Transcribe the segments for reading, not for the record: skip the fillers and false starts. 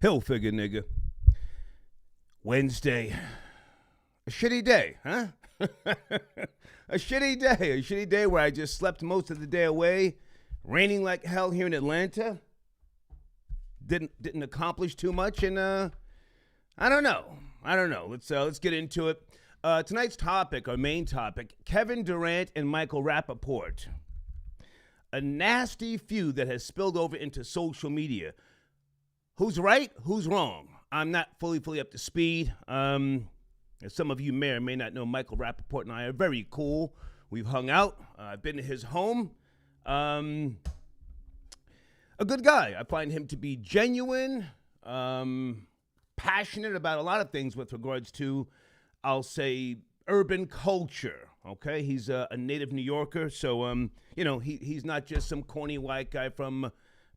Hill figure, nigga. Wednesday. A shitty day, huh? A shitty day where I just slept most of the day away. Raining like hell here in Atlanta. Didn't accomplish too much, and I don't know. Let's get into it. Tonight's topic, our main topic, Kevin Durant and Michael Rapaport. A nasty feud that has spilled over into social media. Who's right? Who's wrong? I'm not fully up to speed. As some of you may or may not know, Michael Rapaport and I are very cool. We've hung out. I've been to his home. A good guy. I find him to be genuine, passionate about a lot of things with regards to, I'll say, urban culture. Okay, he's a native New Yorker, so he's not just some corny white guy from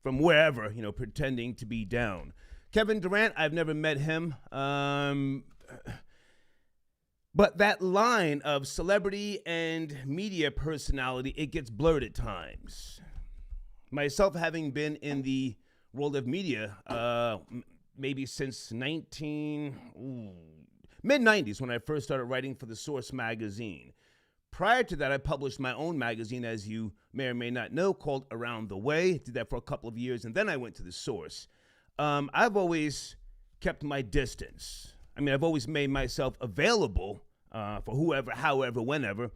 wherever, pretending to be down. Kevin Durant, I've never met him. But that line of celebrity and media personality, it gets blurred at times. Myself having been in the world of media maybe since mid-90s when I first started writing for The Source magazine. Prior to that, I published my own magazine, as you may or may not know, called Around the Way. Did that for a couple of years, and then I went to The Source. I've always kept my distance. I mean, I've always made myself available for whoever, however, whenever.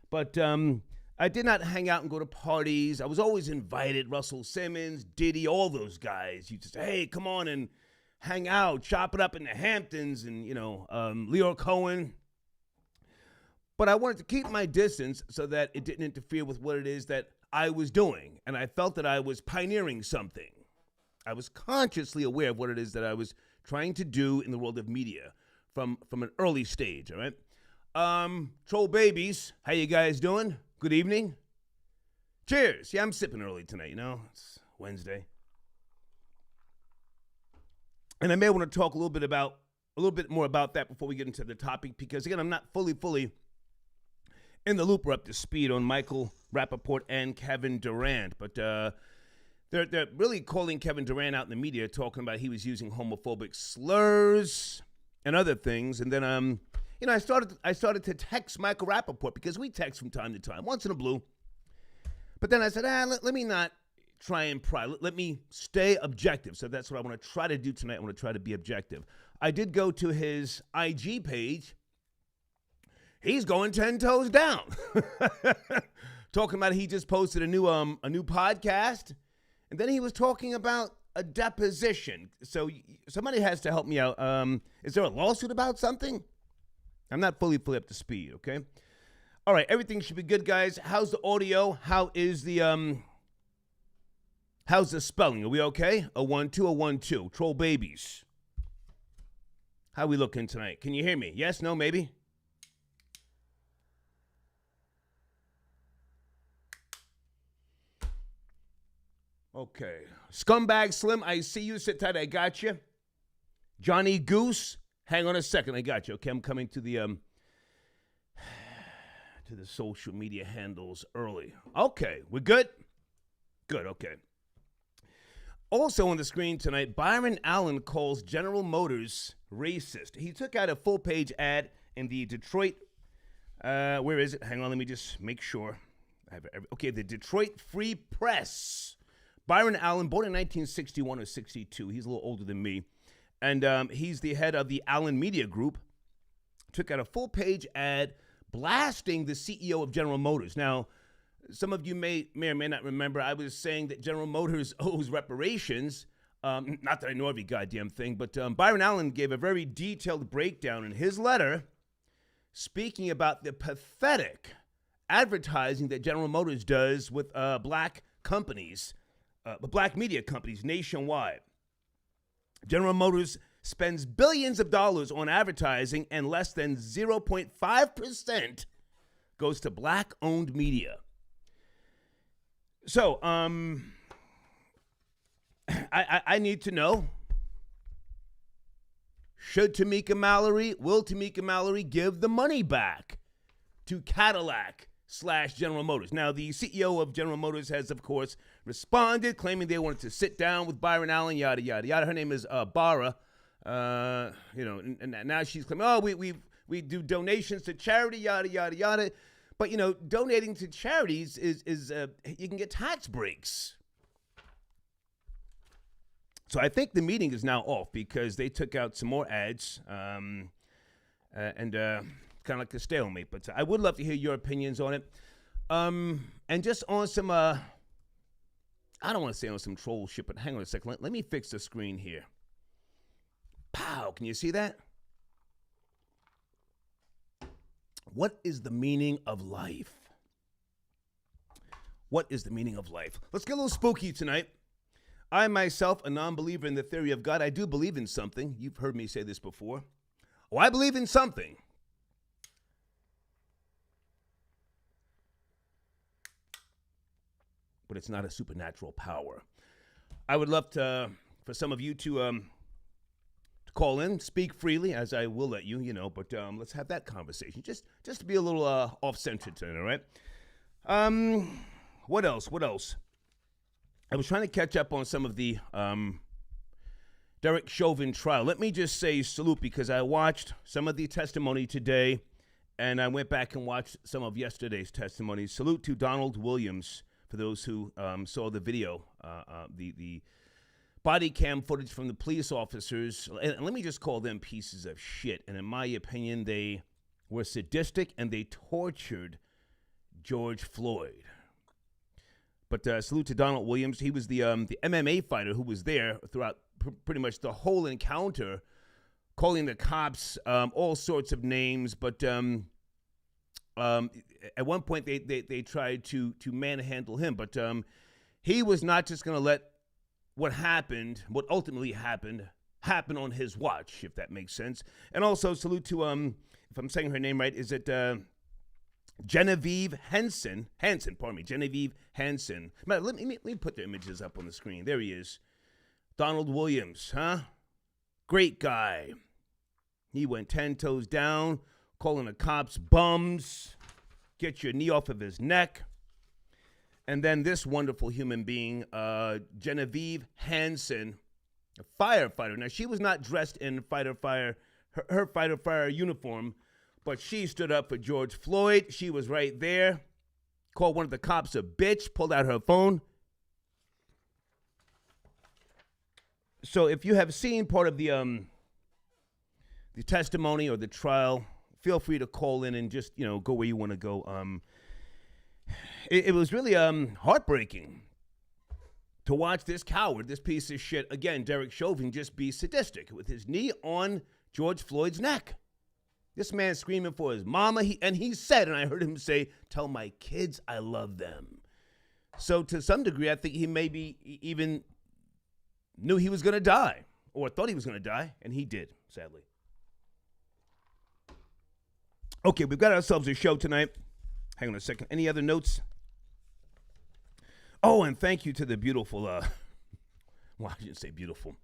But I did not hang out and go to parties. I was always invited. Russell Simmons, Diddy, all those guys. You just say, hey, come on and hang out, chop it up in the Hamptons, and, Leo Cohen. But I wanted to keep my distance so that it didn't interfere with what it is that I was doing. And I felt that I was pioneering something. I was consciously aware of what it is that I was trying to do in the world of media from an early stage, all right? Troll babies, how you guys doing? Good evening. Cheers. Yeah, I'm sipping early tonight, It's Wednesday. And I may want to talk a little bit more about that before we get into the topic, because again, I'm not fully in the loop or up to speed on Michael Rapaport and Kevin Durant, but they're really calling Kevin Durant out in the media, talking about he was using homophobic slurs and other things. And then I started to text Michael Rapaport, because we text from time to time, once in a blue. But then I said, let me not try and pry. Let me stay objective. So that's what I want to try to do tonight. I want to try to be objective. I did go to his IG page. He's going 10 toes down. Talking about he just posted a new podcast. And then he was talking about a deposition. So somebody has to help me out. Is there a lawsuit about something? I'm not fully up to speed, okay? All right, everything should be good, guys. How's the audio? How's the spelling? Are we okay? A 1-2, a 1-2. Troll babies. How we looking tonight? Can you hear me? Yes, no, maybe? Okay. Scumbag Slim, I see you. Sit tight. I got you. Johnny Goose, hang on a second. I got you. Okay, I'm coming to the social media handles early. Okay, we're good? Good, okay. Also on the screen tonight, Byron Allen calls General Motors racist. He took out a full-page ad in the Detroit, where is it? Hang on, let me just make sure. The Detroit Free Press. Byron Allen, born in 1961 or 62. He's a little older than me. And he's the head of the Allen Media Group. Took out a full-page ad blasting the CEO of General Motors. Now, some of you may or may not remember, I was saying that General Motors owes reparations. Not that I know every goddamn thing, but Byron Allen gave a very detailed breakdown in his letter, speaking about the pathetic advertising that General Motors does with black companies, black media companies nationwide. General Motors spends billions of dollars on advertising, and less than 0.5% goes to black-owned media. So, I need to know, will Tamika Mallory give the money back to Cadillac / General Motors. Now, the CEO of General Motors has, of course, responded, claiming they wanted to sit down with Byron Allen, yada, yada, yada. Her name is Barra. And now she's claiming, oh, we do donations to charity, yada, yada, yada. But, donating to charities is you can get tax breaks. So I think the meeting is now off because they took out some more ads and kind of like a stalemate. But I would love to hear your opinions on it. And just on some, I don't want to say on some troll shit, but hang on a second. Let me fix the screen here. Pow, can you see that? What is the meaning of life? What is the meaning of life? Let's get a little spooky tonight. I, myself, a non-believer in the theory of God, I do believe in something. You've heard me say this before. Oh, I believe in something. But it's not a supernatural power. I would love for some of you to call in, speak freely, as I will let you, but let's have that conversation. Just to be a little off-center tonight, all right? What else? I was trying to catch up on some of the Derek Chauvin trial. Let me just say salute because I watched some of the testimony today, and I went back and watched some of yesterday's testimony. Salute to Donald Williams, for those who saw the video, the body cam footage from the police officers. And let me just call them pieces of shit. And in my opinion, they were sadistic and they tortured George Floyd. But salute to Donald Williams. He was the MMA fighter who was there throughout pretty much the whole encounter, calling the cops all sorts of names. But at one point, they tried to manhandle him. But he was not just going to let what ultimately happened on his watch, if that makes sense. And also salute to, if I'm saying her name right, is it Genevieve Hansen, Genevieve Hansen. Let me put the images up on the screen. There he is. Donald Williams, huh? Great guy. He went 10 toes down, calling the cops bums, get your knee off of his neck. And then this wonderful human being, Genevieve Hansen, a firefighter. Now, she was not dressed in her fighter uniform, but she stood up for George Floyd. She was right there, called one of the cops a bitch, pulled out her phone. So if you have seen part of the testimony or the trial, feel free to call in and just, go where you want to go. It was really heartbreaking to watch this coward, this piece of shit, again, Derek Chauvin, just be sadistic with his knee on George Floyd's neck. This man screaming for his mama, he said, and I heard him say, tell my kids I love them. So to some degree, I think he maybe even knew he was going to die, or thought he was going to die, and he did, sadly. Okay, we've got ourselves a show tonight. Hang on a second. Any other notes? Oh, and thank you to the beautiful, I shouldn't say beautiful,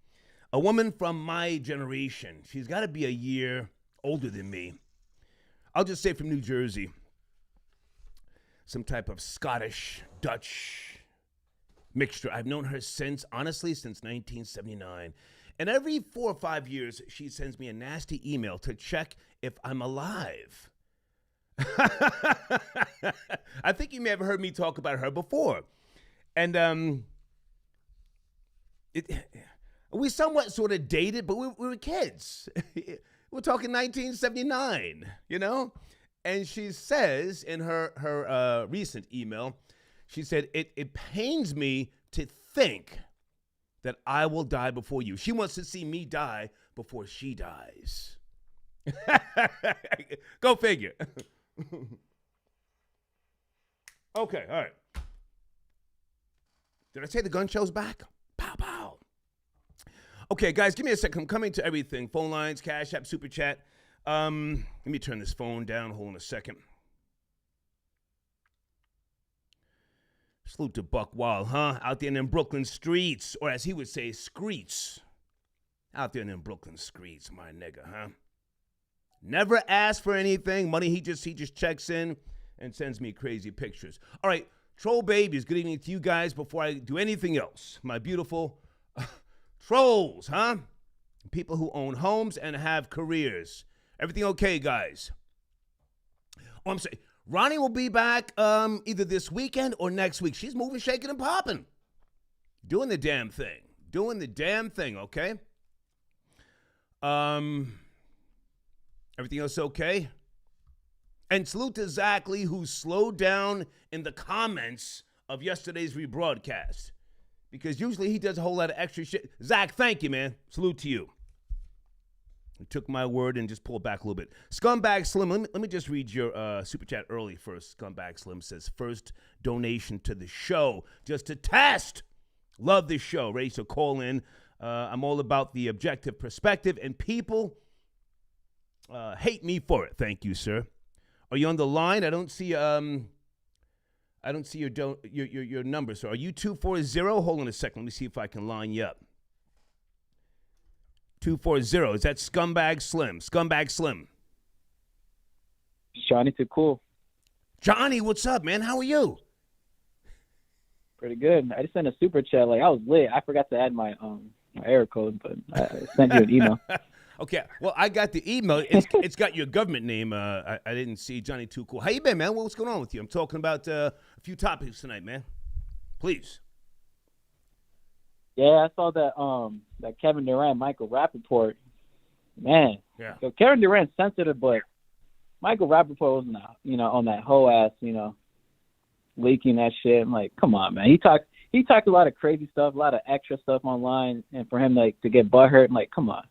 a woman from my generation. She's got to be a year older than me. I'll just say from New Jersey. Some type of Scottish, Dutch mixture. I've known her since 1979. And every 4 or 5 years, she sends me a nasty email to check if I'm alive. I think you may have heard me talk about her before. And we somewhat sort of dated, but we were kids. We're talking 1979, And she says in her recent email, she said, it pains me to think that I will die before you. She wants to see me die before she dies. Go figure. Okay, all right. Did I say the gun show's back? Pow, pow. Okay, guys, give me a second. I'm coming to everything. Phone lines, Cash App, Super Chat. Let me turn this phone down. Hold on a second. Salute to Buck Wild, huh? Out there in them Brooklyn streets, or as he would say, screets. Out there in them Brooklyn streets, my nigga, huh? Never asked for anything. Money, he just checks in and sends me crazy pictures. All right, troll babies, good evening to you guys before I do anything else. My beautiful trolls, huh? People who own homes and have careers. Everything okay, guys? Oh, I'm sorry. Ronnie will be back either this weekend or next week. She's moving, shaking, and popping. Doing the damn thing. Doing the damn thing, okay? Everything else okay? And salute to Zach Lee, who slowed down in the comments of yesterday's rebroadcast. Because usually he does a whole lot of extra shit. Zach, thank you, man. Salute to you. I took my word and just pulled back a little bit. Scumbag Slim, let me just read your super chat early first. Scumbag Slim says, first donation to the show, just to test. Love this show. Ready to call in. I'm all about the objective perspective, and people hate me for it. Thank you, sir. Are you on the line? I don't see your number. So are you 240? Hold on a second. Let me see if I can line you up. 240. Is that Scumbag Slim? Scumbag Slim. Johnny too cool. Johnny, what's up, man? How are you? Pretty good. I just sent a super chat. Like, I was lit. I forgot to add my error code, but I sent you an email. Okay. Well, I got the email. It's got your government name. I didn't see Johnny too cool. How you been, man? What's going on with you? I'm talking about a few topics tonight, man. Please. Yeah, I saw that Kevin Durant, Michael Rapaport. Man, yeah. So Kevin Durant's sensitive, but Michael Rapaport was on that whole ass, leaking that shit. I'm like, come on, man. He talked a lot of crazy stuff, a lot of extra stuff online, and for him to get butthurt, I'm like, come on.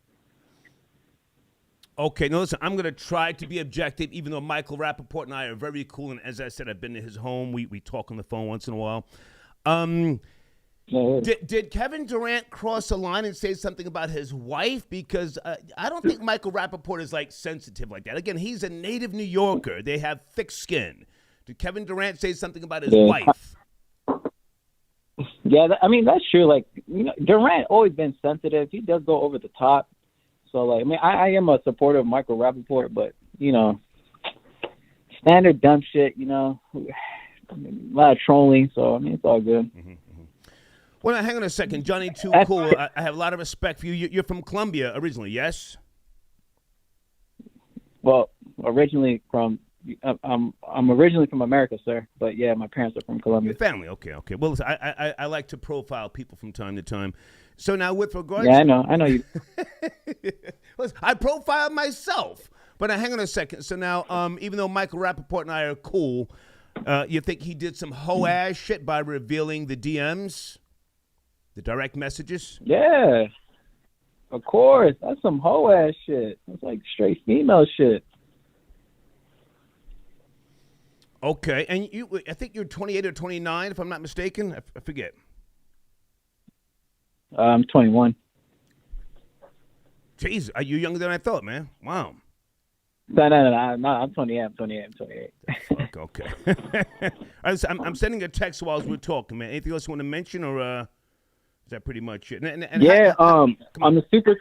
Okay, no, listen, I'm going to try to be objective, even though Michael Rapaport and I are very cool, and as I said, I've been to his home. We talk on the phone once in a while. Did Kevin Durant cross a line and say something about his wife? Because I don't think Michael Rapaport is, sensitive like that. Again, he's a native New Yorker. They have thick skin. Did Kevin Durant say something about his wife? Yeah, that's true. Durant always been sensitive. He does go over the top. So, I am a supporter of Michael Rapaport, but, standard dumb shit, a lot of trolling. So, it's all good. Mm-hmm. Well, now, hang on a second. Johnny Too Cool, I have a lot of respect for you. You're from Colombia originally, yes? Well, originally I'm originally from America, sir. But, yeah, my parents are from Colombia. Your family, okay. Well, listen, I like to profile people from time to time. So now with regards I know you. Listen, I profile myself. But now, hang on a second. So now, even though Michael Rapaport and I are cool, you think he did some hoe-ass shit by revealing the DMs? The direct messages? Yeah. Of course. That's some hoe-ass shit. That's like straight female shit. Okay. And I think you're 28 or 29, if I'm not mistaken. I forget. I'm 21. Jeez, are you younger than I thought, man? Wow. No, I'm 28. I'm 28. Fuck, okay. I'm sending a text while we're talking, man. Anything else you want to mention, or is that pretty much it? And yeah. On the super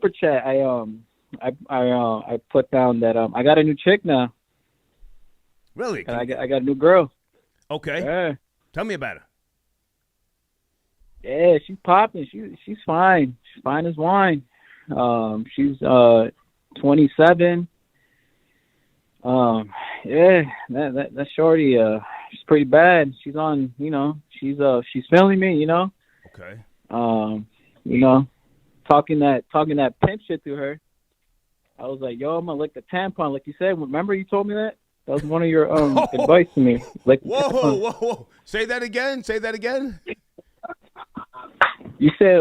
chat, I put down that I got a new chick now. Really? And I got a new girl. Okay. Yeah. Tell me about her. Yeah, she's popping. She's fine. She's fine as wine. She's 27. Yeah, that shorty, she's pretty bad. She's on, she's feeling me, Okay. Talking that pimp shit to her. I was like, yo, I'm gonna lick the tampon, like you said. Remember you told me that? That was one of your advice to me. Like, whoa. Say that again. You said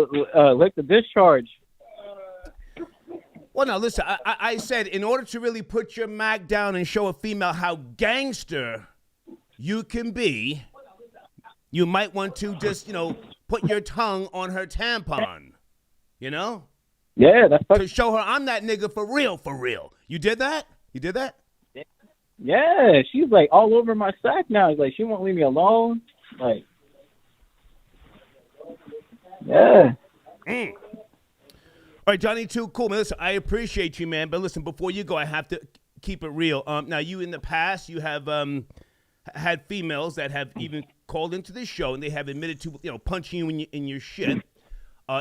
lick the discharge. Well, now, listen, I said in order to really put your Mac down and show a female how gangster you can be, you might want to just, put your tongue on her tampon, Yeah, that's to show her I'm that nigga for real. You did that? Yeah, she's like all over my sack now. Like, she won't leave me alone. Like, yeah. All right, Johnny, too cool, man. Listen, I appreciate you, man. But listen, before you go, I have to keep it real. Now, you in the past, you have had females that have even called into this show, and they have admitted to punching you in your shit.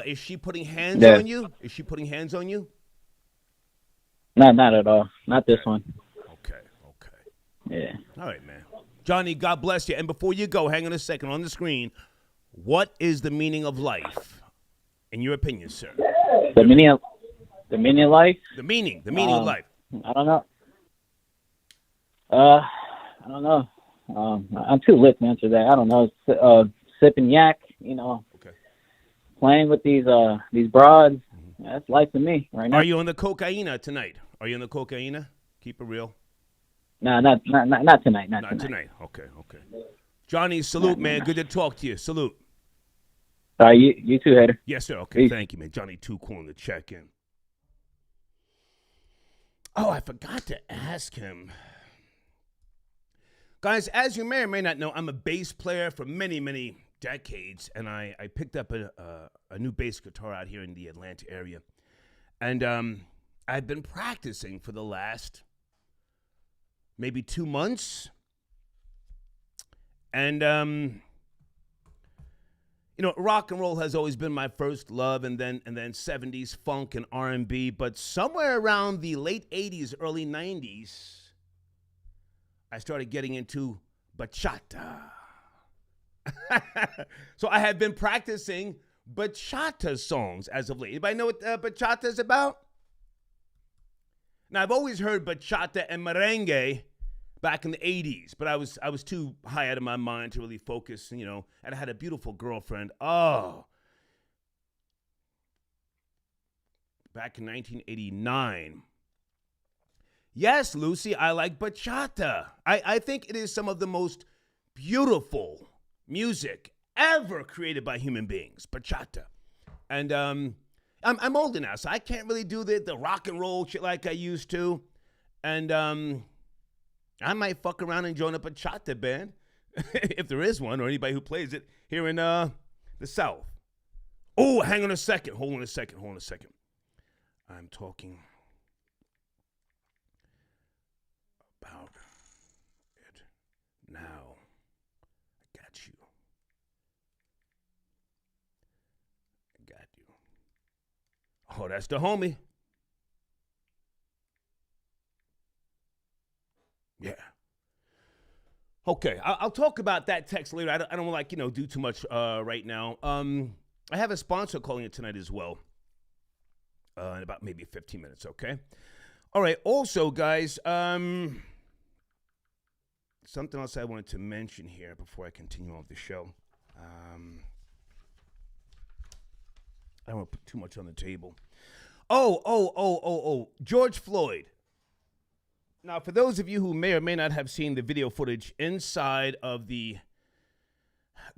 Is she putting hands on you? Is she putting hands on you? Not at all. Not this one. Okay. Yeah. All right, man. Johnny, God bless you. And before you go, hang on a second on the screen. What is the meaning of life, in your opinion, sir? The meaning of life? The meaning of life. I don't know. I don't know. I'm too lit to answer that. I don't know. Sipping yak, Okay. Playing with these broads. That's life to me right now. Are you on the cocaina tonight? Are you on the cocaina? Keep it real. No, not tonight. Not tonight. Okay. Johnny, salute, man. Good to talk to you. Salute. You too, Hater. Yes, sir. Okay, thank you, man. Johnny, too calling to check in. Oh, I forgot to ask him. Guys, as you may or may not know, I'm a bass player for many, many decades, and I picked up a new bass guitar out here in the Atlanta area. And I've been practicing for the last maybe 2 months. And rock and roll has always been my first love, and then 70s funk and R&B. But somewhere around the late 80s, early 90s, I started getting into bachata. So I have been practicing bachata songs as of late. Anybody know what bachata is about? Now, I've always heard bachata and merengue back in the 80s, but I was too high out of my mind to really focus, and I had a beautiful girlfriend. Oh. Back in 1989. Yes, Lucy, I like bachata. I think it is some of the most beautiful music ever created by human beings, bachata. And I'm older now, so I can't really do the rock and roll shit like I used to. And I might fuck around and join a bachata band, if there is one, or anybody who plays it here in the South. Oh, hang on a second. Hold on a second. I'm talking about it now. I got you. Oh, that's the homie. Yeah. Okay, I'll talk about that text later. I don't want to do too much right now. I have a sponsor calling it tonight as well. In about maybe 15 minutes. Okay. All right. Also, guys, something else I wanted to mention here before I continue on with the show. I don't want to put too much on the table. Oh, George Floyd. Now, for those of you who may or may not have seen the video footage inside of the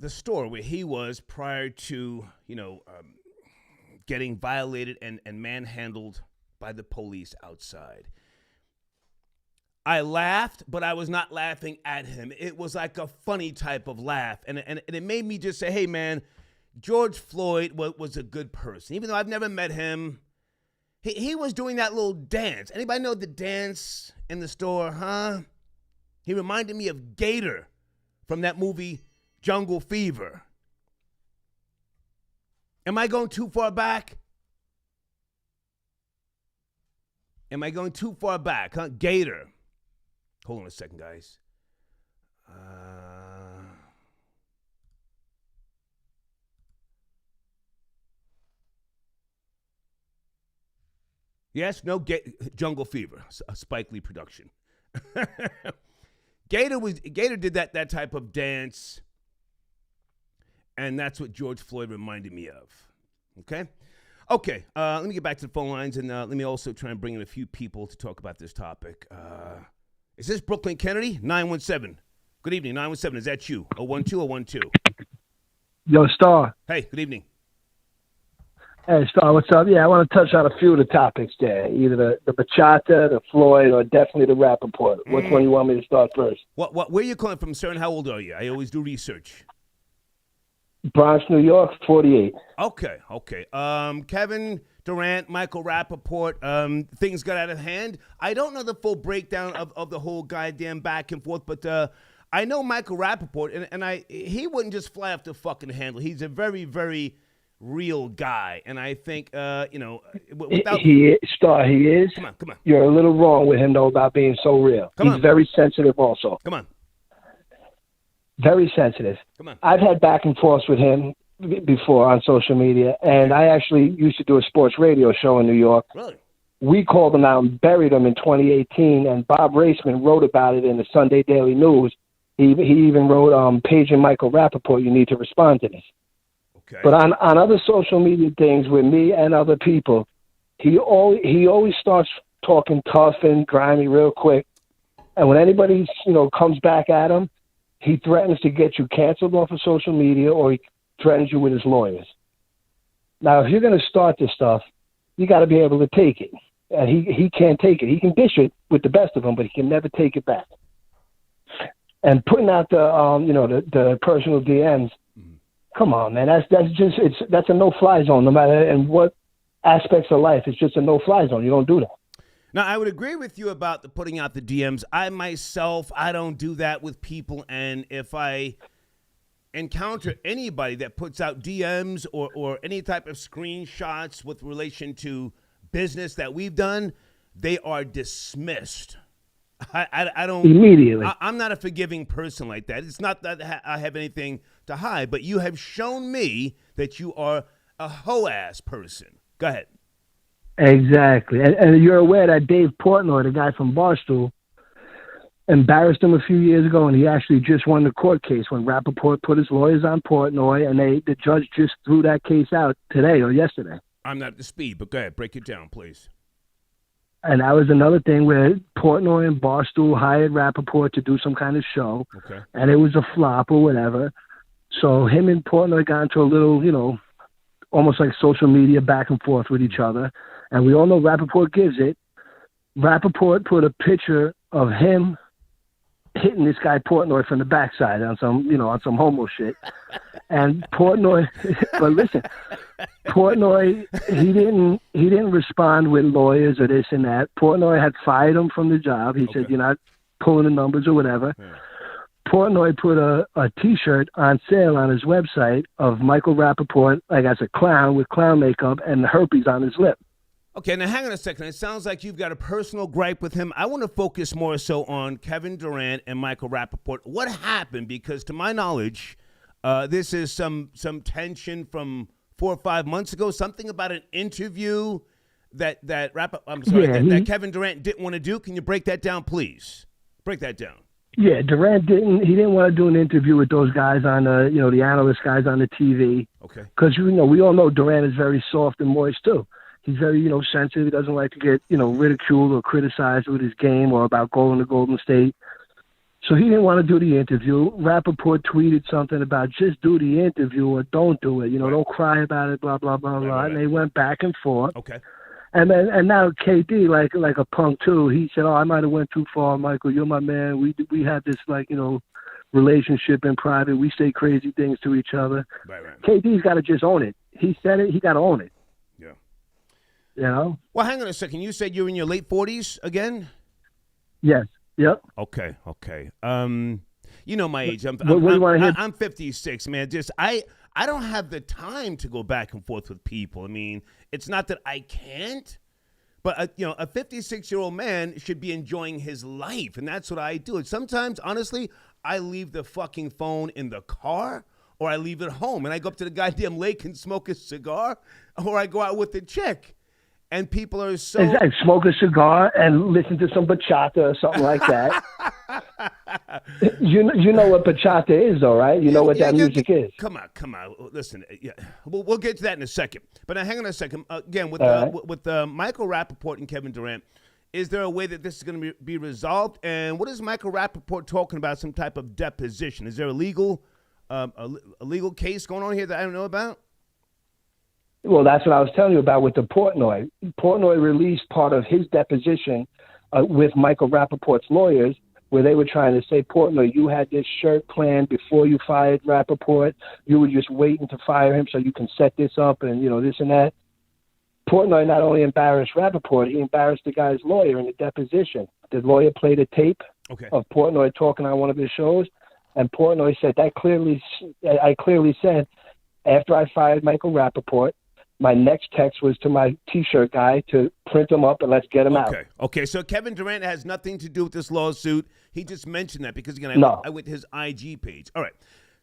store where he was prior to, getting violated and manhandled by the police outside. I laughed, but I was not laughing at him. It was like a funny type of laugh. And it made me just say, hey, man, George Floyd was a good person. Even though I've never met him, he was doing that little dance. Anybody know the dance in the store, huh? He reminded me of Gator from that movie Jungle Fever. Am I going too far back? Huh? Gator. Hold on a second, guys. Yes, no, Jungle Fever, a Spike Lee production. Gator did that type of dance, and that's what George Floyd reminded me of. Okay. Let me get back to the phone lines, and let me also try and bring in a few people to talk about this topic. Is this Brooklyn Kennedy? 917. Good evening, 917. Is that you? 012 012. Yo, Star. Hey, good evening. Hey, Star, what's up? Yeah, I want to touch on a few of the topics there. Either the bachata, the Floyd, or definitely the Rapaport. Which one you want me to start first? Where are you calling from, sir, and how old are you? I always do research. Bronx, New York, 48. Okay. Kevin, Durant, Michael Rapaport, things got out of hand. I don't know the full breakdown of the whole goddamn back and forth, but I know Michael Rapaport, and he wouldn't just fly off the fucking handle. He's a very, very real guy, and I think, without... He is. Come on. You're a little wrong with him, though, about being so real. He's very sensitive also. Come on. Very sensitive. Come on. I've had back and forth with him before on social media, and I actually used to do a sports radio show in New York. Really? We called him out and buried him in 2018, and Bob Raceman wrote about it in the Sunday Daily News. He even wrote, Page and Michael Rapaport, you need to respond to this. Okay. But on other social media things with me and other people, he always starts talking tough and grimy real quick. And when anybody, comes back at him, he threatens to get you canceled off of social media, or he threatens you with his lawyers. Now, if you're going to start this stuff, you got to be able to take it. And he can't take it. He can dish it with the best of them, but he can never take it back. And putting out the personal DMs, come on, man. That's a no-fly zone. No matter in what aspects of life, it's just a no-fly zone. You don't do that. Now, I would agree with you about the putting out the DMs. I don't do that with people. And if I encounter anybody that puts out DMs or any type of screenshots with relation to business that we've done, they are dismissed. I don't immediately. I'm not a forgiving person like that. It's not that I have anything to hide, but you have shown me that you are a hoe-ass person. Go ahead. Exactly. And you're aware that Dave Portnoy, the guy from Barstool, embarrassed him a few years ago, and he actually just won the court case when Rapaport put his lawyers on Portnoy, and the judge just threw that case out today or yesterday. I'm not at the speed, but go ahead. Break it down, please. And that was another thing where Portnoy and Barstool hired Rapaport to do some kind of show, and it was a flop or whatever. So him and Portnoy got into a little, almost like social media back and forth with each other. And we all know Rapaport gives it. Rapaport put a picture of him hitting this guy Portnoy from the backside on some homo shit. And Portnoy, but listen, Portnoy, he didn't respond with lawyers or this and that. Portnoy had fired him from the job. He said, you're not pulling the numbers or whatever. Yeah. Portnoy put a T-shirt on sale on his website of Michael Rapaport, like as a clown with clown makeup and the herpes on his lip. Okay, now hang on a second. It sounds like you've got a personal gripe with him. I want to focus more so on Kevin Durant and Michael Rapaport. What happened? Because to my knowledge, this is some tension from 4 or 5 months ago. Something about an interview that Kevin Durant didn't want to do. Can you break that down, please? Break that down. Yeah, Durant didn't want to do an interview with those guys on the analyst guys on the TV. Okay. Because we all know Durant is very soft and moist too. He's very, sensitive. He doesn't like to get, ridiculed or criticized with his game or about going to Golden State. So he didn't want to do the interview. Rapaport tweeted something about just do the interview or don't do it. Don't cry about it, blah, blah, blah, blah. Right. And they went back and forth. Okay. And now KD, like a punk too, he said, I might have went too far, Michael. You're my man. We had this, relationship in private. We say crazy things to each other. Right. KD's got to just own it. He said it. He got to own it. Yeah. Well, hang on a second. You said you're in your late 40s again? Yes. Yep. Okay. My age. I'm 56, man. I don't have the time to go back and forth with people. I mean, it's not that I can't, but a 56-year-old man should be enjoying his life, and that's what I do. And sometimes, honestly, I leave the fucking phone in the car, or I leave it home, and I go up to the goddamn lake and smoke a cigar, or I go out with the chick. And people are so... Exactly. Smoke a cigar and listen to some bachata or something like that. You know what bachata is, though, right? You know what that music is. Come on. Listen, we'll get to that in a second. But now hang on a second. Again, with Michael Rapaport and Kevin Durant, is there a way that this is going to be resolved? And what is Michael Rapaport talking about, some type of deposition? Is there a legal case going on here that I don't know about? Well, that's what I was telling you about with the Portnoy. Portnoy released part of his deposition with Michael Rapaport's lawyers, where they were trying to say, Portnoy, you had this shirt planned before you fired Rapaport. You were just waiting to fire him so you can set this up and, this and that. Portnoy not only embarrassed Rapaport, he embarrassed the guy's lawyer in the deposition. The lawyer played a tape of Portnoy talking on one of his shows, and Portnoy said I clearly said, after I fired Michael Rapaport, my next text was to my T-shirt guy to print him up and let's get him out. Okay, so Kevin Durant has nothing to do with this lawsuit. He just mentioned that because, again, I went to his IG page. All right.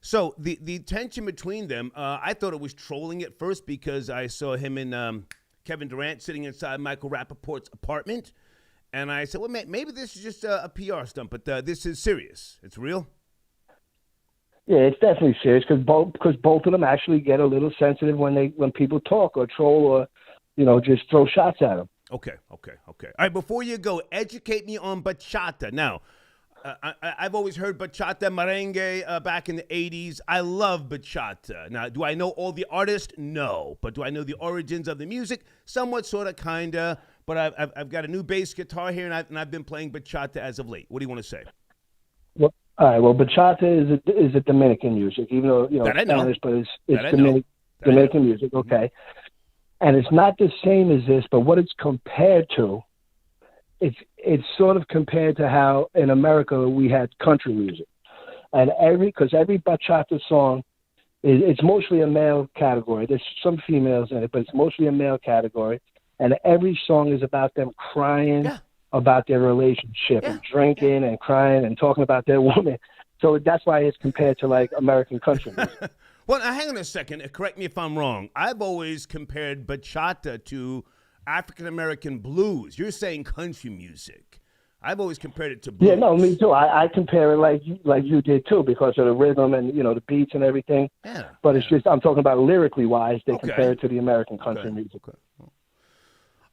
So the tension between them, I thought it was trolling at first because I saw him and Kevin Durant sitting inside Michael Rappaport's apartment. And I said, well, maybe this is just a PR stunt, but this is serious. It's real? Yeah, it's definitely serious because both of them actually get a little sensitive when people talk or troll or, just throw shots at them. Okay. All right, before you go, educate me on bachata. Now, I've always heard bachata, merengue back in the 80s. I love bachata. Now, do I know all the artists? No. But do I know the origins of the music? Somewhat, sort of, kind of. But I've got a new bass guitar here, and I've been playing bachata as of late. What do you want to say? Well, all right. Well, bachata is a Dominican music, even though, that I know. Spanish, but it's Dominican music, okay. And it's not the same as this, but what it's compared to, it's sort of compared to how in America we had country music, and every bachata song it's mostly a male category. There's some females in it, but it's mostly a male category, and every song is about them crying about their relationship and drinking and crying and talking about their woman. So that's why it's compared to like American country music. Well, now, hang on a second. Correct me if I'm wrong. I've always compared bachata to African-American blues. You're saying country music. I've always compared it to blues. Yeah, no, me too. I compare it like you did too because of the rhythm and, the beats and everything. Yeah. But it's just, I'm talking about lyrically wise, they compare it to the American country music. Okay.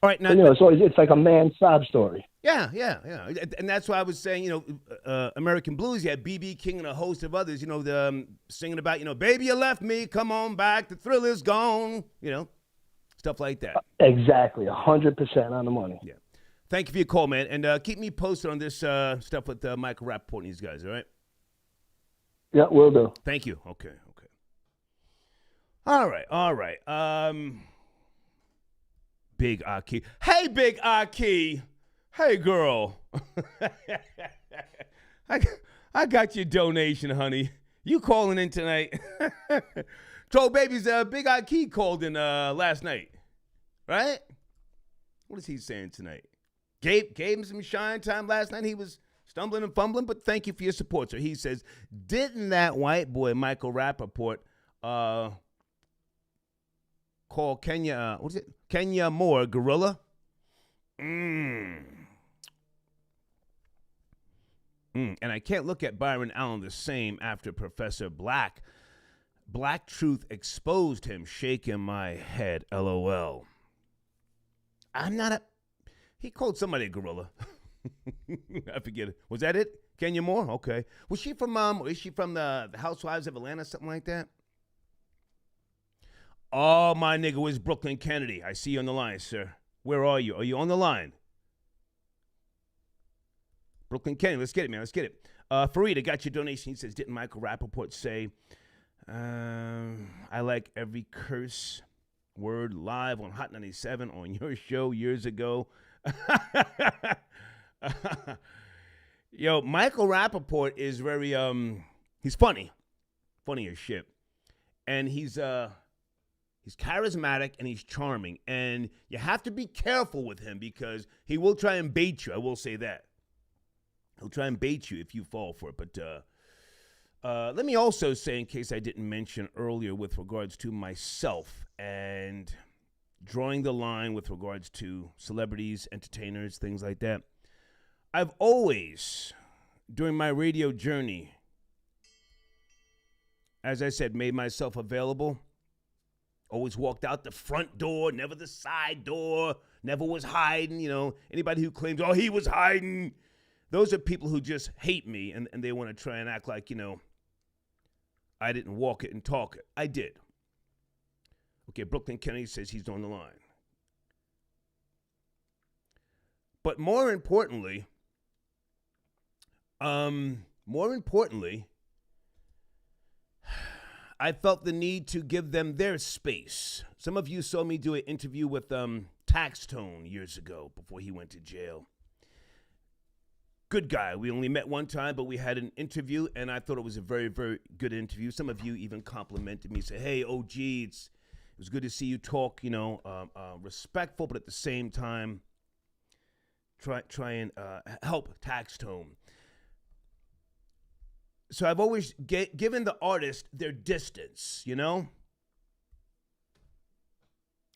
All right. Now, so it's like a man's sob story. Yeah. And that's why I was saying, American blues, you had B.B. King and a host of others, singing about, baby, you left me, come on back, the thrill is gone, stuff like that. Exactly, 100% on the money. Yeah. Thank you for your call, man. And keep me posted on this stuff with Michael Rapaport and these guys, all right? Yeah, will do. Thank you. Okay. All right. Big Aki. Hey, Big Aki. Hey, girl. I got your donation, honey. You calling in tonight? Troll Baby's Big Aki called in last night, right? What is he saying tonight? Gave him some shine time last night. He was stumbling and fumbling, but thank you for your support. So he says, didn't that white boy, Michael Rapaport, call Kenya, Kenya Moore gorilla? And I can't look at Byron Allen the same after Professor Black Truth exposed him, shaking my head, LOL. He called somebody a gorilla. I forget it. Was that it? Kenya Moore? Okay. Was she from, is she from the Housewives of Atlanta, something like that? Oh, my nigga was Brooklyn Kennedy. I see you on the line, sir. Where are you? Are you on the line? Brooklyn Kennedy. Let's get it, man. Let's get it. Fareed, I got your donation. He says, didn't Michael Rapaport say, I like every curse word live on Hot 97 on your show years ago? Yo, Michael Rapaport is very, he's funny. Funny as shit. And he's charismatic and he's charming. And you have to be careful with him because he will try and bait you. I will say that. He'll try and bait you if you fall for it. But let me also say, in case I didn't mention earlier with regards to myself and drawing the line with regards to celebrities, entertainers, things like that, I've always, during my radio journey, as I said, made myself available. Always walked out the front door, never the side door, never was hiding. Anybody who claims, oh, he was hiding, those are people who just hate me and they want to try and act like, I didn't walk it and talk it. I did. Okay, Brooklyn Kennedy says he's on the line. But more importantly, I felt the need to give them their space. Some of you saw me do an interview with Tax Tone years ago before he went to jail. Good guy. We only met one time, but we had an interview, and I thought it was a very, very good interview. Some of you even complimented me, say, "Hey, OG, it was good to see you talk, respectful, but at the same time, try and help Tax Tone." So I've always given the artist their distance,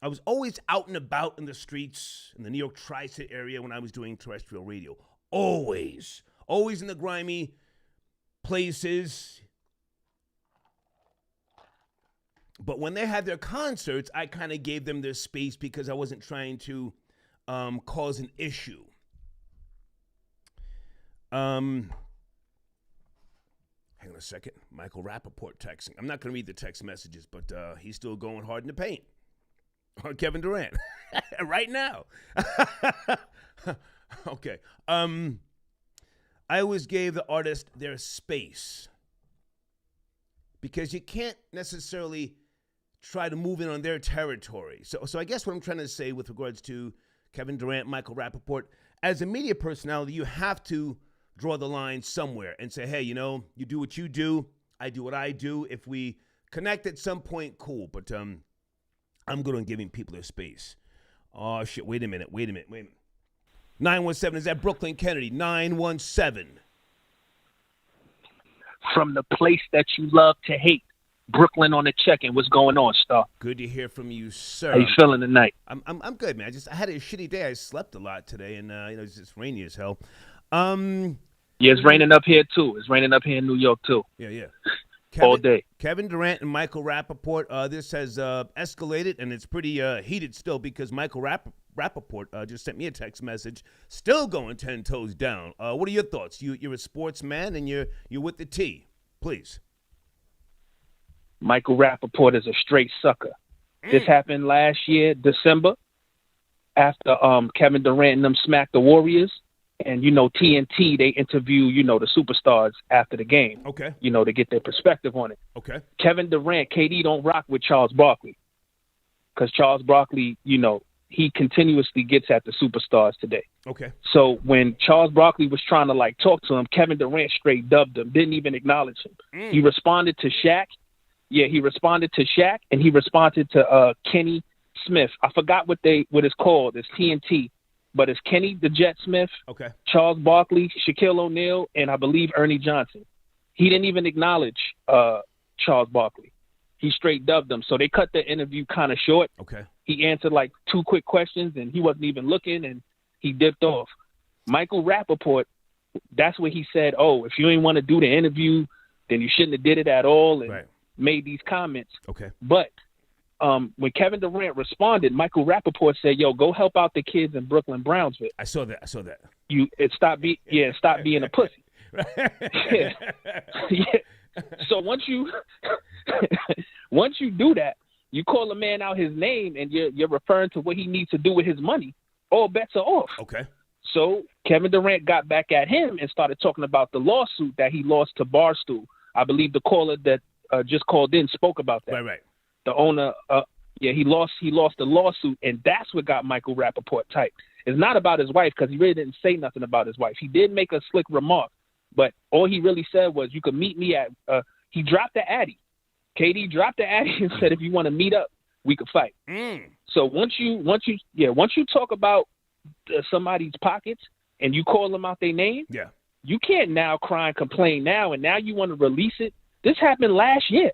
I was always out and about in the streets in the New York Tri-State area when I was doing terrestrial radio. Always in the grimy places. But when they had their concerts, I kind of gave them their space because I wasn't trying to cause an issue. Hang on a second. Michael Rapaport texting. I'm not going to read the text messages, but he's still going hard in the paint on Kevin Durant right now. Okay. I always gave the artist their space because you can't necessarily try to move in on their territory. So I guess what I'm trying to say with regards to Kevin Durant, Michael Rapaport, as a media personality, you have to draw the line somewhere and say, hey, you do what you do, I do what I do. If we connect at some point, cool. But I'm good on giving people their space. Oh, shit, wait a minute. 917, is that Brooklyn Kennedy? 917. From the place that you love to hate, Brooklyn on the check-in. What's going on, Star? Good to hear from you, sir. How you feeling tonight? I'm good, man. I had a shitty day. I slept a lot today, and it's just rainy as hell. Yeah, it's raining up here too. It's raining up here in New York too. Yeah. All day. Kevin Durant and Michael Rapaport. This has escalated, and it's pretty heated still because Michael Rapaport just sent me a text message, still going 10 toes down. What are your thoughts? You're a sports man, and you're with the T. Please. Michael Rapaport is a straight sucker. This happened last year, December, after Kevin Durant and them smacked the Warriors. And, TNT, they interview, the superstars after the game. Okay. To get their perspective on it. Okay. Kevin Durant, KD don't rock with Charles Barkley. Because Charles Barkley, he continuously gets at the superstars today. Okay. So when Charles Barkley was trying to, talk to him, Kevin Durant straight dubbed him, didn't even acknowledge him. He responded to Shaq. Yeah, he responded to Shaq, and he responded to Kenny Smith. I forgot what it's called. It's TNT. But it's Kenny the Jet Smith, okay, Charles Barkley, Shaquille O'Neal, and I believe Ernie Johnson. He didn't even acknowledge Charles Barkley. He straight dubbed him. So they cut the interview kind of short. Okay. He answered 2 quick questions, and he wasn't even looking, and he dipped off. Michael Rapaport, that's what he said, if you ain't want to do the interview, then you shouldn't have did it at all and made these comments. Okay. But when Kevin Durant responded, Michael Rapaport said, "Yo, go help out the kids in Brooklyn, Brownsville." I saw that. Stop being a pussy. Yeah. So once you do that, you call a man out his name and you're referring to what he needs to do with his money. All bets are off. Okay. So Kevin Durant got back at him and started talking about the lawsuit that he lost to Barstool. I believe the caller that just called in spoke about that. Right. The owner, he lost the lawsuit, and that's what got Michael Rapaport tight. It's not about his wife because he really didn't say nothing about his wife. He did make a slick remark, but all he really said was, "You could meet me at." He dropped the Addy. KD dropped the Addy and said, "If you want to meet up, we could fight." So once you talk about somebody's pockets and you call them out their name, you can't now cry and complain now, and now you want to release it. This happened last year.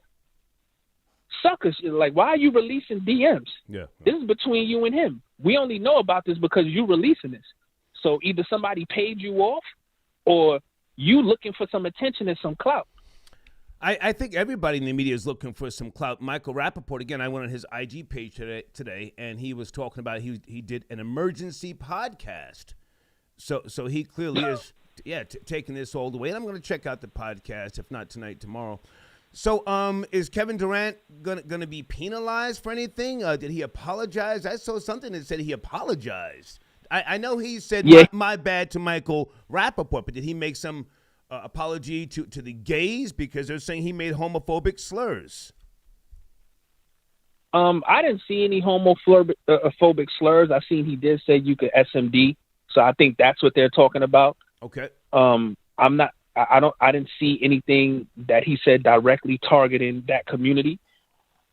Suckers, why are you releasing DMs? Yeah. This is between you and him. We only know about this because you releasing this. So either somebody paid you off or you looking for some attention and some clout. I think everybody in the media is looking for some clout. Michael Rapaport, again, I went on his IG page today, and he was talking about he did an emergency podcast. So he clearly is, taking this all the way. And I'm going to check out the podcast, if not tonight, tomorrow. So is Kevin Durant gonna be penalized for anything? Did he apologize? I saw something that said he apologized. I know he said my bad to Michael Rapaport, but did he make some apology to the gays because they're saying he made homophobic slurs? I didn't see any homophobic slurs. I seen he did say you could SMD, so I think that's what they're talking about. Okay. I didn't see anything that he said directly targeting that community.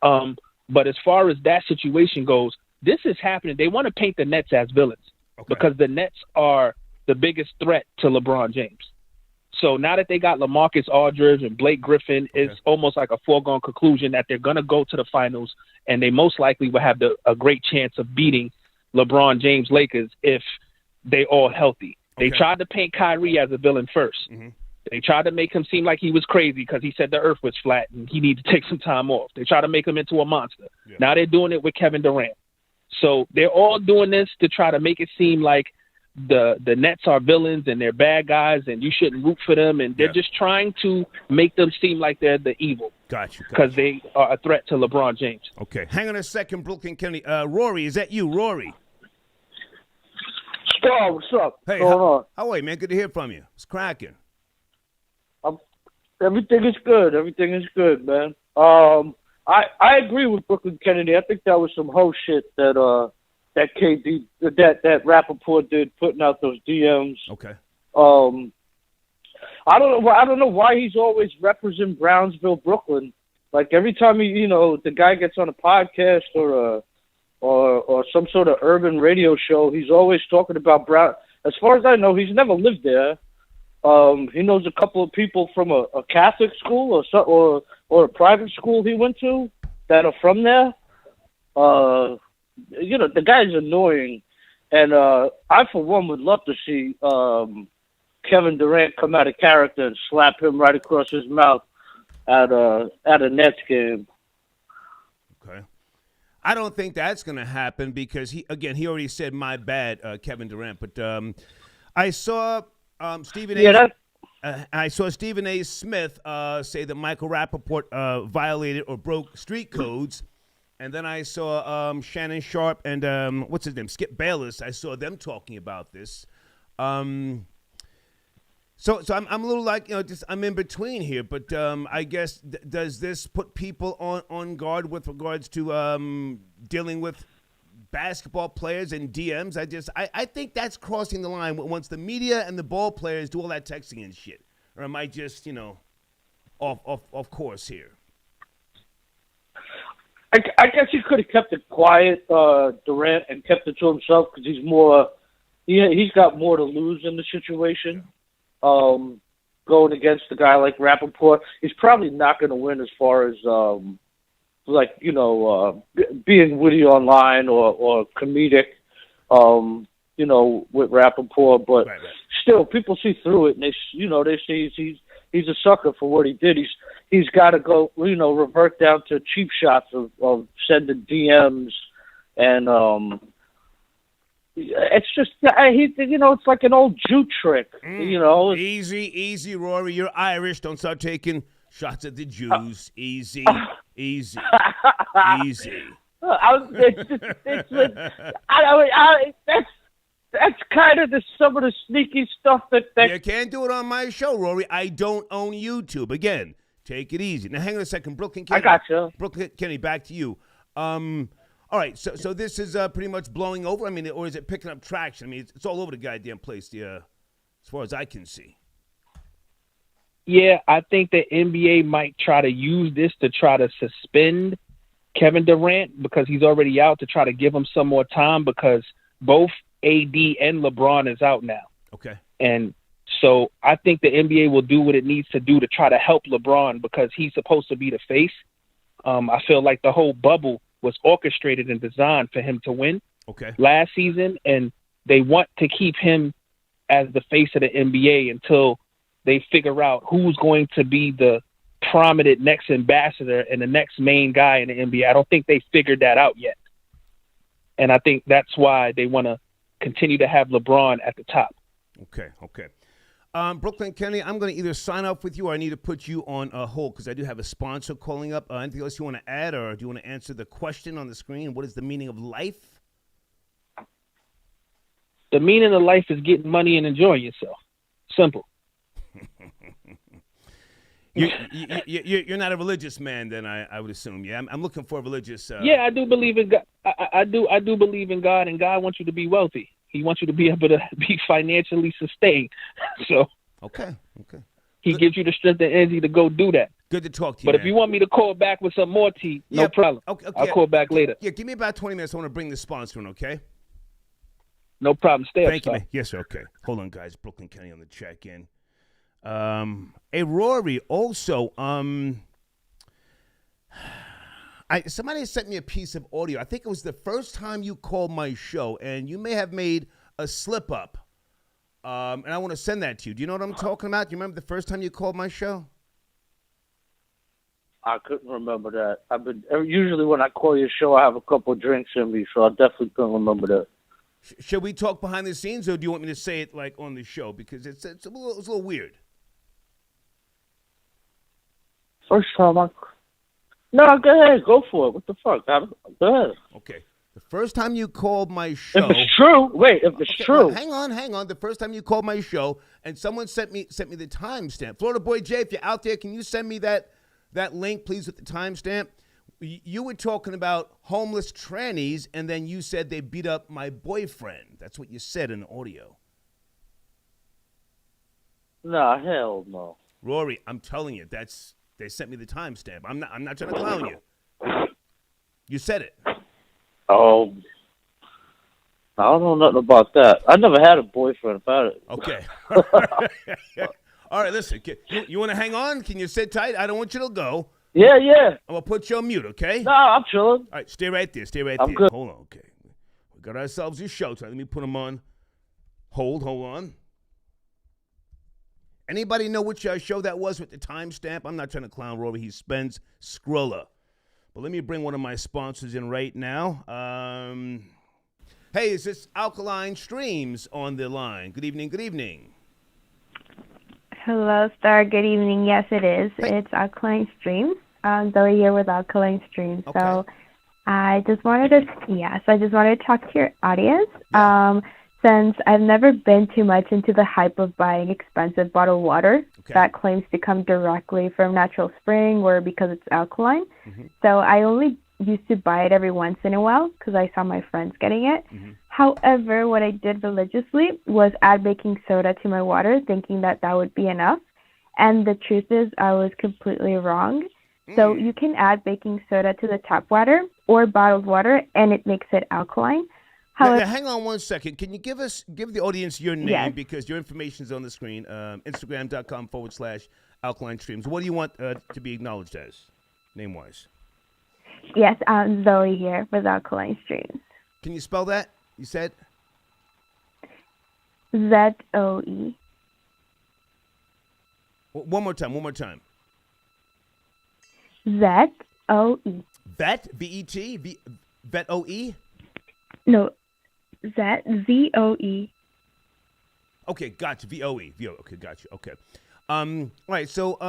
But as far as that situation goes, this is happening. They want to paint the Nets as villains because the Nets are the biggest threat to LeBron James. So now that they got LaMarcus Aldridge and Blake Griffin, it's almost like a foregone conclusion that they're going to go to the finals, and they most likely will have a great chance of beating LeBron James Lakers if they all healthy. They tried to paint Kyrie as a villain first. Mm-hmm. They tried to make him seem like he was crazy because he said the earth was flat and he needed to take some time off. They tried to make him into a monster. Yeah. Now they're doing it with Kevin Durant. So they're all doing this to try to make it seem like the Nets are villains and they're bad guys and you shouldn't root for them. And they're just trying to make them seem like they're the evil. Gotcha. Because they are a threat to LeBron James. Okay. Hang on a second, Brooklyn Kennedy. Rory, is that you, Rory? Oh, what's up? Hey, what's going on? How are you, man? Good to hear from you. It's cracking. Everything is good. Everything is good, man. I agree with Brooklyn Kennedy. I think that was some whole shit that KD that Rapaport did, putting out those DMs. Okay. I don't know why he's always representing Brownsville, Brooklyn. Like every time the guy gets on a podcast or some sort of urban radio show, he's always talking about Brown. As far as I know, he's never lived there. He knows a couple of people from a Catholic school or a private school he went to that are from there. The guy's annoying, and I for one would love to see Kevin Durant come out of character and slap him right across his mouth at a Nets game. Okay. I don't think that's going to happen because he already said my bad, Kevin Durant. But I saw Stephen A. Yeah, I saw Stephen A. Smith say that Michael Rapaport violated or broke street codes, and then I saw Shannon Sharp and what's his name, Skip Bayless. I saw them talking about this. So I'm a little like I'm in between here, but I guess does this put people on guard with regards to dealing with basketball players and DMs? I think that's crossing the line once the media and the ball players do all that texting and shit. Or am I just off course here? I guess he could have kept it quiet, Durant, and kept it to himself because he's got more to lose in the situation. Going against a guy like Rapaport, he's probably not going to win as far as being witty online or comedic, with Rapaport. But still, people see through it, and they see he's a sucker for what he did. He's got to go, revert down to cheap shots of sending DMs, and it's just it's like an old Jew trick, Easy, Rory. You're Irish. Don't start taking shots at the Jews. Easy. That's kind of some of the sneaky stuff that you can't do it on my show, Rory. I don't own YouTube. Again, take it easy. Now, hang on a second, Brooklyn Kennedy. I got you, Brooklyn Kennedy. Back to you. All right, so this is pretty much blowing over. I mean, or is it picking up traction? I mean, it's all over the goddamn place. As far as I can see. Yeah, I think the NBA might try to use this to try to suspend Kevin Durant because he's already out, to try to give him some more time because both AD and LeBron is out now. Okay. And so I think the NBA will do what it needs to do to try to help LeBron because he's supposed to be the face. I feel like the whole bubble was orchestrated and designed for him to win last season, and they want to keep him as the face of the NBA until they figure out who's going to be the prominent next ambassador and the next main guy in the NBA. I don't think they figured that out yet. And I think that's why they want to continue to have LeBron at the top. Okay. Brooklyn Kennedy, I'm going to either sign off with you or I need to put you on a hold because I do have a sponsor calling up. Anything else you want to add, or do you want to answer the question on the screen? What is the meaning of life? The meaning of life is getting money and enjoying yourself. Simple. You're not a religious man, then I would assume. Yeah, I'm looking for a religious. Yeah, I do believe in God. I do believe in God, and God wants you to be wealthy. He wants you to be able to be financially sustained. So okay. He gives you the strength and energy to go do that. Good to talk to you. But man. if you want me to call back with some more tea, no problem. Okay, I'll call back later. Yeah, give me about 20 minutes. I want to bring the sponsor in. Okay. No problem. Stay up. Thank you, man. Yes, sir. Okay. Hold on, guys. Brooklyn County on the check-in. Hey, Rory. Also, somebody sent me a piece of audio. I think it was the first time you called my show, and you may have made a slip-up. And I want to send that to you. Do you know what I'm talking about? Do you remember the first time you called my show? I couldn't remember that. Usually when I call your show, I have a couple of drinks in me, so I definitely couldn't remember that. Should we talk behind the scenes, or do you want me to say it like on the show? Because it's a little weird. First time No, go ahead. Go for it. What the fuck? Go ahead. Okay. The first time you called my show. If it's true. Wait, if it's true. Hang on. The first time you called my show, and someone sent me the timestamp. Florida Boy Jay, if you're out there, can you send me that link, please, with the timestamp? You were talking about homeless trannies, and then you said they beat up my boyfriend. That's what you said in the audio. Nah, hell no. Rory, I'm telling you, they sent me the timestamp. I'm not trying to clown you. You said it. Oh, I don't know nothing about that. I never had a boyfriend about it. Okay. All right, listen. You want to hang on? Can you sit tight? I don't want you to go. Yeah. I'm going to put you on mute, okay? No, I'm chilling. All right, stay right there. I'm good. Hold on, okay. We got ourselves a show tonight. Let me put them on hold. Hold on. Anybody know which show that was with the timestamp? I'm not trying to clown Rory. He spends Skrilla. But let me bring one of my sponsors in right now. Hey, is this Alkaline Streams on the line? Good evening. Hello, Star. Good evening. Yes, it is. Hey. It's Alkaline Streams. Zoe here with Alkaline Streams. Okay. So I just wanted to talk to your audience. Yeah. Since I've never been too much into the hype of buying expensive bottled water that claims to come directly from natural spring or because it's alkaline. Mm-hmm. So I only used to buy it every once in a while because I saw my friends getting it. Mm-hmm. However, what I did religiously was add baking soda to my water, thinking that would be enough. And the truth is I was completely wrong. So you can add baking soda to the tap water or bottled water, and it makes it alkaline. Now, hang on one second. Can you give the audience your name? Yes. Because your information is on the screen. Instagram.com/Alkaline Streams. What do you want to be acknowledged as, name-wise? Yes, Zoe here with Alkaline Streams. Can you spell that? You said? ZOE. One more time. ZOE. Vet? V-E-T? Vet O-E? No. ZOE. Okay, gotcha. VOE. Okay, gotcha. Okay. All right, so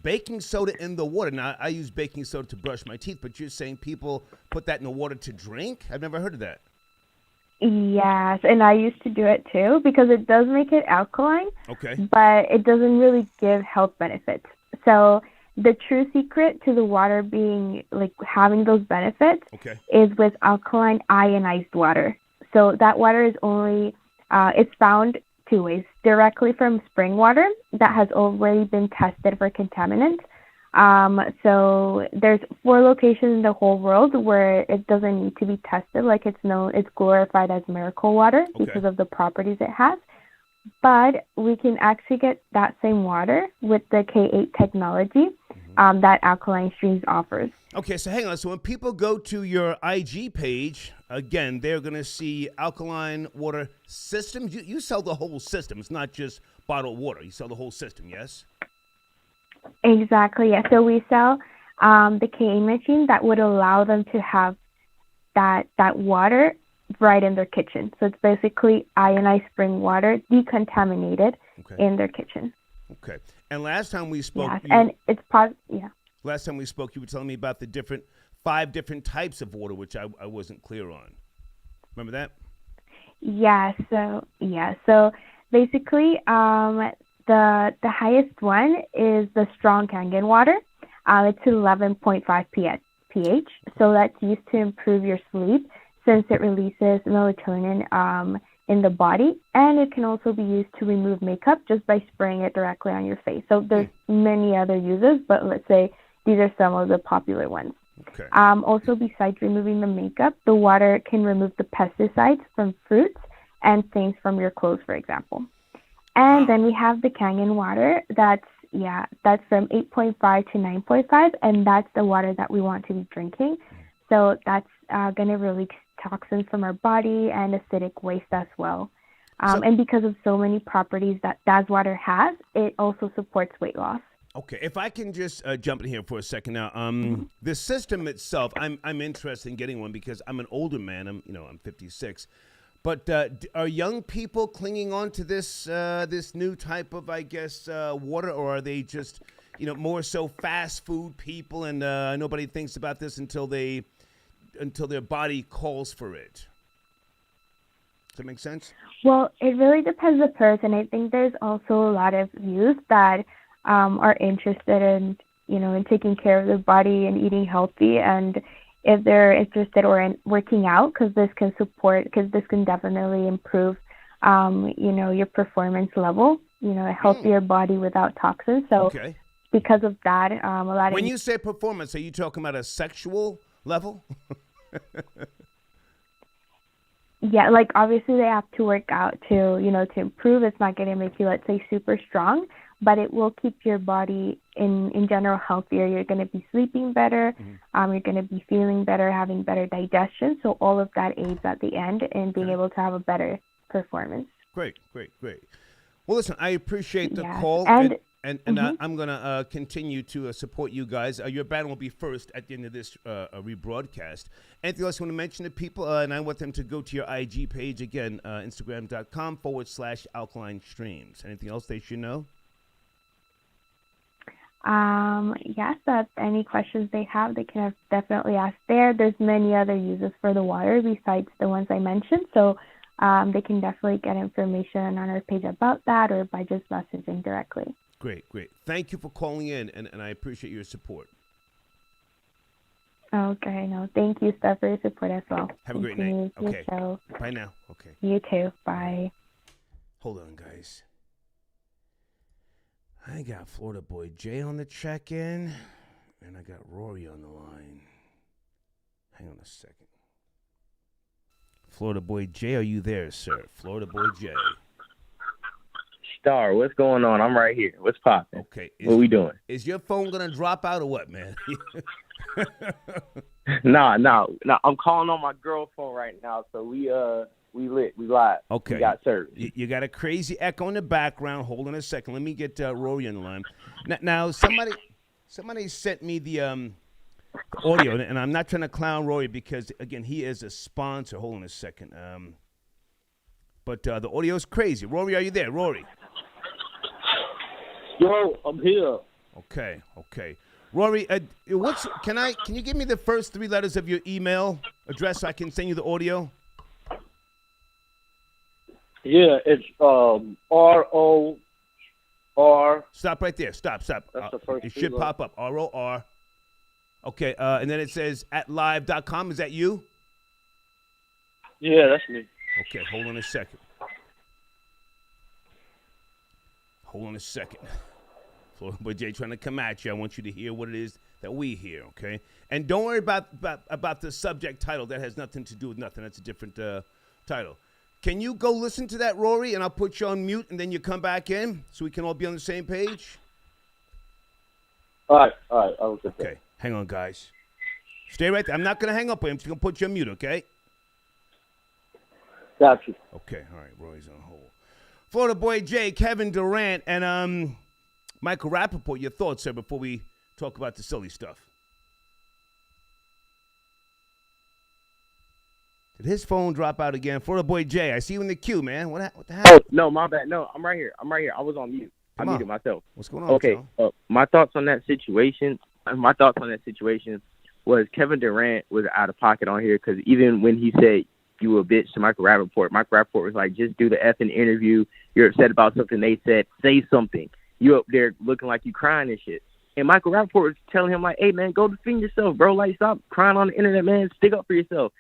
baking soda in the water. Now, I use baking soda to brush my teeth, but you're saying people put that in the water to drink? I've never heard of that. Yes, and I used to do it too because it does make it alkaline. Okay. But it doesn't really give health benefits. So the true secret to the water being, like, having those benefits is with alkaline ionized water. So that water is only, it's found two ways: directly from spring water that has already been tested for contaminants. So there's 4 locations in the whole world where it doesn't need to be tested. Like, it's glorified as miracle water because of the properties it has. But we can actually get that same water with the K8 technology that Alkaline Streams offers. Okay, so hang on. So when people go to your IG page, again, they're going to see alkaline water systems. You sell the whole system. It's not just bottled water. You sell the whole system, yes? Exactly, yeah. So we sell the K8 machine that would allow them to have that water right in their kitchen. So it's basically ionized spring water, decontaminated in their kitchen. Okay. And last time we spoke, Last time we spoke, you were telling me about the 5 different types of water, which I wasn't clear on. Remember that? So basically, The highest one is the strong Kangen water. It's 11.5 pH. So that's used to improve your sleep since it releases melatonin in the body, and it can also be used to remove makeup just by spraying it directly on your face. So there's many other uses, but let's say these are some of the popular ones. Okay. Also, besides removing the makeup, the water can remove the pesticides from fruits and things from your clothes, for example. And then we have the Kangen water. That's from 8.5 to 9.5, and that's the water that we want to be drinking. So that's going to release toxins from our body and acidic waste as well. And because of so many properties that water has, it also supports weight loss. Okay, if I can just jump in here for a second now. The system itself, I'm interested in getting one because I'm an older man. I'm 56. But are young people clinging on to this this new type of, I guess, water, or are they just, more so fast food people and nobody thinks about this until their body calls for it? Does that make sense? Well, it really depends on the person. I think there's also a lot of youth that are interested in, in taking care of their body and eating healthy, and if they're interested or in working out, because this can definitely improve, your performance level, a healthier body without toxins. So because of that, a lot of... When you say performance, are you talking about a sexual level? Yeah, like obviously they have to work out to improve. It's not going to make you, let's say, super strong, but it will keep your body in general healthier. You're going to be sleeping better. You're going to be feeling better, having better digestion. So all of that aids at the end in being able to have a better performance. Great. Well, listen, I appreciate the call. And I'm going to continue to support you guys. Your band will be first at the end of this rebroadcast. Anything else you want to mention to people? And I want them to go to your IG page again, Instagram.com/Alkaline Streams. Anything else they should know? Yes, any questions they have, they can definitely ask there. There's many other uses for the water besides the ones I mentioned. So they can definitely get information on our page about that or by just messaging directly. Great. Thank you for calling in, and I appreciate your support. Okay, no, thank you, Steph, for your support as well. Have a great night. Okay. Show. Bye now. Okay. You too. Bye. Hold on, guys. I got Florida Boy Jay on the check-in, and I got Rory on the line. Hang on a second. Florida Boy Jay, are you there, sir? Florida Boy Jay. Star, what's going on? I'm right here. What's poppin'? Okay. What we doing? Is your phone going to drop out or what, man? Nah. I'm calling on my girl phone right now, so we lit. We live. Okay. We got service. You got a crazy echo in the background. Hold on a second. Let me get Rory on the line. Now somebody sent me the audio, and I'm not trying to clown Rory because, again, he is a sponsor. Hold on a second. But the audio is crazy. Rory, are you there? Rory. Yo, I'm here. Okay. Rory, can you give me the first three letters of your email address so I can send you the audio? Yeah, it's ROR. Stop right there. Stop. That's the first it should letter. pop up. ROR. Okay, and then it says @live.com. Is that you? Yeah, that's me. Okay, hold on a second. Florida Boy Jay trying to come at you. I want you to hear what it is that we hear, okay? And don't worry about the subject title. That has nothing to do with nothing. That's a different title. Can you go listen to that, Rory, and I'll put you on mute, and then you come back in so we can all be on the same page? All right. I'll get that. Okay, hang on, guys. Stay right there. I'm not going to hang up with him. I'm just going to put you on mute, okay? Got you. Okay, all right. Rory's on hold. Florida Boy Jay, Kevin Durant, and Michael Rapaport. Your thoughts, sir, before we talk about the silly stuff? Did his phone drop out again? Florida Boy Jay, I see you in the queue, man. What the hell? Oh, no, my bad. No, I'm right here. I was on mute. I muted myself. What's going on? Okay, my thoughts on that situation. Was Kevin Durant was out of pocket on here because even when he said you a bitch to Michael Rapaport. Michael Rapaport was like, just do the effing interview. You're upset about something they said. Say something. You up there looking like you crying and shit. And Michael Rapaport was telling him, like, hey, man, go defend yourself, bro. Like, stop crying on the internet, man. Stick up for yourself.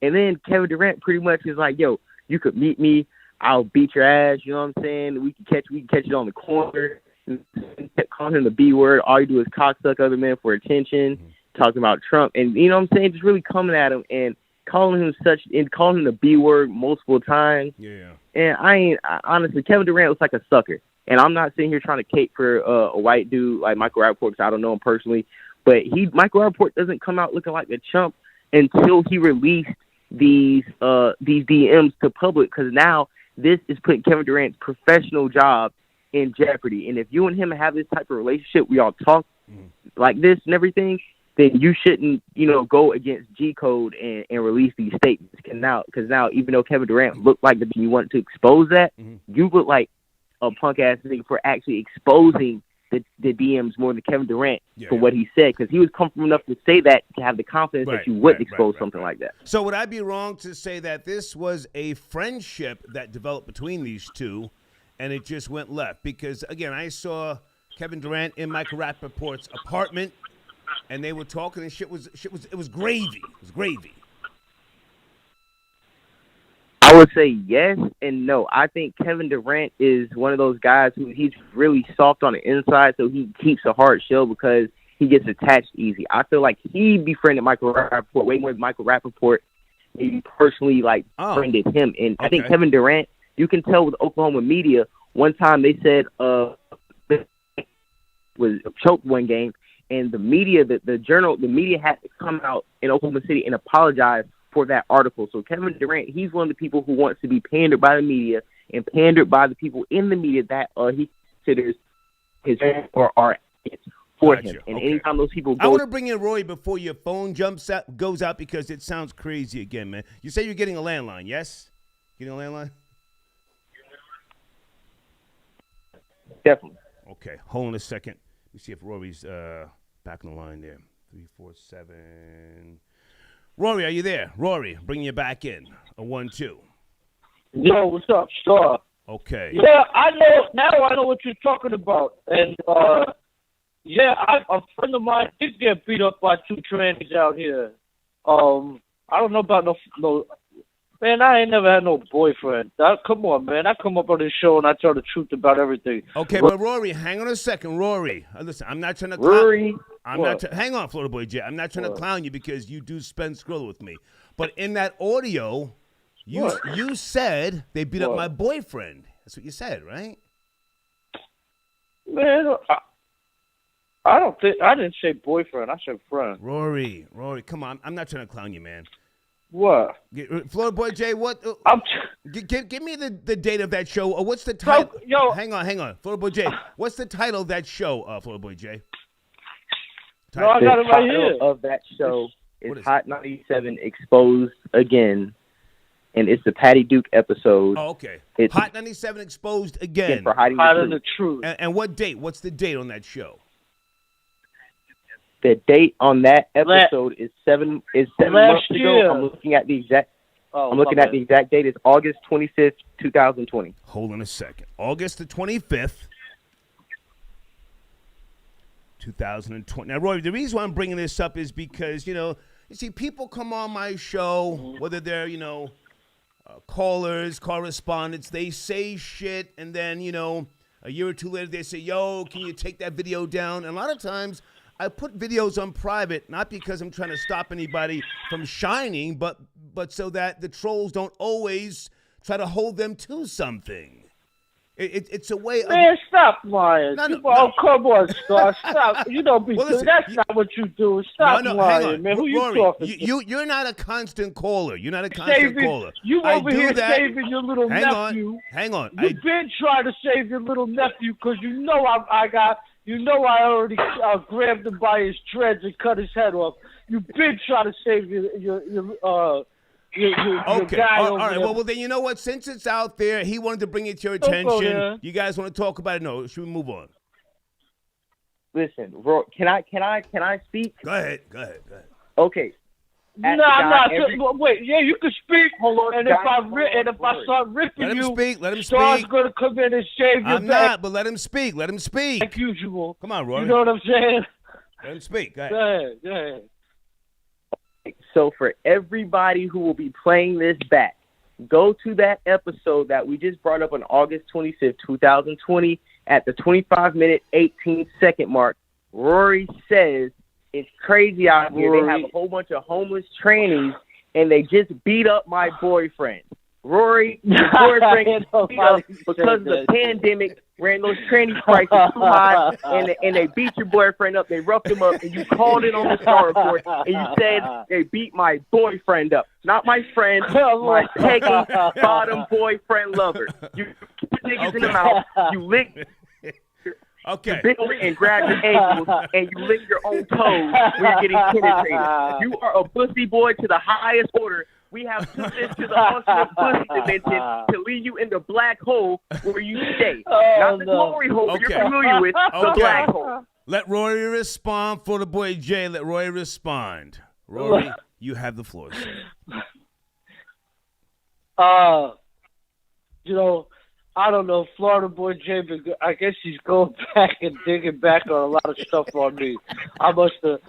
And then Kevin Durant pretty much is like, yo, you could meet me. I'll beat your ass. You know what I'm saying? We can catch it on the corner. And kept calling him the B word. All you do is cocksuck other men for attention, talking about Trump. And, you know what I'm saying? Just really coming at him and calling him the B word multiple times. Yeah. And honestly, Kevin Durant was like a sucker. And I'm not sitting here trying to cape for a white dude like Michael Rapaport because I don't know him personally. But Michael Rapaport doesn't come out looking like a chump until he released these DMs to public, because now this is putting Kevin Durant's professional job in jeopardy. And if you and him have this type of relationship, we all talk like this and everything, then you shouldn't, go against G Code and release these statements. Because now, even though Kevin Durant looked like you wanted to expose that, you look like a punk ass nigga for actually exposing the DMs more than Kevin Durant for what he said, because he was comfortable enough to say that, to have the confidence that you wouldn't expose something like that. So would I be wrong to say that this was a friendship that developed between these two, and it just went left? Because again, I saw Kevin Durant in Michael Rappaport's apartment, and they were talking, and it was gravy. It was gravy. I would say yes and no. I think Kevin Durant is one of those guys who he's really soft on the inside, so he keeps a hard shell because he gets attached easy. I feel like he befriended Michael Rapaport way more than Michael Rapaport he personally befriended him. And I think Kevin Durant, you can tell with Oklahoma media, one time they said was choked one game, and the media, the media had to come out in Oklahoma City and apologize for that article. So Kevin Durant, he's one of the people who wants to be pandered by the media and pandered by the people in the media that he considers his or are for him. And anytime those people go, I want to bring in Roy before your phone goes out, because it sounds crazy again, man. You say you're getting a landline, yes? Getting a landline? Definitely. Okay, hold on a second. Let me see if Rory's back on the line there. 347. Rory, are you there? Rory, bringing you back in. A 1-2. Yo, what's up, Star? Okay. Yeah, I know. Now I know what you're talking about. And, a friend of mine did get beat up by two trannies out here. I don't know about no. Man, I ain't never had no boyfriend. Come on, man. I come up on this show and I tell the truth about everything. Okay, but Rory, hang on a second. Rory, listen, I'm not trying to Rory. Hang on, Florida Boy J. I'm not trying to clown you because you do spend Skrilla with me. But in that audio, you said they beat up my boyfriend. That's what you said, right? Man, I didn't say boyfriend. I said friend. Rory, come on. I'm not trying to clown you, man. What? Florida Boy J, what? Give me the date of that show. Or what's the title? Yo. Hang on. Florida Boy J, what's the title of that show, Florida Boy J? No, I got it right here. The title of that show is Hot 97 Exposed Again, and it's the Patty Duke episode. Oh, okay. It's Hot 97 Exposed Again. For hiding the truth. And what date? What's the date on that show? The date on that episode is 7 months ago. I'm looking at the exact. The exact date. It's August 25th, 2020. Hold on a second. August the 25th, 2020. Now, Roy, the reason why I'm bringing this up is because, you see, people come on my show, whether they're, callers, correspondents, they say shit, and then, a year or two later they say, yo, can you take that video down? And a lot of times I put videos on private, not because I'm trying to stop anybody from shining, but so that the trolls don't always try to hold them to something. It's a way of... Man, stop lying. Come on, Star. Stop. You don't be doing that's not what you do. Stop lying, man. Who Rory, you talking to? You're not a constant caller. You're not a constant caller. You over here saving your little nephew. Hang on. You've been trying to save your little nephew because you know I already grabbed him by his dreads and cut his head off. You've been trying to save your guy all right. Well, then you know what? Since it's out there, he wanted to bring it to your attention. You guys want to talk about it? No, should we move on? Listen, can I speak? Go ahead. Okay. No, wait. Yeah, you can speak. Hold on, and if I start ripping let him you, speak. Let him Star's speak. going to come in and shave your I'm back. not, but let him speak. Let him speak. Like usual. Come on, Rory. You know what I'm saying? Let him speak. Go ahead. Go ahead. So for everybody who will be playing this back, go to that episode that we just brought up on August 25th, 2020, at the 25-minute, 18-second mark. Rory says it's crazy out here. They have a whole bunch of homeless trannies, and they just beat up my boyfriend. Rory, your boyfriend beat up because of the pandemic, ran those tranny prices too high, and they beat your boyfriend up. They roughed him up, and you called it on the Star Report, and you said they beat my boyfriend up. Not my friend, my pegging bottom boyfriend lover. You put niggas in the mouth, you lick Okay. You bend and grab your ankles, and you lick your own toes when you're getting penetrated. You are a pussy boy to the highest order. We have sent this to the ultimate pussy dimension to leave you in the black hole where you stay. Not the glory hole you're familiar with, the black hole. Let Rory respond for the boy Jay. Let Rory respond. Rory, you have the floor, sir. You know, I don't know, Florida boy Jay, but I guess he's going back and digging back on a lot of stuff on me. I must have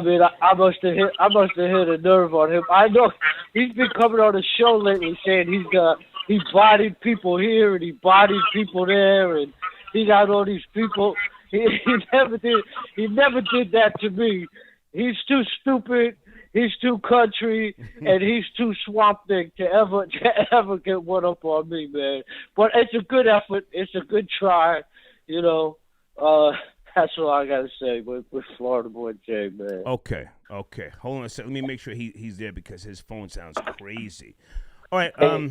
hit a nerve on him. I know he's been coming on the show lately saying he bodied people here and he bodied people there and he got all these people. He never did that to me. He's too stupid. He's too country, and he's too swamp thing to ever get one up on me, man. But it's a good effort. It's a good try, you know. That's all I got to say with Florida boy Jay, man. Okay. Hold on a second. Let me make sure he's there because his phone sounds crazy. All right. Go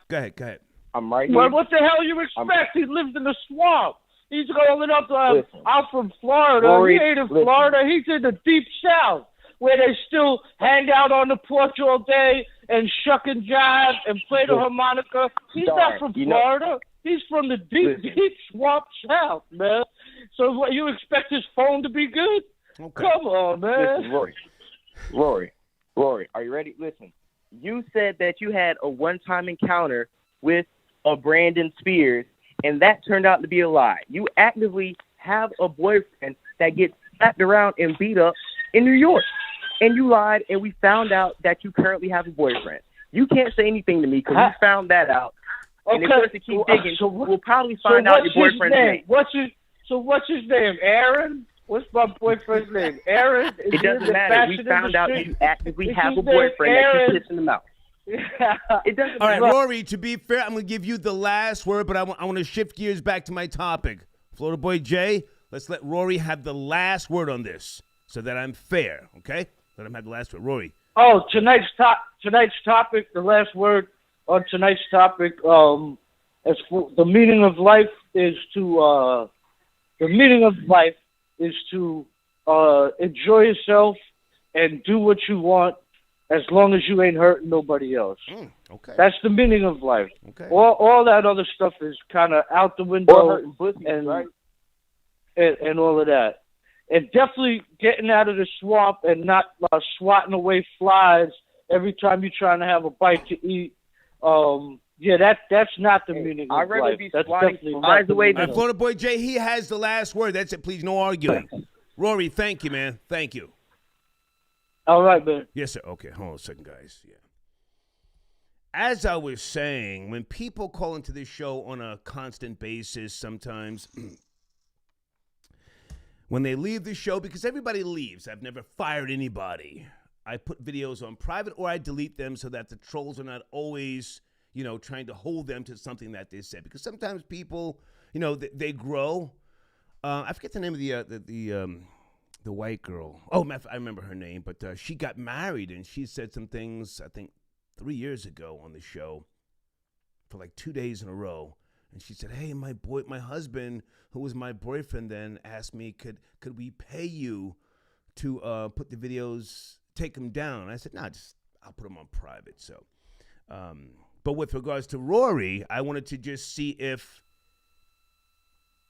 ahead. I'm right here. Well, what the hell you expect? He lives in the swamp. He's going up. I'm from Florida. Rory, he ain't in Florida. He's in the deep south, where they still hang out on the porch all day and shuck and jive and play the harmonica. He's not from Florida. He's from the deep swamp south, man. So what, you expect his phone to be good? Okay. Come on, man. Listen, Rory, are you ready? Listen, you said that you had a one-time encounter with a Brandon Spears, and that turned out to be a lie. You actively have a boyfriend that gets slapped around and beat up in New York. And you lied, and we found out that you currently have a boyfriend. You can't say anything to me because we found that out. And if we have to keep digging, we'll probably find out your boyfriend's name. What's his name? Aaron? What's my boyfriend's name? Aaron? It doesn't matter. We found out you actively have a boyfriend that you kiss in the mouth. It doesn't matter. All right, Rory, to be fair, I'm going to give you the last word, but I want to shift gears back to my topic. Florida boy Jay, let's let Rory have the last word on this so that I'm fair, okay? Let him have the last word. Rory. Oh, tonight's topic, the last word on tonight's topic, as for the meaning of life is to enjoy yourself and do what you want as long as you ain't hurting nobody else. Okay. That's the meaning of life. Okay. All that other stuff is kind of out the window and all of that. And definitely getting out of the swamp and not swatting away flies every time you're trying to have a bite to eat. That's not the meaning of life. That's definitely flies away. Florida boy Jay, he has the last word. That's it. Please, no arguing. Rory, thank you, man. Thank you. All right, man. Yes, sir. Okay, hold on a second, guys. Yeah. As I was saying, when people call into this show on a constant basis, sometimes when they leave the show, because everybody leaves. I've never fired anybody. I put videos on private or I delete them so that the trolls are not always, trying to hold them to something that they said. Because sometimes people, they grow. I forget the name of the white girl. Oh, I remember her name, but she got married and she said some things, I think 3 years ago on the show for like 2 days in a row. And she said, hey, my husband, who was my boyfriend then, asked me, could we pay you to put the videos, take them down? I said, no, I'll put them on private. So, but with regards to Rory, I wanted to just see if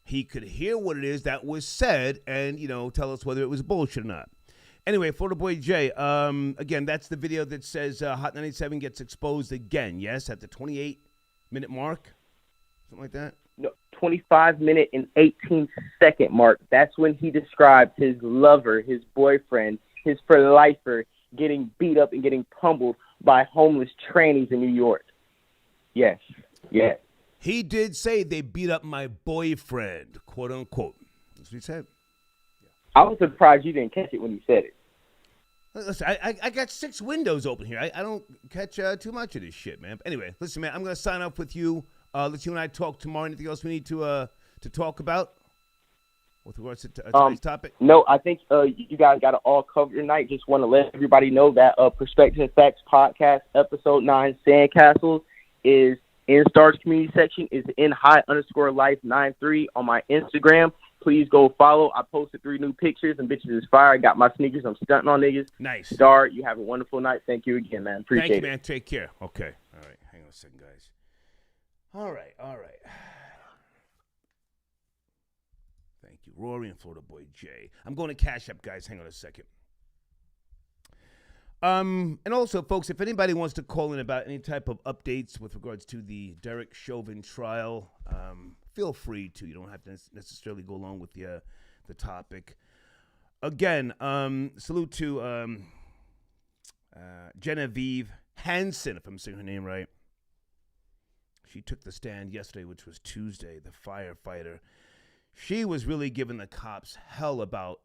he could hear what it is that was said and, tell us whether it was bullshit or not. Anyway, Florida Boy J, again, that's the video that says Hot 97 gets exposed again, yes, at the 28-minute mark? Something like that? No, 25-minute and 18-second mark. That's when he described his lover, his boyfriend, his for-lifer getting beat up and getting pummeled by homeless trannies in New York. Yes. He did say they beat up my boyfriend, quote unquote. That's what he said. I was surprised you didn't catch it when you said it. Listen, I got 6 windows open here. I don't catch too much of this shit, man. But anyway, listen, man, I'm going to sign off with you. Let you and I talk tomorrow. Anything else we need to talk about with regards to today's topic? No, I think you guys got it all covered tonight. Just want to let everybody know that Perspective and Facts podcast, episode 9, Sandcastles, is in Star's community section, is in high_life93 on my Instagram. Please go follow. I posted 3 new pictures, and bitches is fire. I got my sneakers. I'm stunting on niggas. Nice. Star, you have a wonderful night. Thank you again, man. Appreciate it. Thank you, man. Take care. Okay. All right. Hang on a second, guys. All right. Thank you. Rory and Florida Boy J. I'm going to Cash App, guys. Hang on a second. And also, folks, if anybody wants to call in about any type of updates with regards to the Derek Chauvin trial, feel free to. You don't have to necessarily go along with the topic. Again, salute to Genevieve Hansen, if I'm saying her name right. She took the stand yesterday, which was Tuesday, the firefighter. She was really giving the cops hell about,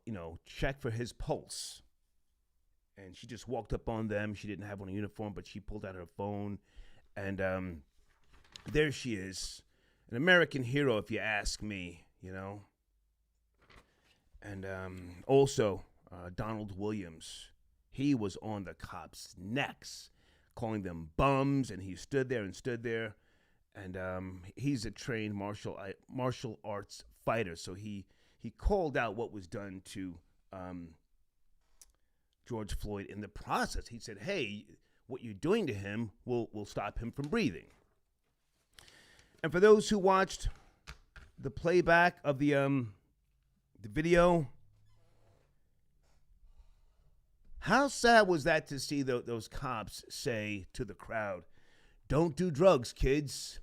check for his pulse. And she just walked up on them. She didn't have on a uniform, but she pulled out her phone. And there she is. An American hero, if you ask me, And also, Donald Williams, he was on the cops' necks, calling them bums, and he stood there. And he's a trained martial arts fighter, so he called out what was done to George Floyd in the process. He said, hey, what you're doing to him will stop him from breathing. And for those who watched the playback of the video, how sad was that to see those cops say to the crowd, don't do drugs, kids.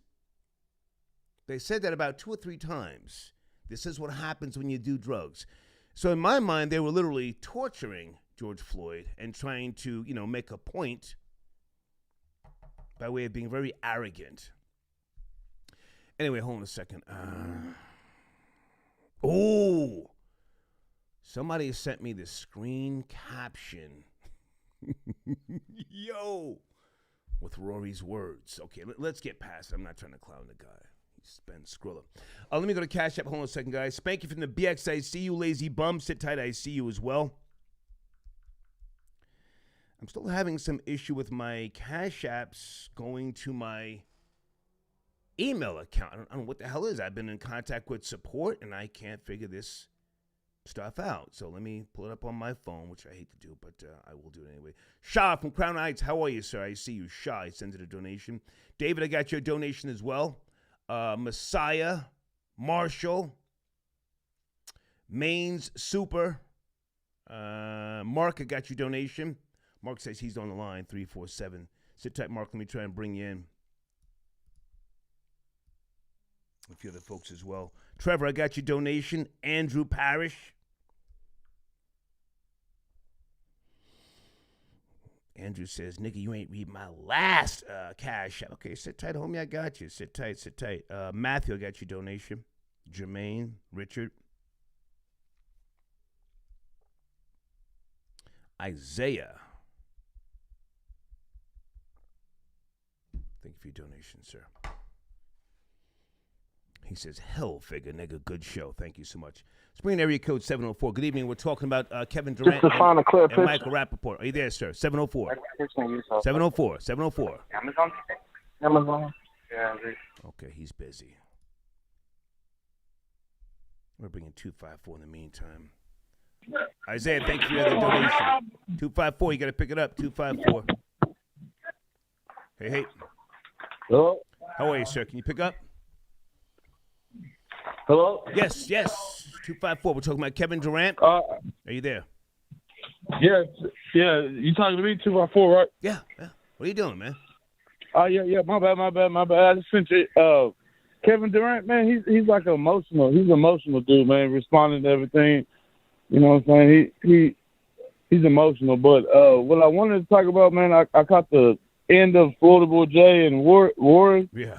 They said that about 2 or 3 times. This is what happens when you do drugs. So in my mind, they were literally torturing George Floyd and trying to, make a point by way of being very arrogant. Anyway, hold on a second. Somebody sent me the screen caption. Yo. With Rory's words. Okay, let's get past it. I'm not trying to clown the guy. He's been scroller. Let me go to Cash App. Hold on a second, guys. Spanky from the BX. I see you, lazy bum. Sit tight. I see you as well. I'm still having some issue with my Cash Apps going to my email account. I don't know what the hell it is. I've been in contact with support, and I can't figure this stuff out. So let me pull it up on my phone, which I hate to do, but I will do it anyway. Shaw from Crown Heights, how are you, sir? I see you. Shaw, I sent it a donation. David, I got your donation as well. Messiah, Marshall, Maine's Super. Mark, I got your donation. Mark says he's on the line, 347. Sit tight, Mark. Let me try and bring you in. A few other folks as well. Trevor, I got your donation. Andrew Parrish. Andrew says, nigga, you ain't read my last Cash App. Okay, sit tight, homie. I got you. Sit tight. Matthew, I got your donation. Jermaine, Richard. Isaiah. Thank you for your donation, sir. He says, hell figure, nigga, good show. Thank you so much. Spring area code 704. Good evening. We're talking about Kevin Durant and Michael Rapaport. Are you there, sir? 704. 704. 704. Amazon. Yeah. Okay, he's busy. We're bringing 254 in the meantime. Isaiah, thank you for the donation. 254, you got to pick it up. 254. Hey. Hello? How are you, sir? Can you pick up? Hello? Yes. 254. We're talking about Kevin Durant. Are you there? Yeah. You talking to me 2x4, right? Yeah. What are you doing, man? Oh yeah. My bad. I just sent you. Kevin Durant, man, he's like emotional. He's an emotional dude, man. Responding to everything. You know what I'm saying? He's emotional. But what I wanted to talk about, man, I caught the end of Florida Boy J and Warren. Yeah.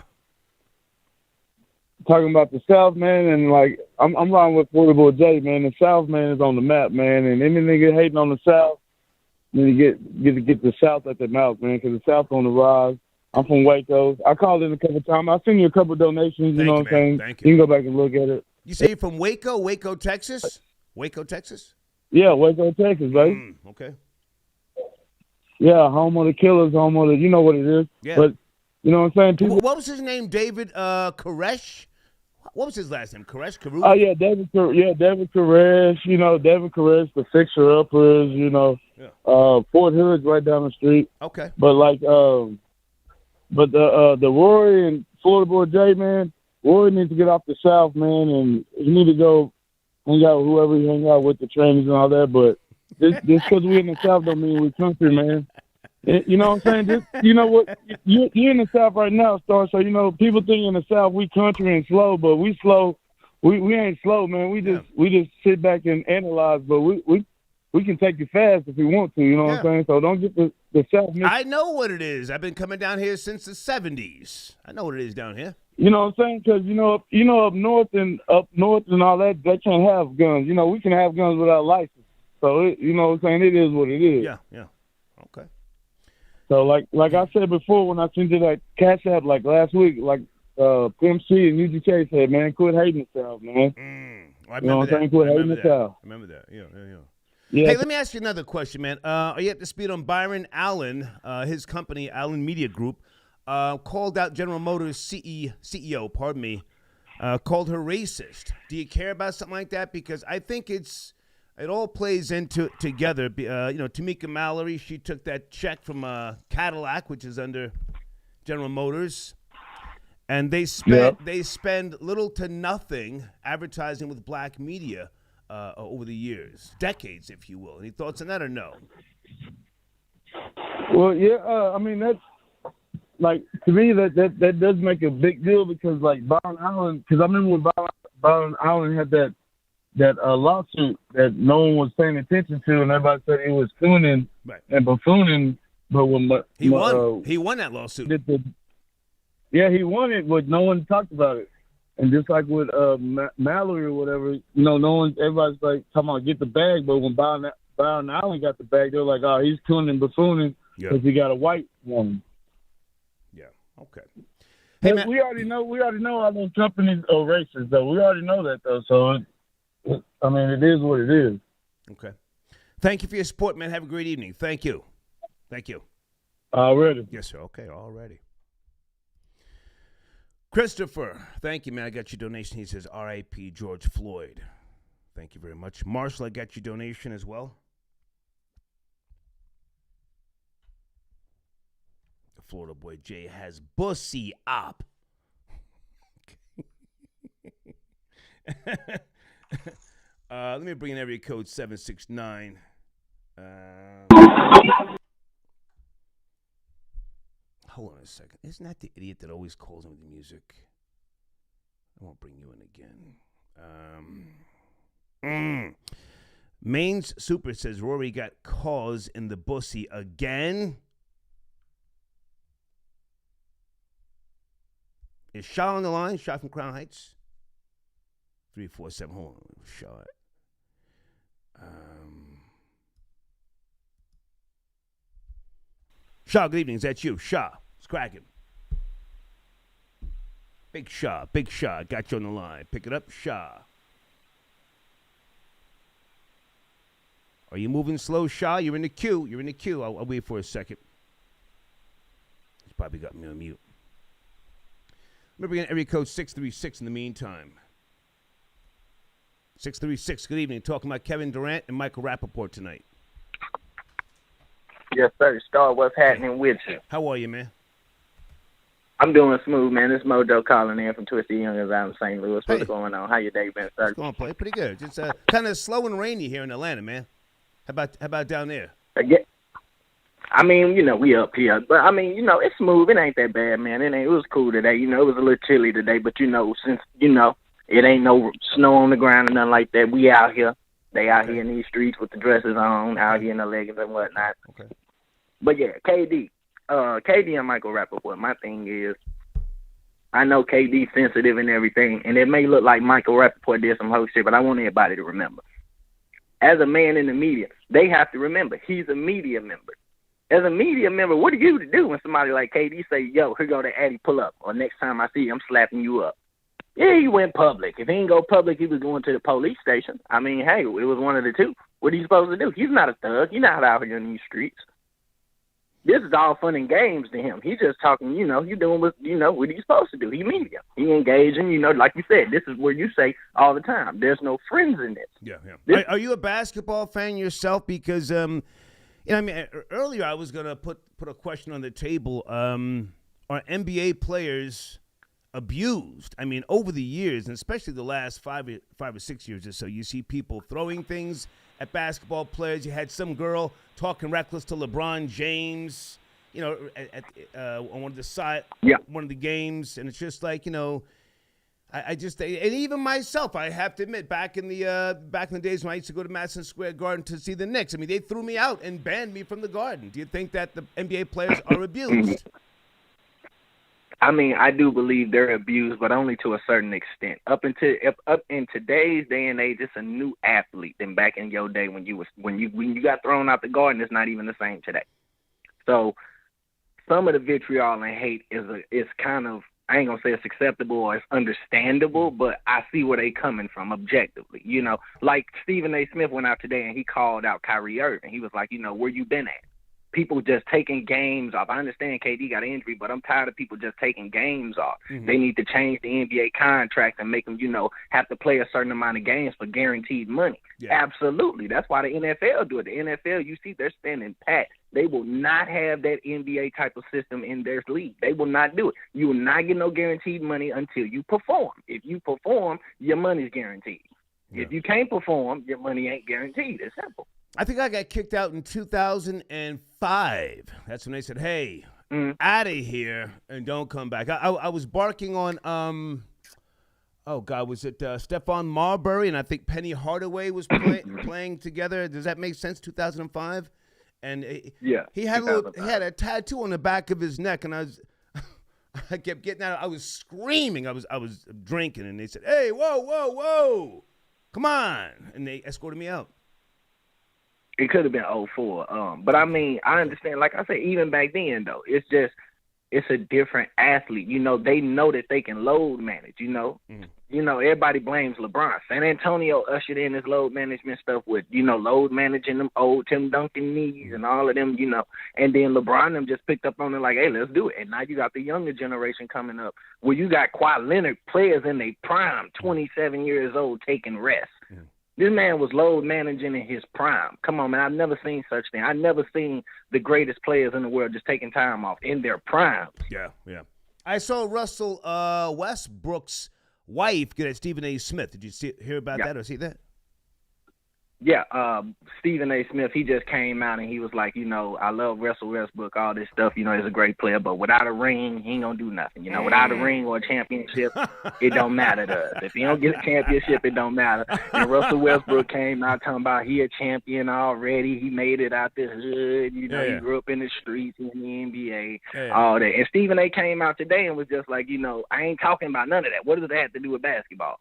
Talking about the South, man, and like I'm riding with Florida Boy J, man. The South, man, is on the map, man, and any nigga hating on the South, you get the South at their mouth, man, because the South on the rise. I'm from Waco. I called in a couple times. I sent you a couple donations. You know what I'm saying? Thank you. You can go back and look at it. You say you're from Waco, Texas? Waco, Texas? Yeah, Waco, Texas, baby. Okay. Yeah, home of the Killers, home of the, you know what it is. Yeah. But you know what I'm saying? What was his name? David Koresh? What was his last name? Koresh? Karu? Oh yeah, David Koresh. You know, David Koresh, the Fixer Uppers. You know, Fort Hood's right down the street. Okay. But like, but the Rory and Florida Boy J, man, Rory needs to get off the South, man, and he need to go hang out with whoever he hang out with, the trainers and all that. But just because we in the South don't mean we country, man. You know what I'm saying? You know what? You're in the South right now, Star. So, you know, people think in the South we country and slow, but we slow. We ain't slow, man. We just sit back and analyze, but we can take you fast if we want to. You know what I'm saying? So don't get the South mixed. I know what it is. I've been coming down here since the 70s. I know what it is down here. You know what I'm saying? Because, you know, up north and all that, they can't have guns. You know, we can have guns without license. So, you know what I'm saying? It is what it is. Yeah. Okay. So, like I said before, when I sent you that Cash App, like last week, like Pimp C and UGK said, man, quit hating the South, man. I remember you know what I'm saying? Quit hating the South. I remember that. Yeah. Yeah. Hey, let me ask you another question, man. Are you up to speed on Byron Allen, his company, Allen Media Group, called out General Motors CEO, called her racist. Do you care about something like that? Because I think it all plays together. Tamika Mallory, she took that check from Cadillac, which is under General Motors, and they spend little to nothing advertising with black media over the years, decades, if you will. Any thoughts on that or no? Well, yeah, I mean, that's, like, to me, that does make a big deal because, like, Byron Allen, because I remember when Byron Allen had that lawsuit that no one was paying attention to, and everybody said he was fooning and buffooning. But when he won that lawsuit. He won it, but no one talked about it. And just like with Mallory or whatever, you know, everybody's like talking about get the bag, but when Byron Allen got the bag, they're like, oh, he's cooning and buffooning because he got a white woman. Yeah. Okay. Hey, man, we already know all those companies are racist, though. We already know that, though. So, I mean, it is what it is. Okay. Thank you for your support, man. Have a great evening. Thank you. Already. Yes, sir. Okay, already. Christopher, thank you, man. I got your donation. He says, R.I.P. George Floyd. Thank you very much. Marshall, I got your donation as well. The Florida Boy J has bussy op. Let me bring in area code 769. Hold on a second. Isn't that the idiot that always calls in with the music? I won't bring you in again. Maine's Super says Rory got cause in the bussy again. Is Shaw on the line? Shaw from Crown Heights? 347. Hold on. Shaw. Shaw, good evening. Is that you? Shaw. It's cracking. Big Shaw. Got you on the line. Pick it up, Shaw. Are you moving slow, Shaw? You're in the queue. I'll wait for a second. He's probably got me on mute. Remember, again, area code 636 in the meantime. 636, good evening. Talking about Kevin Durant and Michael Rapaport tonight. Yes, sir. Star, what's happening with you? How are you, man? I'm doing smooth, man. This is Mojo calling in from Twisted Youngers out in St. Louis. What's going on? How your day been, sir? It's going pretty good. Just kind of slow and rainy here in Atlanta, man. How about down there? I mean, we up here, but I mean, it's smooth. It ain't that bad, man. It was cool today. It was a little chilly today, but since it ain't no snow on the ground or nothing like that. We out here. They out here in these streets with the dresses on, out here in the leggings and whatnot. Okay. But yeah, KD and Michael Rapaport. My thing is, I know KD's sensitive and everything, and it may look like Michael Rapaport did some whole shit, but I want everybody to remember. As a man in the media, they have to remember he's a media member. As a media member, what are you to do when somebody like KD say, yo, here go the Addy, pull up, or next time I see you, I'm slapping you up? Yeah, he went public. If he didn't go public, he was going to the police station. I mean, hey, it was one of the two. What are you supposed to do? He's not a thug. He's not out here in these streets. This is all fun and games to him. He's just talking, you doing what he's supposed to do. He media. He engaging, like you said, this is where you say all the time, there's no friends in this. Yeah. Are you a basketball fan yourself? Because, earlier I was going to put a question on the table. Are NBA players abused? I mean, over the years, and especially the last 5 or 6 years or so, you see people throwing things at basketball players. You had some girl talking reckless to LeBron James, at on one of the games, and it's just like, I just, and even myself, I have to admit, back in the days when I used to go to Madison Square Garden to see the Knicks, I mean, they threw me out and banned me from the Garden. Do you think that the NBA players are abused? I mean, I do believe they're abused, but only to a certain extent. Up in today's day and age, it's a new athlete than back in your day when you got thrown out the Garden. It's not even the same today. So some of the vitriol and hate is kind of, I ain't gonna say it's acceptable or it's understandable, but I see where they coming from objectively. Like Stephen A. Smith went out today and he called out Kyrie Irving. He was like, where you been at? People just taking games off. I understand KD got an injury, but I'm tired of people just taking games off. Mm-hmm. They need to change the NBA contract and make them, have to play a certain amount of games for guaranteed money. Yeah. Absolutely. That's why the NFL do it. The NFL, you see, they're standing pat. They will not have that NBA type of system in their league. They will not do it. You will not get no guaranteed money until you perform. If you perform, your money's guaranteed. Yeah. If you can't perform, your money ain't guaranteed. It's simple. I think I got kicked out in 2005. That's when they said, hey, out of here and don't come back. I was barking on, was it Stephon Marbury? And I think Penny Hardaway was playing together. Does that make sense, 2005? And he had a tattoo on the back of his neck, and I kept getting out. I was screaming. I was drinking, and they said, hey, whoa, come on. And they escorted me out. It could have been 04. But I mean, I understand. Like I said, even back then, though, it's a different athlete. They know that they can load manage. Everybody blames LeBron. San Antonio ushered in this load management stuff with, load managing them old Tim Duncan knees and all of them, And then LeBron them just picked up on it like, hey, let's do it. And now you got the younger generation coming up where you got Kawhi Leonard players in their prime, 27 years old, taking rest. Mm. This man was load managing in his prime. Come on, man. I've never seen such thing. I've never seen the greatest players in the world just taking time off in their prime. Yeah. I saw Russell Westbrook's wife get at Stephen A. Smith. Did you hear about that or see that? Yeah, Stephen A. Smith, he just came out and he was like, I love Russell Westbrook, all this stuff, he's a great player, but without a ring, he ain't going to do nothing. Without a ring or a championship, it don't matter to us. If he don't get a championship, it don't matter. And Russell Westbrook came out talking about he a champion already. He made it out the hood. He grew up in the streets in the NBA, all that. And Stephen A. came out today and was just like, I ain't talking about none of that. What does that have to do with basketball?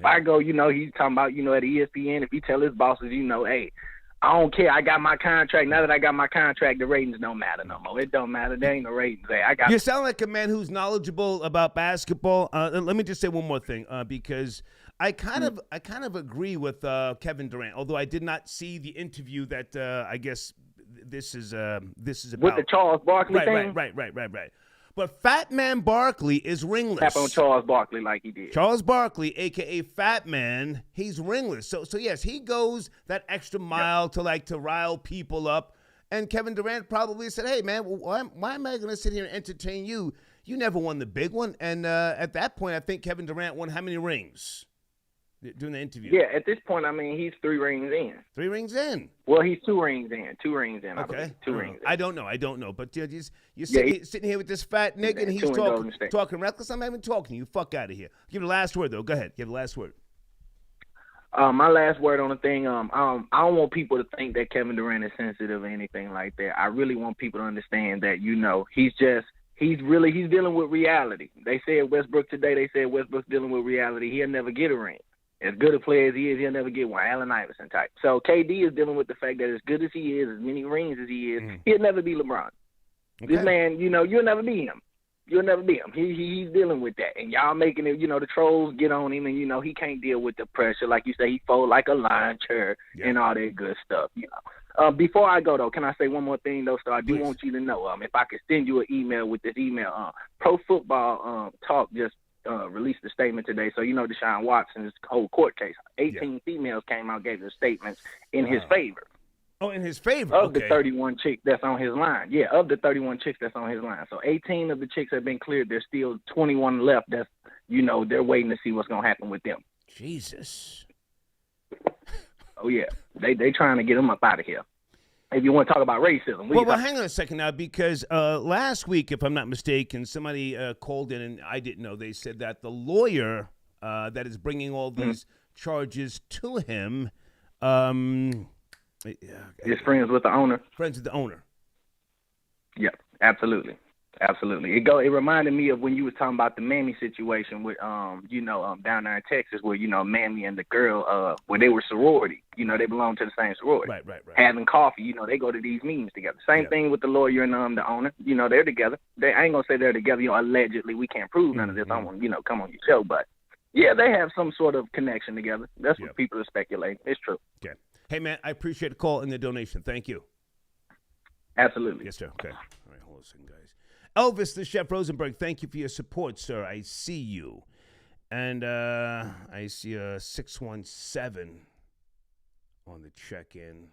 I go, he's talking about, at ESPN, if he tell his bosses, hey, I don't care. I got my contract. Now that I got my contract, the ratings don't matter no more. It don't matter. There ain't no ratings there. You sound like a man who's knowledgeable about basketball. Let me just say one more thing, because I kind of agree with Kevin Durant, although I did not see the interview that I guess this is about. With the Charles Barkley thing? Right. But Fat Man Barkley is ringless. Tap on Charles Barkley like he did. Charles Barkley, a.k.a. Fat Man, he's ringless. So yes, he goes that extra mile to rile people up. And Kevin Durant probably said, hey, man, why am I going to sit here and entertain you? You never won the big one. And at that point, I think Kevin Durant won how many rings? During the interview? Yeah, at this point, I mean, he's 3 rings in. 3 rings in? Well, he's 2 rings in. 2 rings in, I Okay. believe. 2 rings in. I don't know. But you're Yeah, sitting here with this fat nigga, and he's talking reckless. I'm not even talking to you. Fuck out of here. Give the last word, though. Go ahead. Give the last word. My last word on the thing, I don't want people to think that Kevin Durant is sensitive or anything like that. I really want people to understand that, he's dealing with reality. They said Westbrook today, Westbrook's dealing with reality. He'll never get a ring. As good a player as he is, he'll never get one. Allen Iverson type. So KD is dealing with the fact that as good as he is, as many rings as he is, he'll never be LeBron. Okay. This man, you'll never be him. You'll never be him. He's dealing with that. And y'all making it, the trolls get on him, and, he can't deal with the pressure. Like you say, he fold like a lion chair and all that good stuff, Before I go, though, can I say one more thing, though? So I do want you to know, if I could send you an email with this email, Pro Football Talk just released a statement today. So, Deshaun Watson's whole court case, 18 females came out, gave their statements in his favor. Oh, in his favor? Of the 31 chicks that's on his line. Yeah, of the 31 chicks that's on his line. So 18 of the chicks have been cleared. There's still 21 left that's, they're waiting to see what's going to happen with them. Jesus. Oh, yeah. They trying to get them up out of here. If you want to talk about racism. Well, hang on a second now, because last week, if I'm not mistaken, somebody called in, and I didn't know. They said that the lawyer that is bringing all these charges to him his friends with the owner. Friends with the owner. Yeah, absolutely. Absolutely. It reminded me of when you was talking about the Mammy situation with down there in Texas where, Mammy and the girl where they were sorority. They belong to the same sorority. Right. Having coffee, they go to these meetings together. Same thing with the lawyer and the owner. They're together. I ain't gonna say they're together, allegedly. We can't prove none of this. I want come on your show, but yeah, they have some sort of connection together. That's what people are speculating. It's true. Okay. Hey man, I appreciate the call and the donation. Thank you. Absolutely. Yes, sir. Okay. All right, hold on a second, guys. Elvis, the Chef Rosenberg, thank you for your support, sir. I see you. And I see a 617 on the check-in.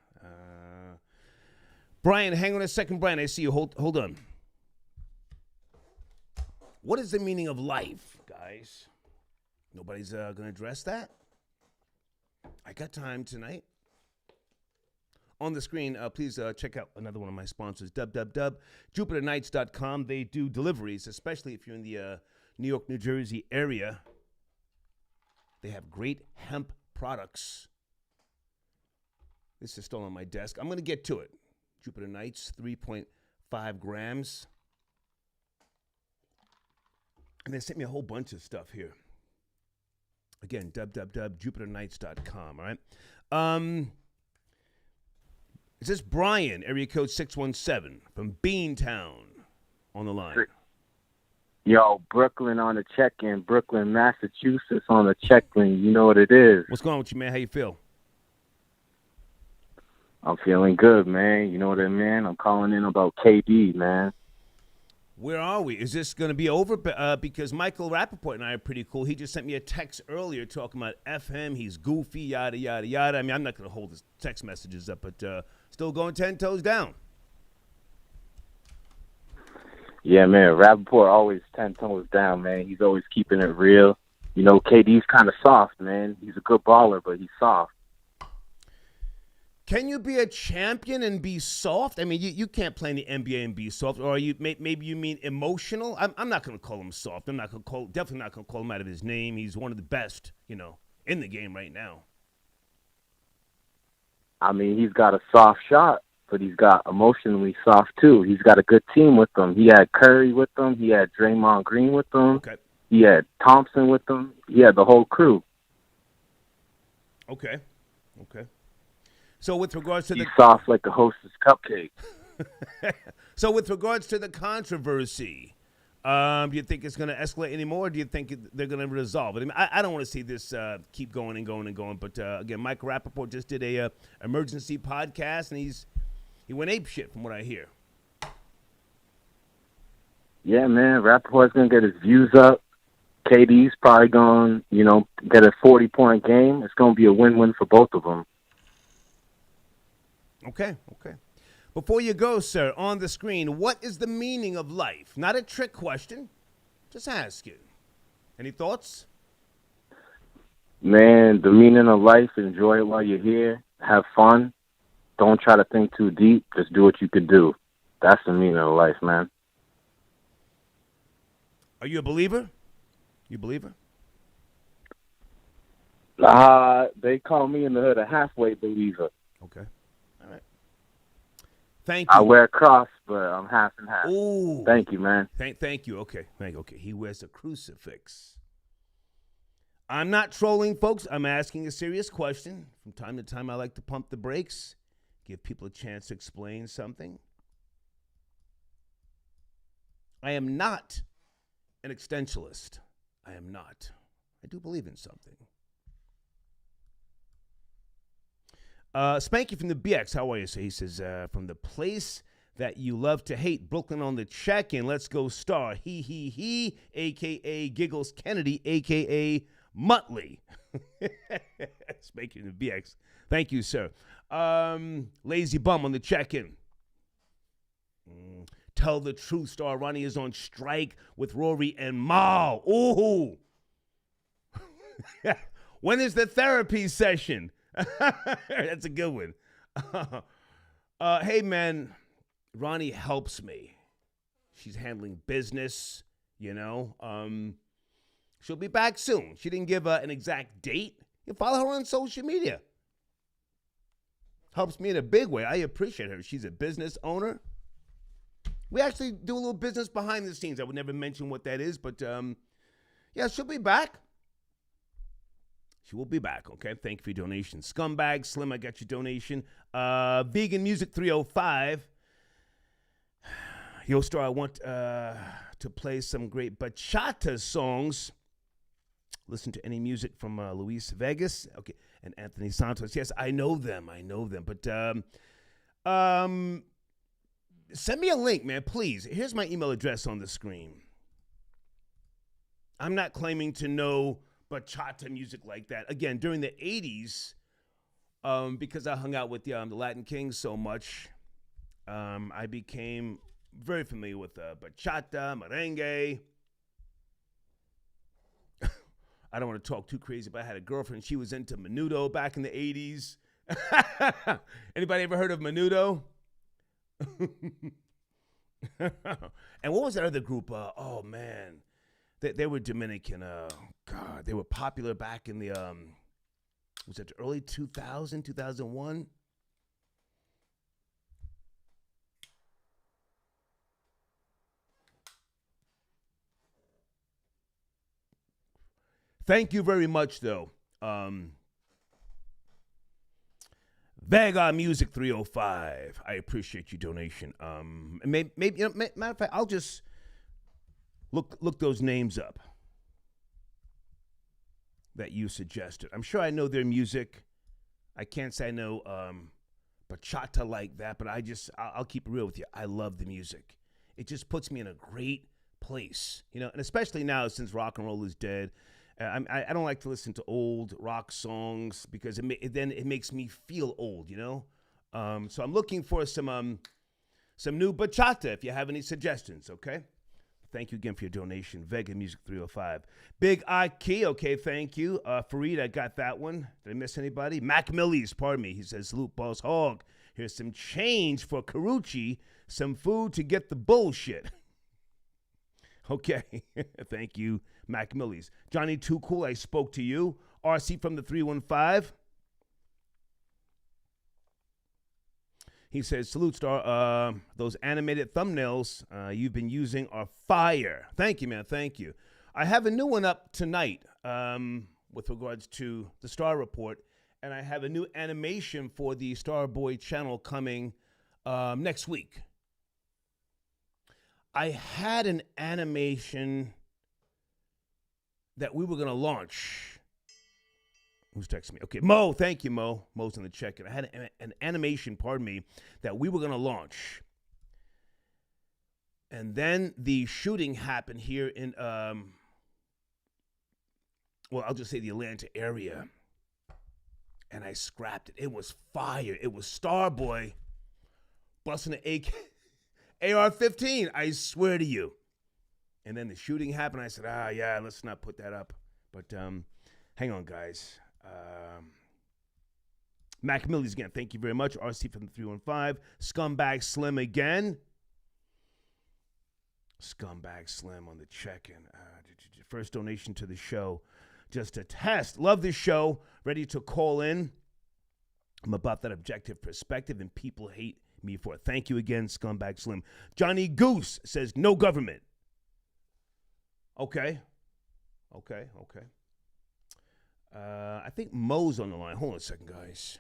Brian, hang on a second, Brian. I see you. Hold on. What is the meaning of life, guys? Nobody's going to address that? I got time tonight. On the screen, please check out another one of my sponsors, www.jupiternights.com. They do deliveries, especially if you're in the New York, New Jersey area. They have great hemp products. This is still on my desk. I'm going to get to it. Jupiter Nights, 3.5 grams. And they sent me a whole bunch of stuff here. Again, www.jupiternights.com, all right? Is this Brian, area code 617 from Beantown on the line? Yo, Brooklyn on the check-in. Brooklyn, Massachusetts on the check-in. You know what it is. What's going on with you, man? How you feel? I'm feeling good, man. You know what I mean? I'm calling in about KD, man. Where are we? Is this going to be over? Because Michael Rapaport and I are pretty cool. He just sent me a text earlier talking about F him, he's goofy, yada, yada, yada. I mean, I'm not going to hold his text messages up, but still going 10 toes down. Yeah, man. Rapaport always 10 toes down, man. He's always keeping it real. You know, KD's kind of soft, man. He's a good baller, but he's soft. Can you be a champion and be soft? I mean, you can't play in the NBA and be soft. Or maybe you mean emotional? I'm not going to call him soft. Definitely not going to call him out of his name. He's one of the best, in the game right now. I mean, he's got a soft shot, but he's got emotionally soft, too. He's got a good team with him. He had Curry with him. He had Draymond Green with him. Okay. He had Thompson with him. He had the whole crew. Okay. So with regards to he's soft like a Hostess cupcake. So with regards to the controversy, do you think it's going to escalate anymore, or do you think they're going to resolve it? I mean, I don't want to see this keep going and going and going. But again, Mike Rapaport just did a emergency podcast, and he went apeshit from what I hear. Yeah, man, Rapaport's going to get his views up. KD's probably going, get a 40-point game. It's going to be a win-win for both of them. Okay. Before you go, sir, on the screen, what is the meaning of life? Not a trick question. Just ask it. Any thoughts? Man, the meaning of life, enjoy it while you're here. Have fun. Don't try to think too deep. Just do what you could do. That's the meaning of life, man. Are you a believer? You a believer? They call me in the hood a halfway believer. Okay. All right. Thank you. I wear a cross, but I'm half and half. Ooh. Thank you, man. Thank you. Okay. Okay. He wears a crucifix. I'm not trolling, folks. I'm asking a serious question. From time to time, I like to pump the brakes, give people a chance to explain something. I am not an existentialist. I am not. I do believe in something. Spanky from the BX, how are you? So he says, from the place that you love to hate, Brooklyn on the check-in. Let's go star. He, a.k.a. Giggles Kennedy, a.k.a. Muttley. Spanky from the BX. Thank you, sir. Lazy Bum on the check-in. Tell the truth, Star. Ronnie is on strike with Rory and Mal. Ooh. When is the therapy session? That's a good one. Hey, man, Ronnie helps me. She's handling business, you know. She'll be back soon. She didn't give an exact date. You follow her on social media. Helps me in a big way. I appreciate her. She's a business owner. We actually do a little business behind the scenes. I would never mention what that is, but yeah, she'll be back. She will be back, okay? Thank you for your donation. Scumbag, Slim, I got your donation. Vegan Music 305. Yo, Star, I want to play some great bachata songs. Listen to any music from Luis Vegas, okay, and Anthony Santos. Yes, I know them. But send me a link, man, please. Here's my email address on the screen. I'm not claiming to know bachata music like that. Again, during the 80s, because I hung out with the Latin Kings so much, I became very familiar with bachata, merengue. I don't want to talk too crazy, but I had a girlfriend. She was into menudo back in the 80s. Anybody ever heard of menudo? And what was that other group? Oh, man. They were Dominican. God, they were popular back in the, was it the early 2000, 2001? Thank you very much, though. Vega Music 305. I appreciate your donation. Maybe you know, matter of fact, I'll just look those names up that you suggested. I'm sure I know their music. I can't say I know bachata like that, but I'll keep it real with you. I love the music. It just puts me in a great place, you know, and especially now since rock and roll is dead. I don't like to listen to old rock songs because then it makes me feel old, you know. So I'm looking for some new bachata. If you have any suggestions, okay. Thank you again for your donation. Vega Music 305. Big Aki, okay, thank you. Fareed, I got that one. Did I miss anybody? Mac Millies, pardon me. He says, Salute, Boss Hog. Here's some change for Carucci, some food to get the bullshit. Okay, thank you, Mac Millies. Johnny Too Cool, I spoke to you. RC from the 315. He says, Salute, Star. Those animated thumbnails you've been using are fire. Thank you, man. Thank you. I have a new one up tonight with regards to the Star Report, and I have a new animation for the Starboy channel coming next week. I had an animation that we were going to launch. Who's texting me? Okay, Mo, thank you, Mo. Mo's in the check-in. I had an animation, pardon me, that we were going to launch. And then the shooting happened here in, well, I'll just say the Atlanta area. And I scrapped it. It was fire. It was Starboy busting an AR-15, I swear to you. And then the shooting happened. I said, yeah, let's not put that up. But Hang on, guys. Mac Millies again. Thank you very much. RC from the 315. Scumbag Slim again. Scumbag Slim on the check-in. First donation to the show. Just a test. Love this show. Ready to call in. I'm about that objective perspective, and people hate me for it. Thank you again, Scumbag Slim. Johnny Goose says, no government. Okay. I think Mo's on the line. Hold on a second, guys.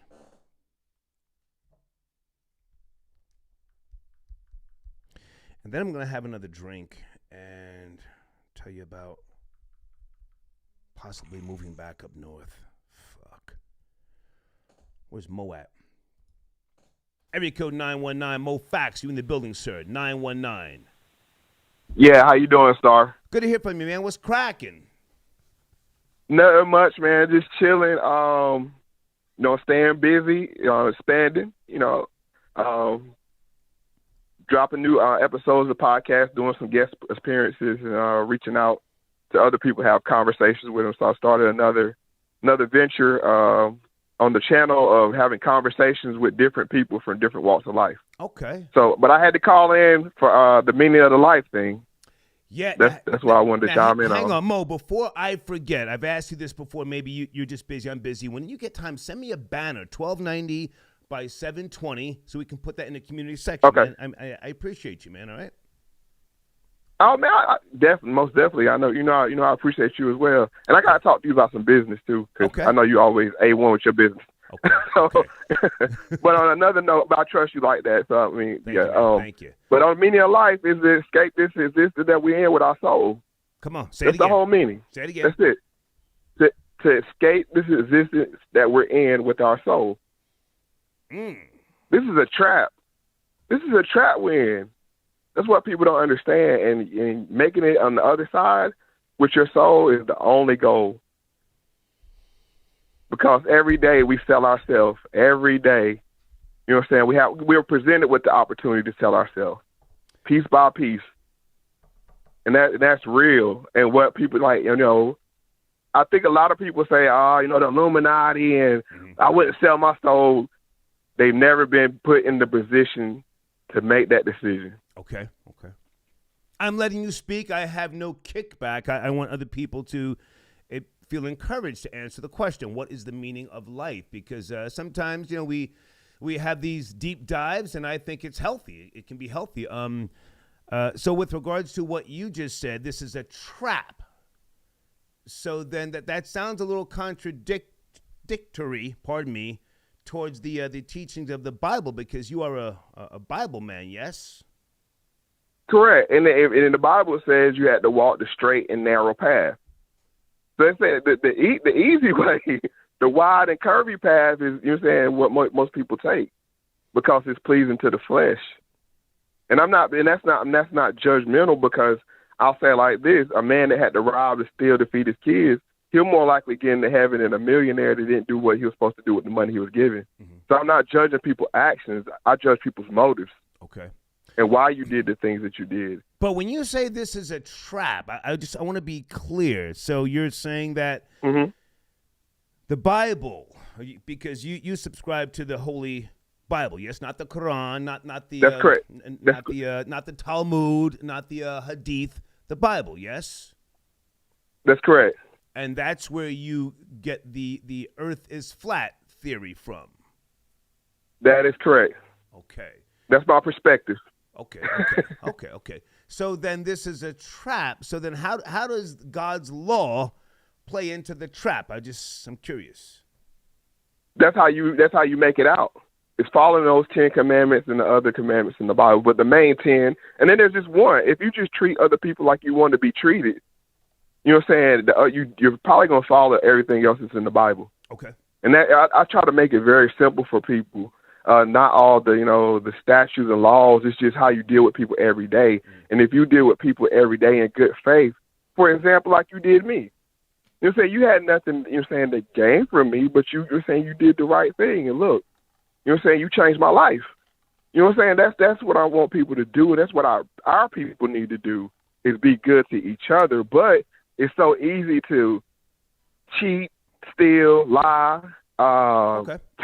And then I'm going to have another drink and tell you about possibly moving back up north. Fuck. Where's Mo at? Area code 919. Mo Fax, you in the building, sir. 919. Yeah, how you doing, Star? Good to hear from you, man. What's cracking? Nothing much, man. Just chilling. Staying busy. Expanding. Dropping new episodes of the podcast, doing some guest appearances, and reaching out to other people, have conversations with them. So I started another venture on the channel of having conversations with different people from different walks of life. Okay. So, but I had to call in for the meaning of the life thing. Yeah, that's why I wanted to chime in on. Hang on, Mo. Before I forget, I've asked you this before. Maybe you're just busy. I'm busy. When you get time, send me a banner, 1290 by 720, so we can put that in the community section. Okay. Man. I appreciate you, man. All right. Oh man, most definitely. I know I appreciate you as well, and I gotta talk to you about some business too, because I know you always A1 with your business. Okay. But on another note, I trust you like that. So I mean, Thank you. But on the meaning of life is to escape this existence that we're in with our soul. Come on, say That's it again. the whole meaning. Say it again. That's it. To escape this existence that we're in with our soul. This is a trap. This is a trap we're in. That's what people don't understand. And making it on the other side with your soul is the only goal. Because every day we sell ourselves. Every day, you know what I'm saying? We're presented with the opportunity to sell ourselves, piece by piece, and that's real. And what people like, I think a lot of people say, the Illuminati, and I wouldn't sell my soul. They've never been put in the position to make that decision. Okay. I'm letting you speak. I have no kickback. I want other people to feel encouraged to answer the question, what is the meaning of life? Because sometimes, we have these deep dives, and I think it's healthy. It can be healthy. So with regards to what you just said, this is a trap. So then that sounds a little contradictory, pardon me, towards the teachings of the Bible, because you are a Bible man, yes? Correct. And the Bible says you had to walk the straight and narrow path. So they say the easy way, the wide and curvy path is, what most people take, because it's pleasing to the flesh. And that's not judgmental, because I'll say it like this: a man that had to rob, to steal, to feed his kids, he'll more likely get into heaven than a millionaire that didn't do what he was supposed to do with the money he was given. So I'm not judging people's actions. I judge people's motives. Okay. And why you did the things that you did. But when you say this is a trap, I want to be clear. So you're saying that the Bible, because you subscribe to the Holy Bible, yes, not the Quran, not the That's correct. Not the Talmud, not the Hadith, the Bible, yes? That's correct. And that's where you get the earth is flat theory from. That is correct. Okay. That's my perspective. Okay. So then this is a trap. So then how does God's law play into the trap? I'm curious. That's how you make it out. It's following those 10 commandments and the other commandments in the Bible, but the main 10, and then there's just one. If you just treat other people like you want to be treated, you know what I'm saying? You're probably going to follow everything else that's in the Bible. Okay. And that I try to make it very simple for people. Not all the statutes and laws. It's just how you deal with people every day. And if you deal with people every day in good faith, for example, like you did me, you know what I'm saying, you had nothing, you know what I'm saying, to gain from me, but you're saying you did the right thing. And look, you know what I'm saying, you changed my life. You know what I'm saying? That's what I want people to do. And that's what our people need to do, is be good to each other. But it's so easy to cheat, steal, lie,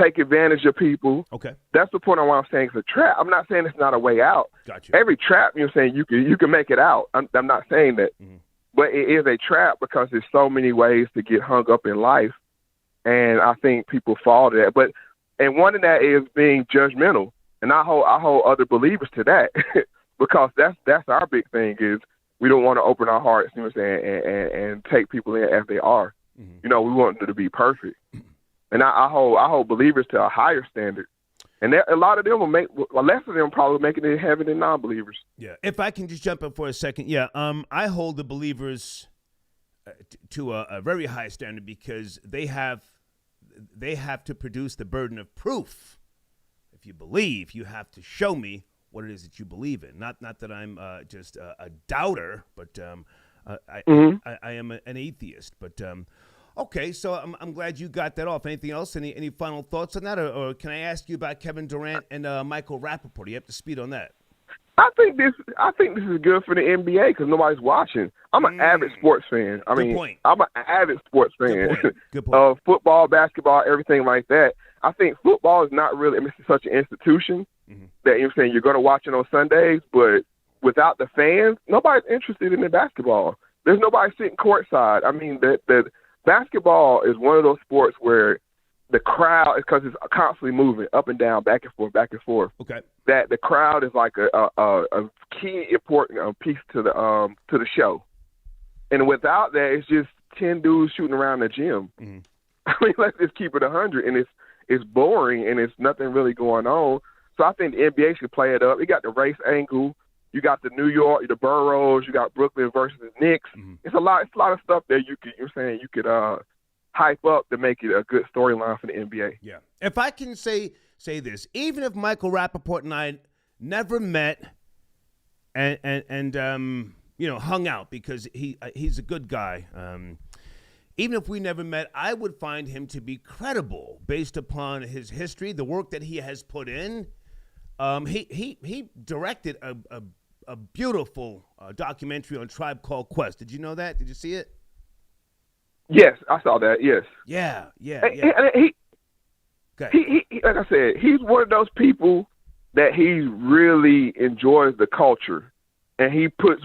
take advantage of people. Okay. That's the point on why I'm saying it's a trap. I'm not saying it's not a way out. Gotcha. Every trap, you're saying you can make it out. I'm not saying that. Mm-hmm. But it is a trap because there's so many ways to get hung up in life. And I think people fall to that. And one of that is being judgmental. And I hold other believers to that because that's our big thing is we don't want to open our hearts, you know what I'm saying, and take people in as they are. Mm-hmm. You know, we want them to be perfect. And I hold believers to a higher standard. And a lot of them will less of them probably make it in heaven than non-believers. Yeah. If I can just jump in for a second. Yeah. I hold the believers to a very high standard because they have to produce the burden of proof. If you believe, you have to show me what it is that you believe in. Not that I'm just a doubter, but I am an atheist. But okay, so I'm glad you got that off. Anything else? Any final thoughts on that, or can I ask you about Kevin Durant and Michael Rapaport? You have to speed on that. I think this is good for the NBA because nobody's watching. I'm an avid sports fan. I'm an avid sports fan. Good point. Football, basketball, everything like that. I think football is not really. It's such an institution that you're saying you're going to watch it on Sundays, but without the fans, nobody's interested in the basketball. There's nobody sitting courtside. I mean, that basketball is one of those sports where the crowd, because it's constantly moving up and down, back and forth, back and forth. Okay. That the crowd is like a key important piece to the show, and without that, it's just 10 dudes shooting around the gym. Mm-hmm. I mean, let's just keep it 100, and it's boring, and it's nothing really going on. So I think the NBA should play it up. You got the race angle. You got the New York, the boroughs. You got Brooklyn versus the Knicks. Mm-hmm. It's a lot of stuff that you could hype up to make it a good storyline for the NBA. Yeah. If I can say this, even if Michael Rapaport and I never met and hung out because he's a good guy. Even if we never met, I would find him to be credible based upon his history, the work that he has put in. He directed a beautiful documentary on Tribe Called Quest. Did you know that? Did you see it? Yes, I saw that. Yes. Yeah. He like I said, he's one of those people that he really enjoys the culture, and he puts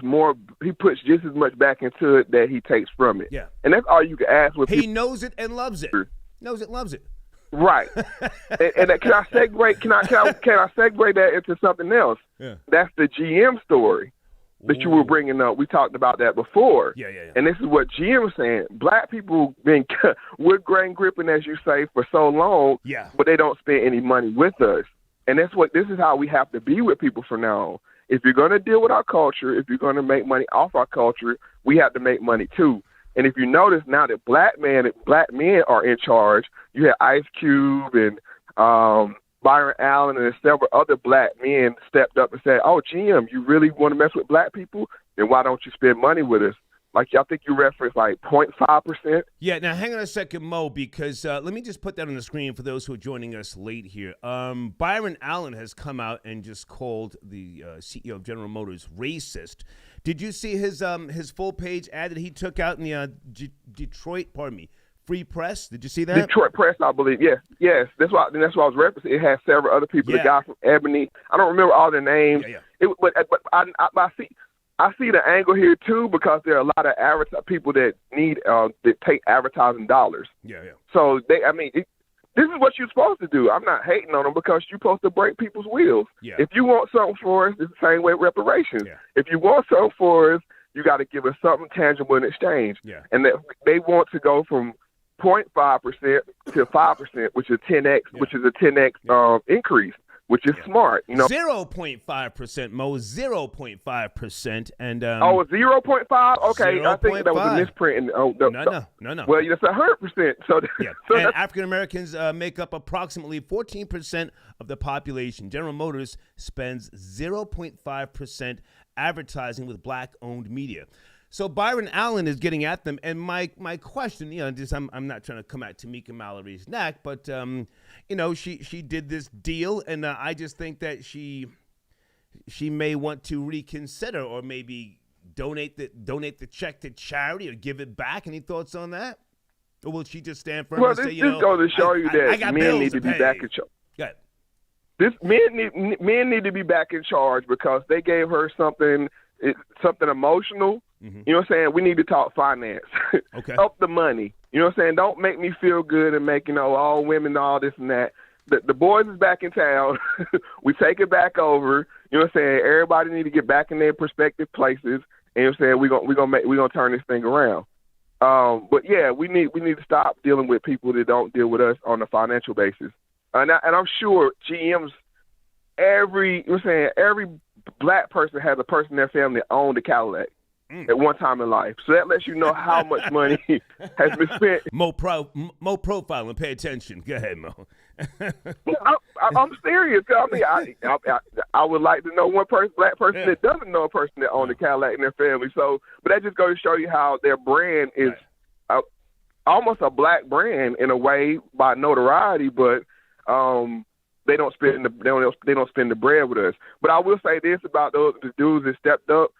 just as much back into it that he takes from it. Yeah. And that's all you can ask with he people. knows it and loves it. Knows it, loves it. Right. and can I segue? Can I segue that into something else? Yeah. That's the GM story that you were bringing up. We talked about that before. Yeah. And this is what GM was saying. Black people been wood grain gripping, as you say, for so long. Yeah. But they don't spend any money with us. And this is how we have to be with people from now on. If you're going to deal with our culture, if you're going to make money off our culture, we have to make money too. And if you notice now that black men are in charge, you have Ice Cube and Byron Allen and several other black men stepped up and said, "Oh, GM, you really want to mess with black people? Then why don't you spend money with us?" Like, I think you referenced like 0.5%. Yeah, now hang on a second, Mo, because let me just put that on the screen for those who are joining us late here. Byron Allen has come out and just called the CEO of General Motors racist. Did you see his full page ad that he took out in the Detroit, Free Press? Did you see that? Detroit Press, I believe. Yes. That's what I was referencing. It has several other people. Yeah. The guy from Ebony. I don't remember all their names. Yeah. But I see the angle here too, because there are a lot of people that need that take advertising dollars. Yeah. So this is what you're supposed to do. I'm not hating on them because you're supposed to break people's wheels. Yeah. If you want something for us, it's the same way with reparations. Yeah. If you want something for us, you got to give us something tangible in exchange. Yeah. And that they want to go from 0.5% to 5%, which is 10x, which is a 10x increase, which is smart. 0.5%, Mo, 0.5%, and 0.5. Okay, I think that was a misprint. No. Well, it's 100%. So yeah, and African Americans make up approximately 14% of the population. General Motors spends 0.5% advertising with black-owned media. So Byron Allen is getting at them, and my question, I'm not trying to come at Tamika Mallory's neck, but she did this deal, and I just think that she may want to reconsider, or maybe donate the check to charity or give it back. Any thoughts on that? Or will she just stand firm Well, and this say, you just know, goes to show you I that got men bills need to be pay. back in charge. Good. Men need to be back in charge because they gave her something emotional. Mm-hmm. You know what I'm saying? We need to talk finance. Okay. Up the money. You know what I'm saying? Don't make me feel good and make, all women, all this and that. The boys is back in town. We take it back over. You know what I'm saying? Everybody need to get back in their respective places. And you know what I'm saying? We're gonna turn this thing around. But yeah, we need to stop dealing with people that don't deal with us on a financial basis. And I'm sure GMs, every black person has a person in their family that owned a Cadillac at one time in life. So that lets you know how much money has been spent. Mo profile and pay attention. Go ahead, Mo. I'm serious. I mean, I would like to know one black person that doesn't know a person that owned a Cadillac in their family. So, but that just goes to show you how their brand is almost a black brand in a way by notoriety, but they don't spend the bread with us. But I will say this about the dudes that stepped up.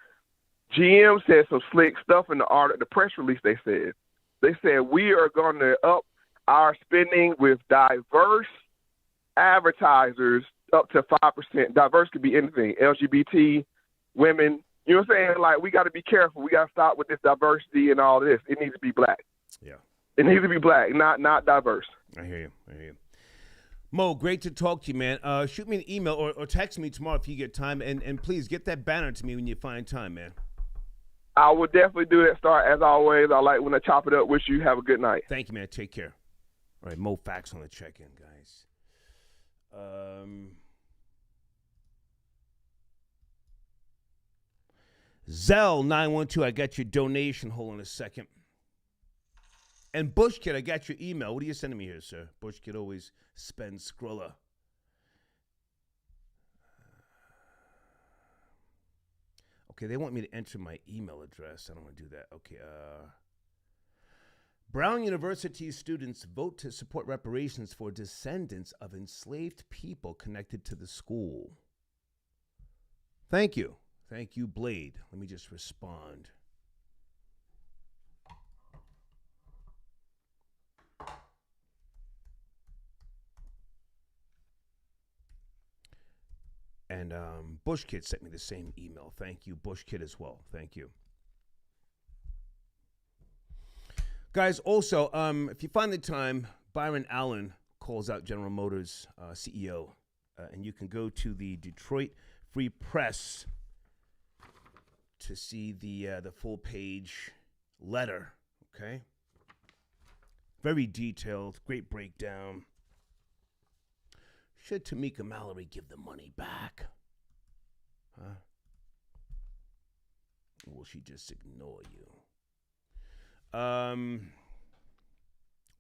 GM said some slick stuff in the press release. They said we are going to up our spending with diverse advertisers up to 5%. Diverse could be anything, LGBT, women. You know what I'm saying? Like, we got to be careful. We got to stop with this diversity and all this. It needs to be black. Yeah. It needs to be black, not diverse. I hear you. Mo, great to talk to you, man. Shoot me an email or text me tomorrow if you get time, and please get that banner to me when you find time, man. I will definitely do that, Star. As always, I like when I chop it up with you. Have a good night. Thank you, man. Take care. All right, Mo Facts on the check-in, guys. Zell 912, I got your donation. Hold on a second. And Bush Kid, I got your email. What are you sending me here, sir? Bush Kid always spends Skrilla. Okay, they want me to enter my email address. I don't want to do that. Okay. Brown University students vote to support reparations for descendants of enslaved people connected to the school. Thank you. Thank you, Blade. Let me just respond. And Bush Kid sent me the same email. Thank you, Bush Kid, as well. Thank you. Guys, also, if you find the time, Byron Allen calls out General Motors CEO. And you can go to the Detroit Free Press to see the full-page letter, okay? Very detailed, great breakdown. Should Tamika Mallory give the money back? Huh? Or will she just ignore you?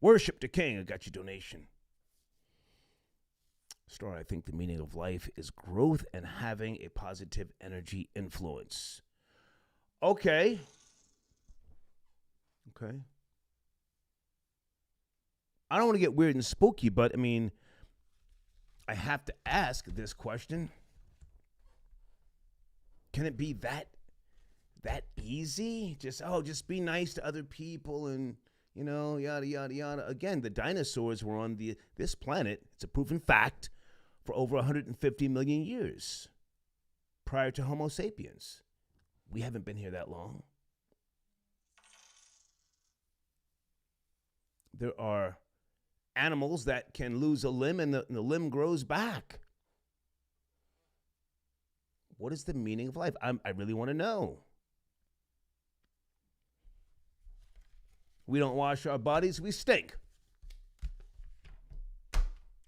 Worship the King. I got your donation. Star, I think the meaning of life is growth and having a positive energy influence. Okay. I don't want to get weird and spooky, but I mean, I have to ask this question. Can it be that easy? Just be nice to other people and, yada, yada, yada. Again, the dinosaurs were on this planet, it's a proven fact, for over 150 million years prior to Homo sapiens. We haven't been here that long. There are animals that can lose a limb and the limb grows back. What is the meaning of life? I really want to know. We don't wash our bodies, we stink.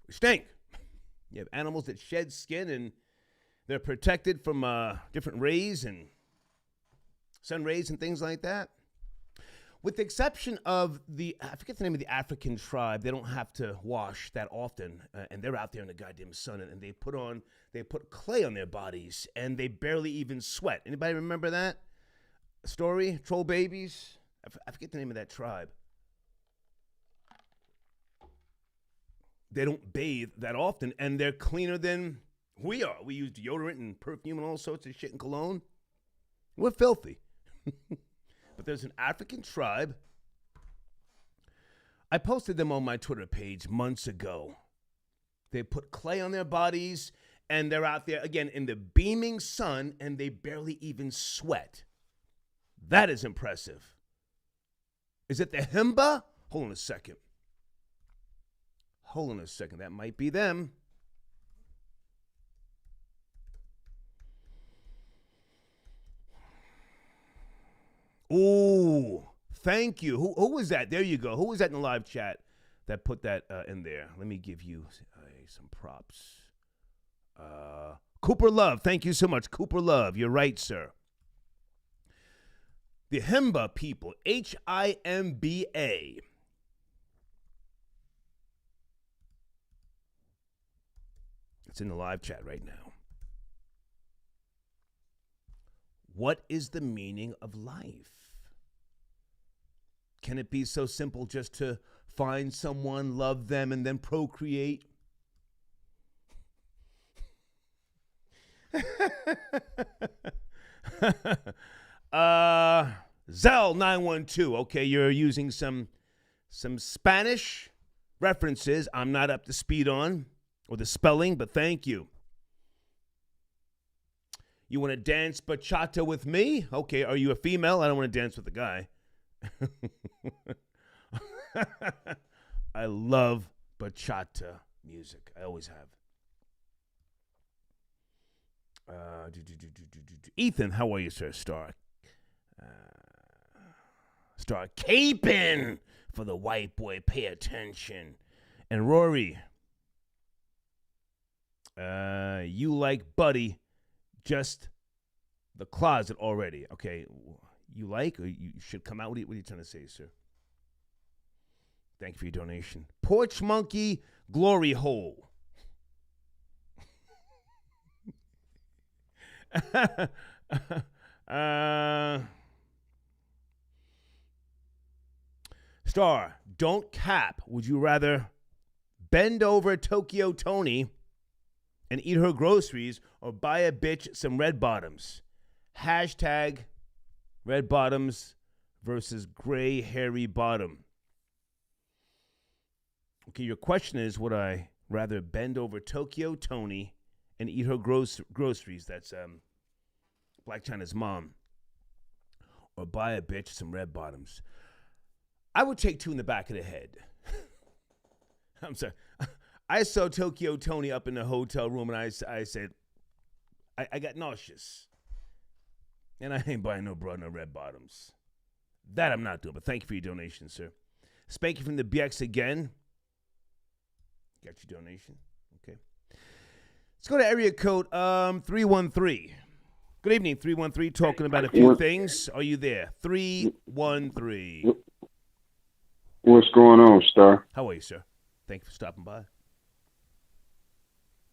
We stink. You have animals that shed skin and they're protected from different rays and sun rays and things like that. With the exception of I forget the name of the African tribe, they don't have to wash that often, and they're out there in the goddamn sun, and they put clay on their bodies, and they barely even sweat. Anybody remember that story? Troll babies? I forget the name of that tribe. They don't bathe that often, and they're cleaner than we are. We use deodorant and perfume and all sorts of shit and cologne. We're filthy. But there's an African tribe I posted them on my Twitter page months ago. They put clay on their bodies, and they're out there, again, in the beaming sun, and they barely even sweat. That is impressive. Is it the Himba? Hold on a second. That might be them. Ooh, thank you. Who was that? There you go. Who was that in the live chat that put that in there? Let me give you some props. Cooper Love. Thank you so much, Cooper Love. You're right, sir. The Himba people, Himba. It's in the live chat right now. What is the meaning of life? Can it be so simple just to find someone, love them, and then procreate? Zell 912. Okay, you're using some Spanish references I'm not up to speed on, or the spelling, but thank you. You want to dance bachata with me? Okay, are you a female? I don't want to dance with a guy. I love bachata music. I always have. Ethan, how are you, sir? Star caping for the white boy. Pay attention. And Rory, you like Buddy, just the closet already. Okay, you like, or you should come out? What are you trying to say, sir? Thank you for your donation. Porch Monkey Glory Hole. Star, don't cap. Would you rather bend over Tokyo Tony and eat her groceries, or buy a bitch some red bottoms? Hashtag red bottoms versus gray hairy bottom. Okay, your question is, would I rather bend over Tokyo Tony and eat her groceries? That's Black China's mom. Or buy a bitch some red bottoms. I would take two in the back of the head. I'm sorry. I saw Tokyo Tony up in the hotel room, and I said, I got nauseous. And I ain't buying no broad, no red bottoms. That I'm not doing, but thank you for your donation, sir. Spanky from the BX again. Got your donation. Okay. Let's go to area code 313. Good evening, 313, talking about a few things. Are you there? 313. What's going on, Star? How are you, sir? Thank you for stopping by.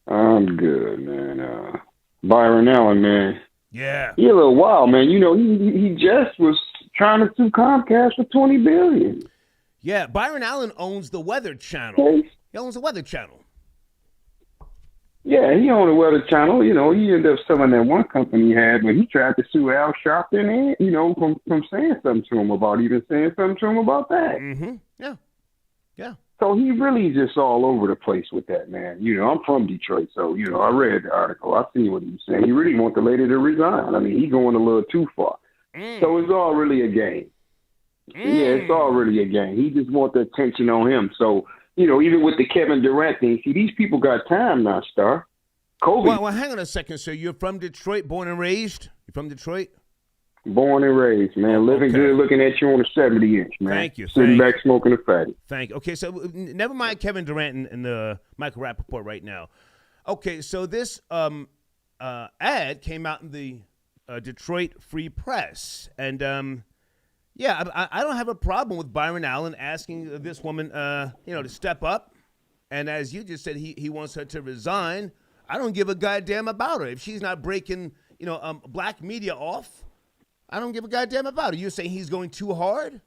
I'm good, man. Byron Allen, man. Yeah. He a little wild, man. You know, he just was trying to sue Comcast for $20 billion. Yeah, Byron Allen owns the Weather Channel. Okay. He owns the Weather Channel. Yeah, he owned the Weather Channel. You know, he ended up selling that one company he had, but he tried to sue Al Sharpton, and, you know, from saying something to him about that. Mm-hmm. Yeah. Yeah. So he really just all over the place with that, man. You know, I'm from Detroit, so, you know, I read the article. I see what he's saying. He really wants the lady to resign. I mean, he's going a little too far. So it's all really a game. Yeah, it's all really a game. He just wants the attention on him. So, you know, even with the Kevin Durant thing, see, these people got time now, Star. Kobe. Well, hang on a second, sir. You're from Detroit, born and raised? You're from Detroit? Born and raised, man. Living good, looking at you on a 70-inch, man. Thank you. Sitting back smoking a fatty. Thank you. Okay, so never mind Kevin Durant and Michael Rapaport right now. Okay, so this ad came out in the Detroit Free Press. And, yeah, I don't have a problem with Byron Allen asking this woman, you know, to step up. And as you just said, he wants her to resign. I don't give a goddamn about her. If she's not breaking, you know, black media off, I don't give a goddamn about her. You're saying he's going too hard?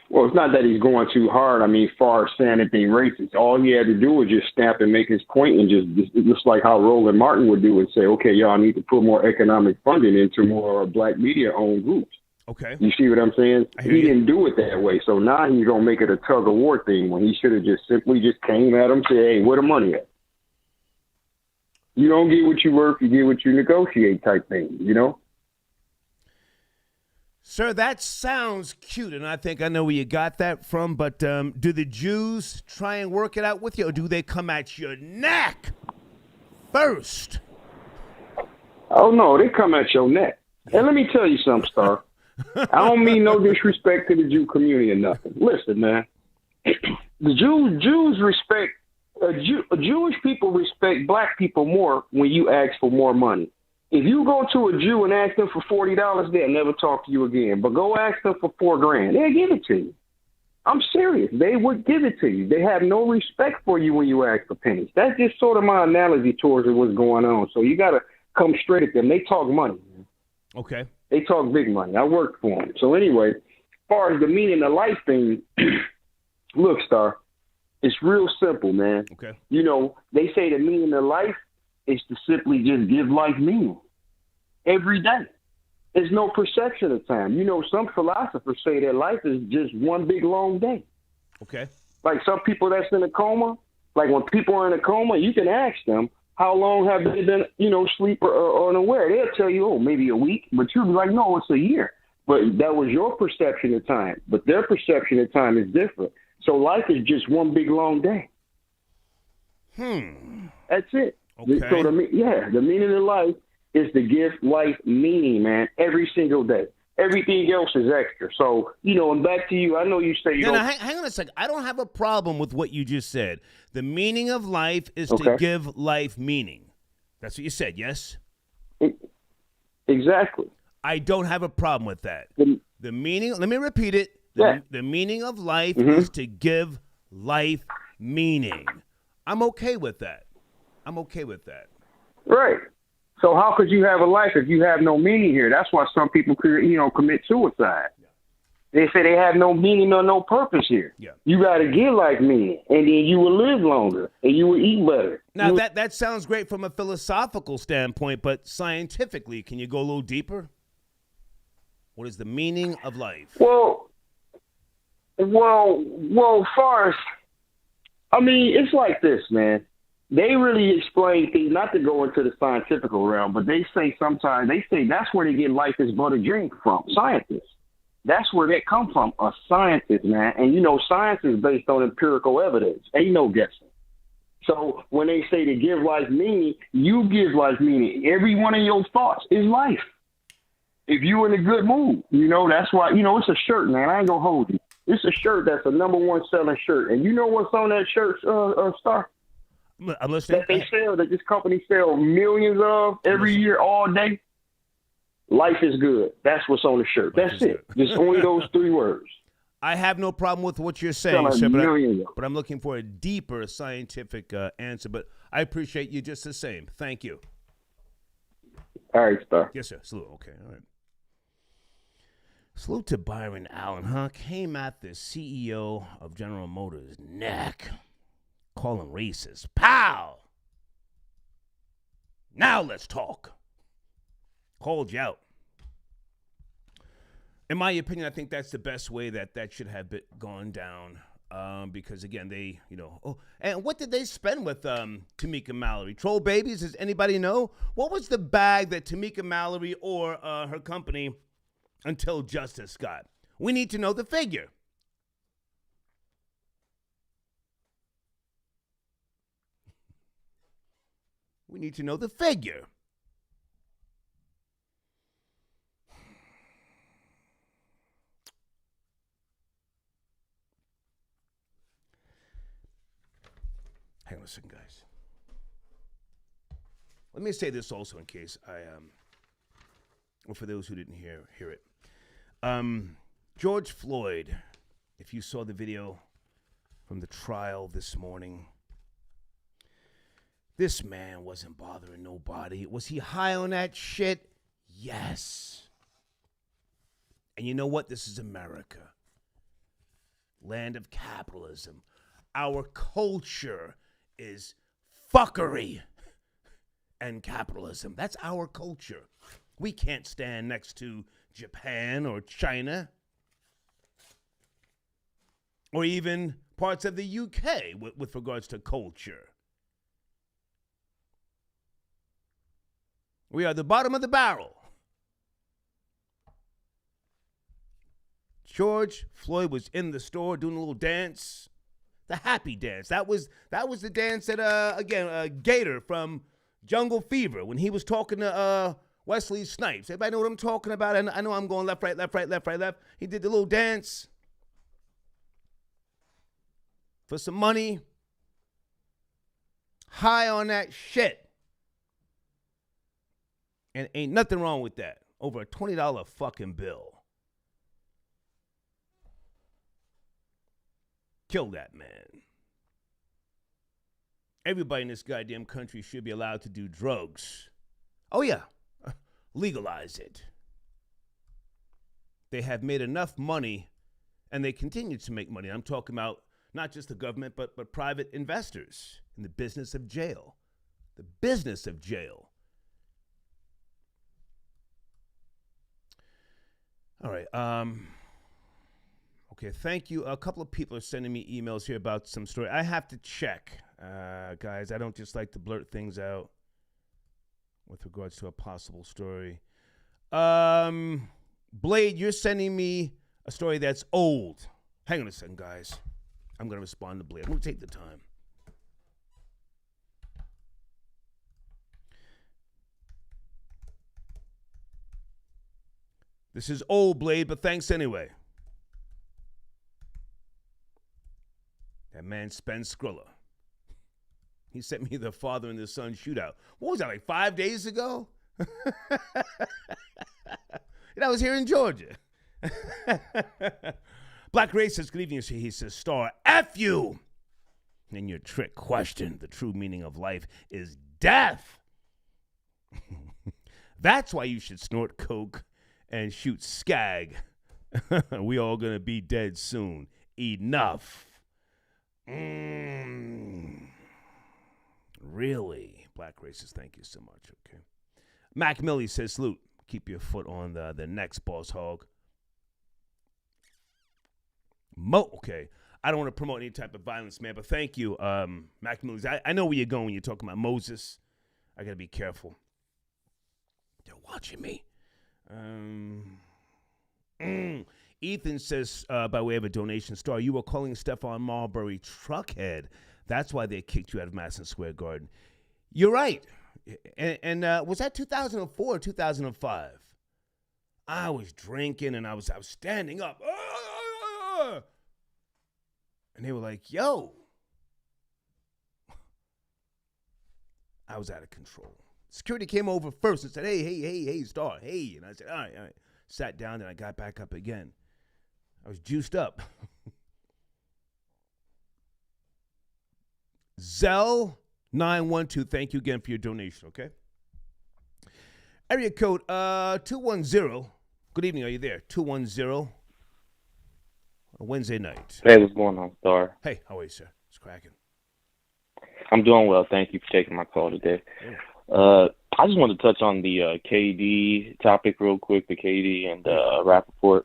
Well, it's not that he's going too hard. I mean, as far as saying anything racist, all he had to do was just snap and make his point, and just like how Roland Martin would do and say, okay, y'all need to put more economic funding into more black media-owned groups. Okay. You see what I'm saying? I hear He you. didn't do it that way. So now he's going to make it a tug of war thing when he should have just simply just came at him and said, hey, where the money at? You don't get what you work, you get what you negotiate type thing, you know? Sir, that sounds cute, and I think I know where you got that from, but do the Jews try and work it out with you, or do they come at your neck first? Oh, no, they come at your neck. And let me tell you something, Star. I don't mean no disrespect to the Jew community or nothing. Listen, man. The Jews respect, Jewish people respect black people more when you ask for more money. If you go to a Jew and ask them for $40, they'll never talk to you again. But go ask them for $4,000, they'll give it to you. I'm serious. They would give it to you. They have no respect for you when you ask for pennies. That's just sort of my analogy towards what's going on. So you got to come straight at them. They talk money. Okay. They talk big money. I worked for them. So anyway, as far as the meaning of life thing, look, Star, it's real simple, man. Okay. You know, they say the meaning of life is to simply just give life meaning every day. There's no perception of time. You know, some philosophers say that life is just one big long day. Okay. Like some people that's in a coma, like when people are in a coma, you can ask them, how long have they been, you know, asleep or unaware? They'll tell you, oh, maybe a week. But you'll be like, no, it's a year. But that was your perception of time. But their perception of time is different. So life is just one big long day. That's it. Okay. So the meaning of life is to give life meaning, man, every single day. Everything else is extra. So, you know, and back to you, I know you say you don't. Hang on a second. I don't have a problem with what you just said. The meaning of life is to give life meaning. That's what you said, yes? Exactly. I don't have a problem with that. The meaning, let me repeat it. The meaning of life is to give life meaning. I'm okay with that. Right. So how could you have a life if you have no meaning here? That's why some people, commit suicide. They say they have no meaning or no purpose here. Yeah. You got to give life meaning, and then you will live longer, and you will eat better. Now, that sounds great from a philosophical standpoint, but scientifically, can you go a little deeper? What is the meaning of life? Well, far as, I mean, it's like this, man. They really explain things, not to go into the scientific realm, but they say sometimes, that's where they get life is but a dream from, scientists. That's where they come from, a scientist, man. And, you know, science is based on empirical evidence. Ain't no guessing. So when they say to give life meaning, you give life meaning. Every one of your thoughts is life. If you're in a good mood, you know, that's why, you know, it's a shirt, man. I ain't going to hold you. It's a shirt that's a #1 selling shirt. And you know what's on that shirt, Star? I'm listening. That they sell, that this company sells millions of every year, all day. Life is good. That's what's on the shirt. That's it. Just only those 3 words. I have no problem with what you're saying, sir, but I'm looking for a deeper scientific answer. But I appreciate you just the same. Thank you. All right, Star. Yes, sir. Salute. Okay, all right. Salute to Byron Allen, huh? Came at the CEO of General Motors' neck. Call him racist. Pow! Now let's talk. Called you out. In my opinion, I think that's the best way that should have gone down. Because again, they, you know, and what did they spend with Tamika Mallory? Troll babies? Does anybody know? What was the bag that Tamika Mallory or her company until justice got? We need to know the figure. We need to know the figure. Hang on a second, guys. Let me say this also in case or for those who didn't hear it. George Floyd, if you saw the video from the trial this morning, this man wasn't bothering nobody. Was he high on that shit? Yes. And you know what? This is America. Land of capitalism. Our culture is fuckery and capitalism. That's our culture. We can't stand next to Japan or China, or even parts of the UK with regards to culture. We are the bottom of the barrel. George Floyd was in the store doing a little dance, the happy dance. That was the dance that Gator from Jungle Fever, when he was talking to Wesley Snipes. Everybody know what I'm talking about? I know I'm going left, right, left, right, left, right, left. He did the little dance for some money. High on that shit. And ain't nothing wrong with that. Over a $20 fucking bill. Kill that man. Everybody in this goddamn country should be allowed to do drugs. Oh, yeah. Legalize it. They have made enough money, and they continue to make money. I'm talking about not just the government, but private investors in the business of jail. The business of jail. All right. Okay, thank you. A couple of people are sending me emails here about some story. I have to check. Guys, I don't just like to blurt things out with regards to a possible story. Blade, you're sending me a story that's old. Hang on a second, guys. I'm going to respond to Blade. I'm going to take the time. This is old, Blade, but thanks anyway. That man Spence Skrilla. He sent me the father and the son shootout. What was that, like 5 days ago? I was here in Georgia. Black Racist, good evening. He says, Star, F you. And your trick question, the true meaning of life is death. That's why you should snort coke and shoot skag. We all gonna be dead soon. Enough. Really? Black Racist, thank you so much. Okay. Mac Millie says, salute. Keep your foot on the next, boss hog. Okay. I don't want to promote any type of violence, man, but thank you, Mac Millie. I know where you're going when you're talking about Moses. I got to be careful. They're watching me. Ethan says, by way of a donation, Star, you were calling Stephon Marbury truckhead. That's why they kicked you out of Madison Square Garden. You're right. And was that 2004 or 2005? I was drinking and I was standing up. And they were like, yo. I was out of control. Security came over first and said, hey, Star, hey. And I said, all right. Sat down and I got back up again. I was juiced up. Zell912, thank you again for your donation, okay? Area code 210. Good evening, are you there? 210. Wednesday night. Hey, what's going on, Star? Hey, how are you, sir? It's cracking. I'm doing well. Thank you for taking my call today. Yeah. I just wanted to touch on the KD topic real quick, the KD and Rapaport.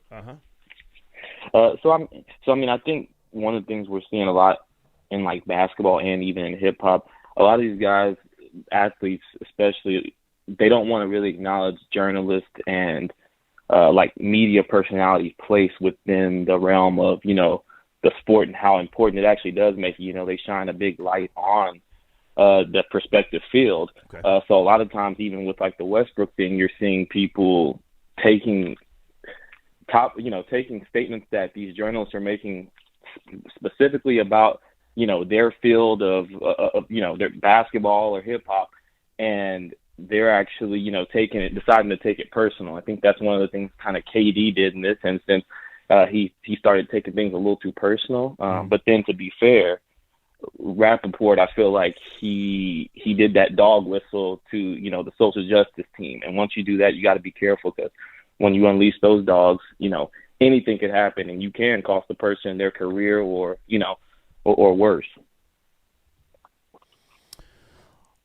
I think one of the things we're seeing a lot in like basketball and even in hip hop, a lot of these guys, athletes especially, they don't want to really acknowledge journalists and like media personalities' place within the realm of, the sport and how important it actually does make it. They shine a big light on the perspective field. Okay. So a lot of times, even with like the Westbrook thing, you're seeing people taking statements that these journalists are making specifically about, their field of their basketball or hip hop, and they're actually, deciding to take it personal. I think that's one of the things kind of KD did in this instance. He started taking things a little too personal. But then to be fair, Rapaport, I feel like he did that dog whistle to, the social justice team. And once you do that, you got to be careful, because when you unleash those dogs, anything could happen, and you can cost the person their career or worse.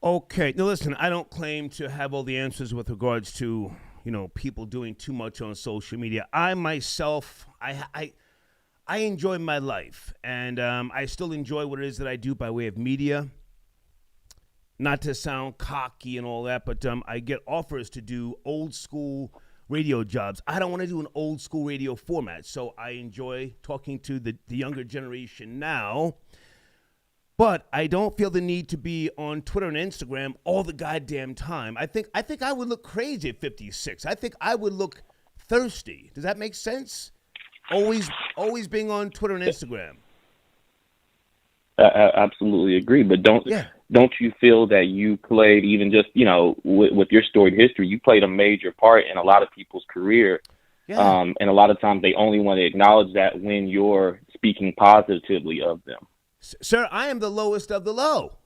Okay. Now, listen, I don't claim to have all the answers with regards to, people doing too much on social media. I myself, I enjoy my life, and I still enjoy what it is that I do by way of media. Not to sound cocky and all that, but I get offers to do old school radio jobs. I don't want to do an old school radio format, so I enjoy talking to the younger generation now. But I don't feel the need to be on Twitter and Instagram all the goddamn time. I think I would look crazy at 56. I think I would look thirsty. Does that make sense? Always being on Twitter and Instagram. I absolutely agree. But don't you feel that you played, even just, with your storied history, you played a major part in a lot of people's career. Yeah. And a lot of times they only want to acknowledge that when you're speaking positively of them. Sir, I am the lowest of the low.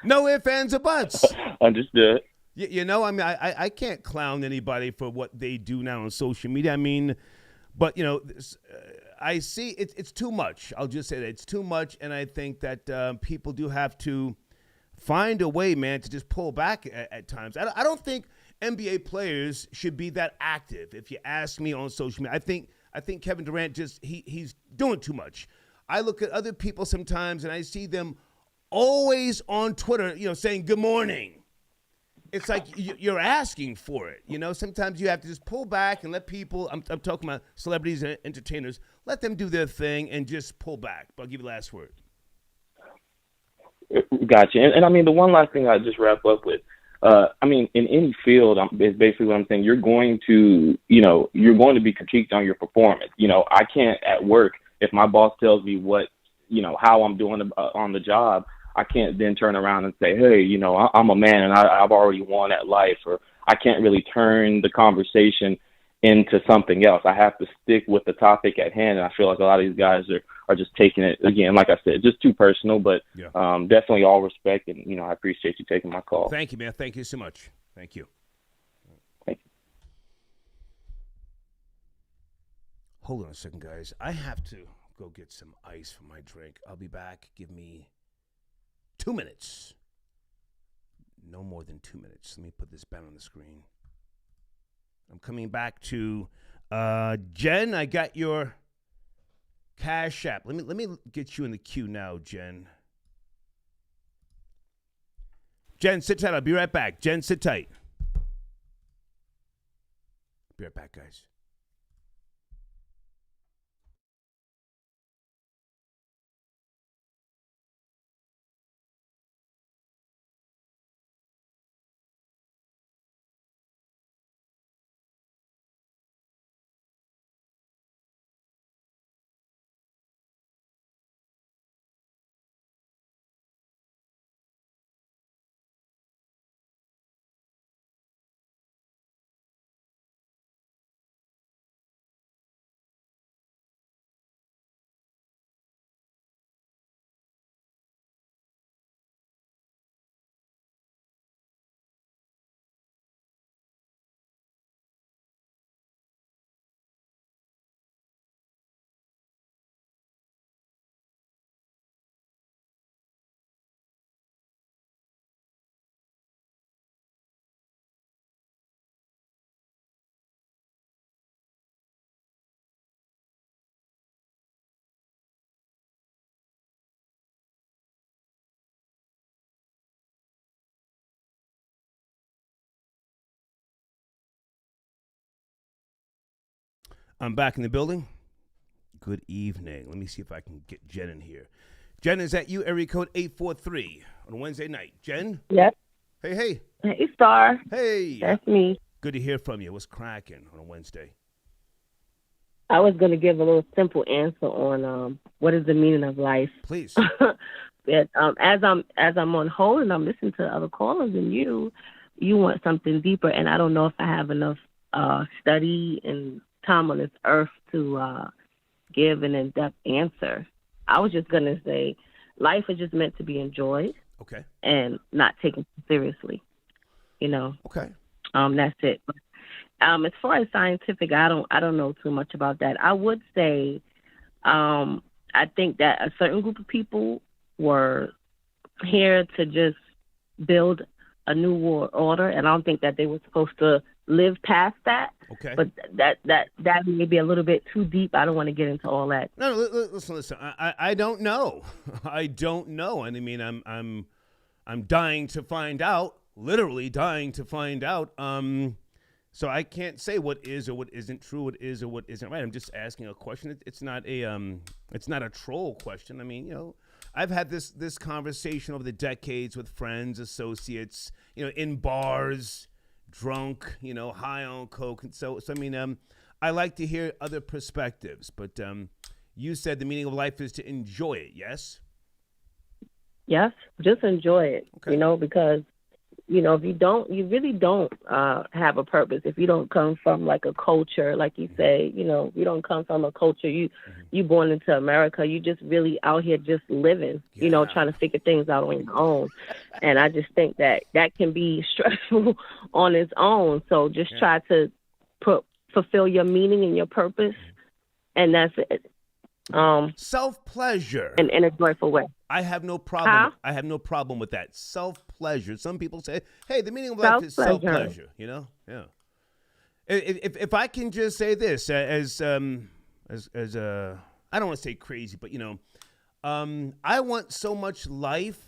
No ifs, ands, or buts. Understood. I can't clown anybody for what they do now on social media. But, I see it's too much. I'll just say that it's too much, and I think that people do have to find a way, man, to just pull back at times. I don't think NBA players should be that active, if you ask me, on social media. I think Kevin Durant he's doing too much. I look at other people sometimes, and I see them always on Twitter, saying good morning. It's like you're asking for it. Sometimes you have to just pull back and let people, I'm talking about celebrities and entertainers, let them do their thing and just pull back. But I'll give you the last word. Gotcha. And the one last thing I just wrap up with, in any field, is basically what I'm saying. You're going to be critiqued on your performance. I can't at work, if my boss tells me how I'm doing on the job, I can't then turn around and say, hey, I'm a man and I've already won at life, or I can't really turn the conversation into something else. I have to stick with the topic at hand. And I feel like a lot of these guys are just taking it, again, like I said, just too personal, but definitely all respect. And, I appreciate you taking my call. Thank you, man. Thank you so much. Thank you. Thank you. Hold on a second, guys. I have to go get some ice for my drink. I'll be back. Give me 2 minutes. No more than 2 minutes. Let me put this back on the screen. I'm coming back to Jen. I got your Cash App. Let me get you in the queue now, Jen. Jen, sit tight. I'll be right back. Jen, sit tight. Be right back, guys. I'm back in the building. Good evening. Let me see if I can get Jen in here. Jen, is that you? Area code 843 on a Wednesday night. Jen? Yep. Hey. Hey, Star. Hey. That's me. Good to hear from you. What's cracking on a Wednesday? I was going to give a little simple answer on what is the meaning of life. Please. But, as I'm on hold and I'm listening to other callers and you want something deeper, and I don't know if I have enough study and time on this earth to give an in-depth answer. I was just going to say life is just meant to be enjoyed. Okay. And not taken seriously. Okay. That's it. But, as far as scientific, I don't know too much about that. I would say I think that a certain group of people were here to just build a new world order, and I don't think that they were supposed to live past that. Okay. But that may be a little bit too deep. I don't want to get into all that. No, listen. I don't know. I don't know. And I mean, I'm dying to find out. Literally dying to find out. So I can't say what is or what isn't true, what is or what isn't right. I'm just asking a question. It's not a troll question. I mean, you know, I've had this conversation over the decades with friends, associates, you know, in bars, drunk, you know, high on coke, and so I mean, I like to hear other perspectives. But you said the meaning of life is to enjoy it. Yes. Yes, just enjoy it. Okay. You know, because you know, if you don't, you really don't have a purpose. If you don't come from like a culture, like you say, you know, you don't come from a culture. You born into America. You just really out here just living. Yeah. You know, trying to figure things out on your own. And I just think that can be stressful on its own. So just try to fulfill your meaning and your purpose, and that's it. Self-pleasure in a joyful way. I have no problem. Huh? I have no problem with that. Self-pleasure. Some people say, "Hey, the meaning of life is self-pleasure." You know, yeah. If I can just say this as I don't want to say crazy, but you know, I want so much life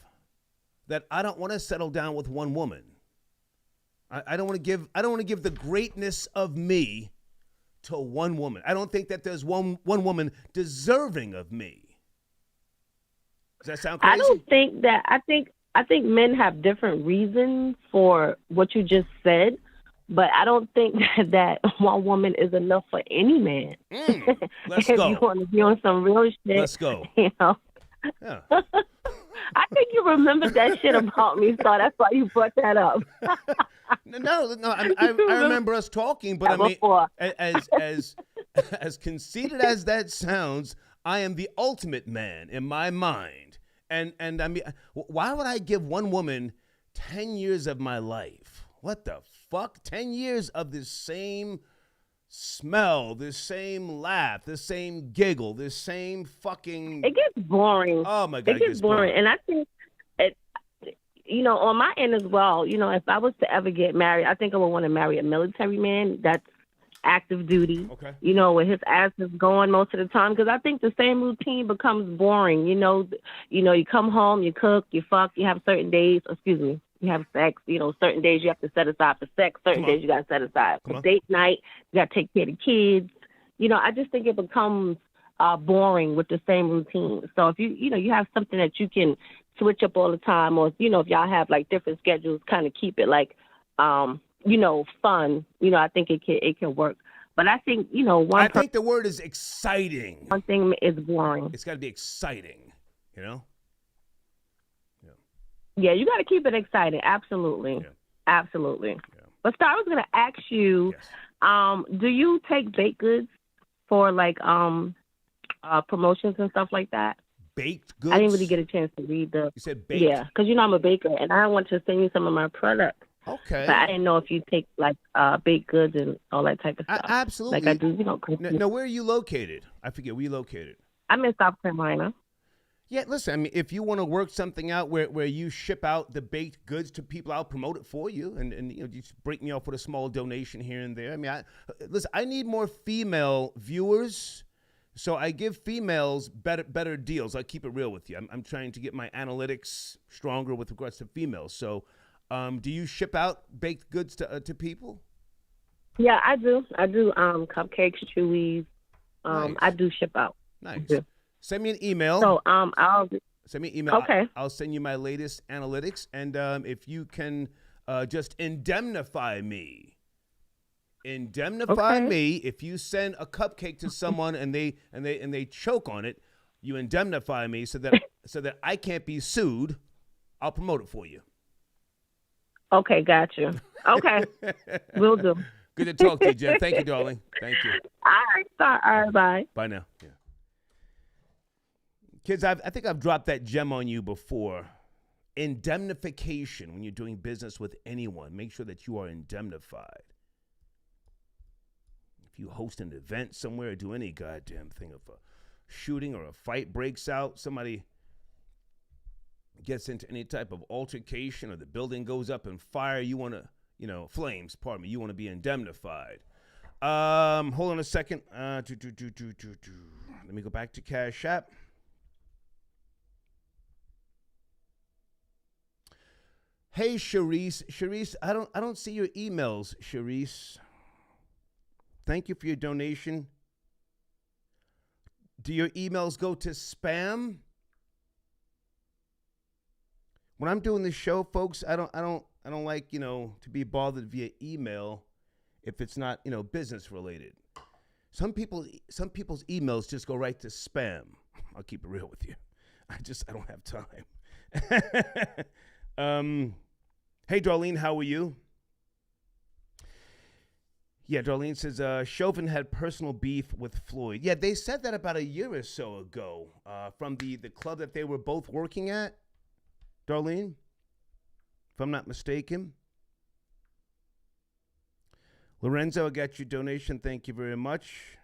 that I don't want to settle down with one woman. I don't want to give the greatness of me to one woman. I don't think that there's one woman deserving of me. Does that sound crazy? I don't think that. I think men have different reasons for what you just said, but I don't think that one woman is enough for any man. Let's if go. you want to be on some real shit, let's go. You know. Yeah. I think you remembered that shit about me, so that's why you brought that up. No. I remember us talking, but I mean, as conceited as that sounds, I am the ultimate man in my mind. And I mean, why would I give one woman 10 years of my life? What the fuck? 10 years of this same smell, this same laugh, this same giggle, this same fucking... It gets boring. Oh, my God. It gets boring. And I think, you know, on my end as well, you know, if I was to ever get married, I think I would want to marry a military man that's active duty, you know, where his ass is going most of the time, because I think the same routine becomes boring. You know, you come home, you cook, you fuck, you have certain days, you have sex, you know, certain days you have to set aside for sex, certain days you got to set aside for date night, you got to take care of the kids. You know, I just think it becomes boring with the same routine. So if you have something that you can switch up all the time, or, you know, if y'all have like different schedules, kind of keep it like, you know, fun, you know, I think it can work. But I think, you know, I think the word is exciting. One thing is boring. It's got to be exciting, you know? Yeah, you got to keep it exciting. Absolutely. Yeah. Absolutely. Yeah. But Star, I was going to ask you, do you take baked goods for like promotions and stuff like that? Baked goods? I didn't really get a chance to read the... You said baked? Yeah, because, you know, I'm a baker, and I want to send you some of my products. Okay. But I didn't know if you take, like, baked goods and all that type of stuff. Absolutely. Like I do, you know. Now, where are you located? I forget. Where are you located? I'm in South Carolina. Yeah, listen, I mean, if you want to work something out where you ship out the baked goods to people, I'll promote it for you. And you know, just break me off with a small donation here and there. I mean, I need more female viewers. So I give females better deals. I keep it real with you. I'm trying to get my analytics stronger with regards to females. So do you ship out baked goods to people? Yeah, I do. Cupcakes, chewies. Nice. I do ship out. Nice. Send me an email. So I'll send me an email. Okay. I'll send you my latest analytics, and if you can just indemnify me. Indemnify me if you send a cupcake to someone and they choke on it. You indemnify me so that I can't be sued. I'll promote it for you. Okay, got you. Okay, will do. Good to talk to you, Jen. Thank you, darling. Thank you. All right, bye. Bye now. Yeah. Kids, I think I've dropped that gem on you before. Indemnification when you're doing business with anyone. Make sure that you are indemnified. If you host an event somewhere or do any goddamn thing, if a shooting or a fight breaks out, somebody gets into any type of altercation or the building goes up in fire, you want to, flames, pardon me, you want to be indemnified. Hold on a second. Let me go back to Cash App. Hey, Sharice. Sharice, I don't see your emails, Sharice. Thank you for your donation. Do your emails go to spam? When I'm doing this show, folks, I don't like, to be bothered via email if it's not, business related. Some people's emails just go right to spam. I'll keep it real with you. I don't have time. Hey, Darlene, how are you? Yeah, Darlene says, Chauvin had personal beef with Floyd. Yeah, they said that about a year or so ago from the club that they were both working at, Darlene, if I'm not mistaken. Lorenzo, I got your donation. Thank you very much.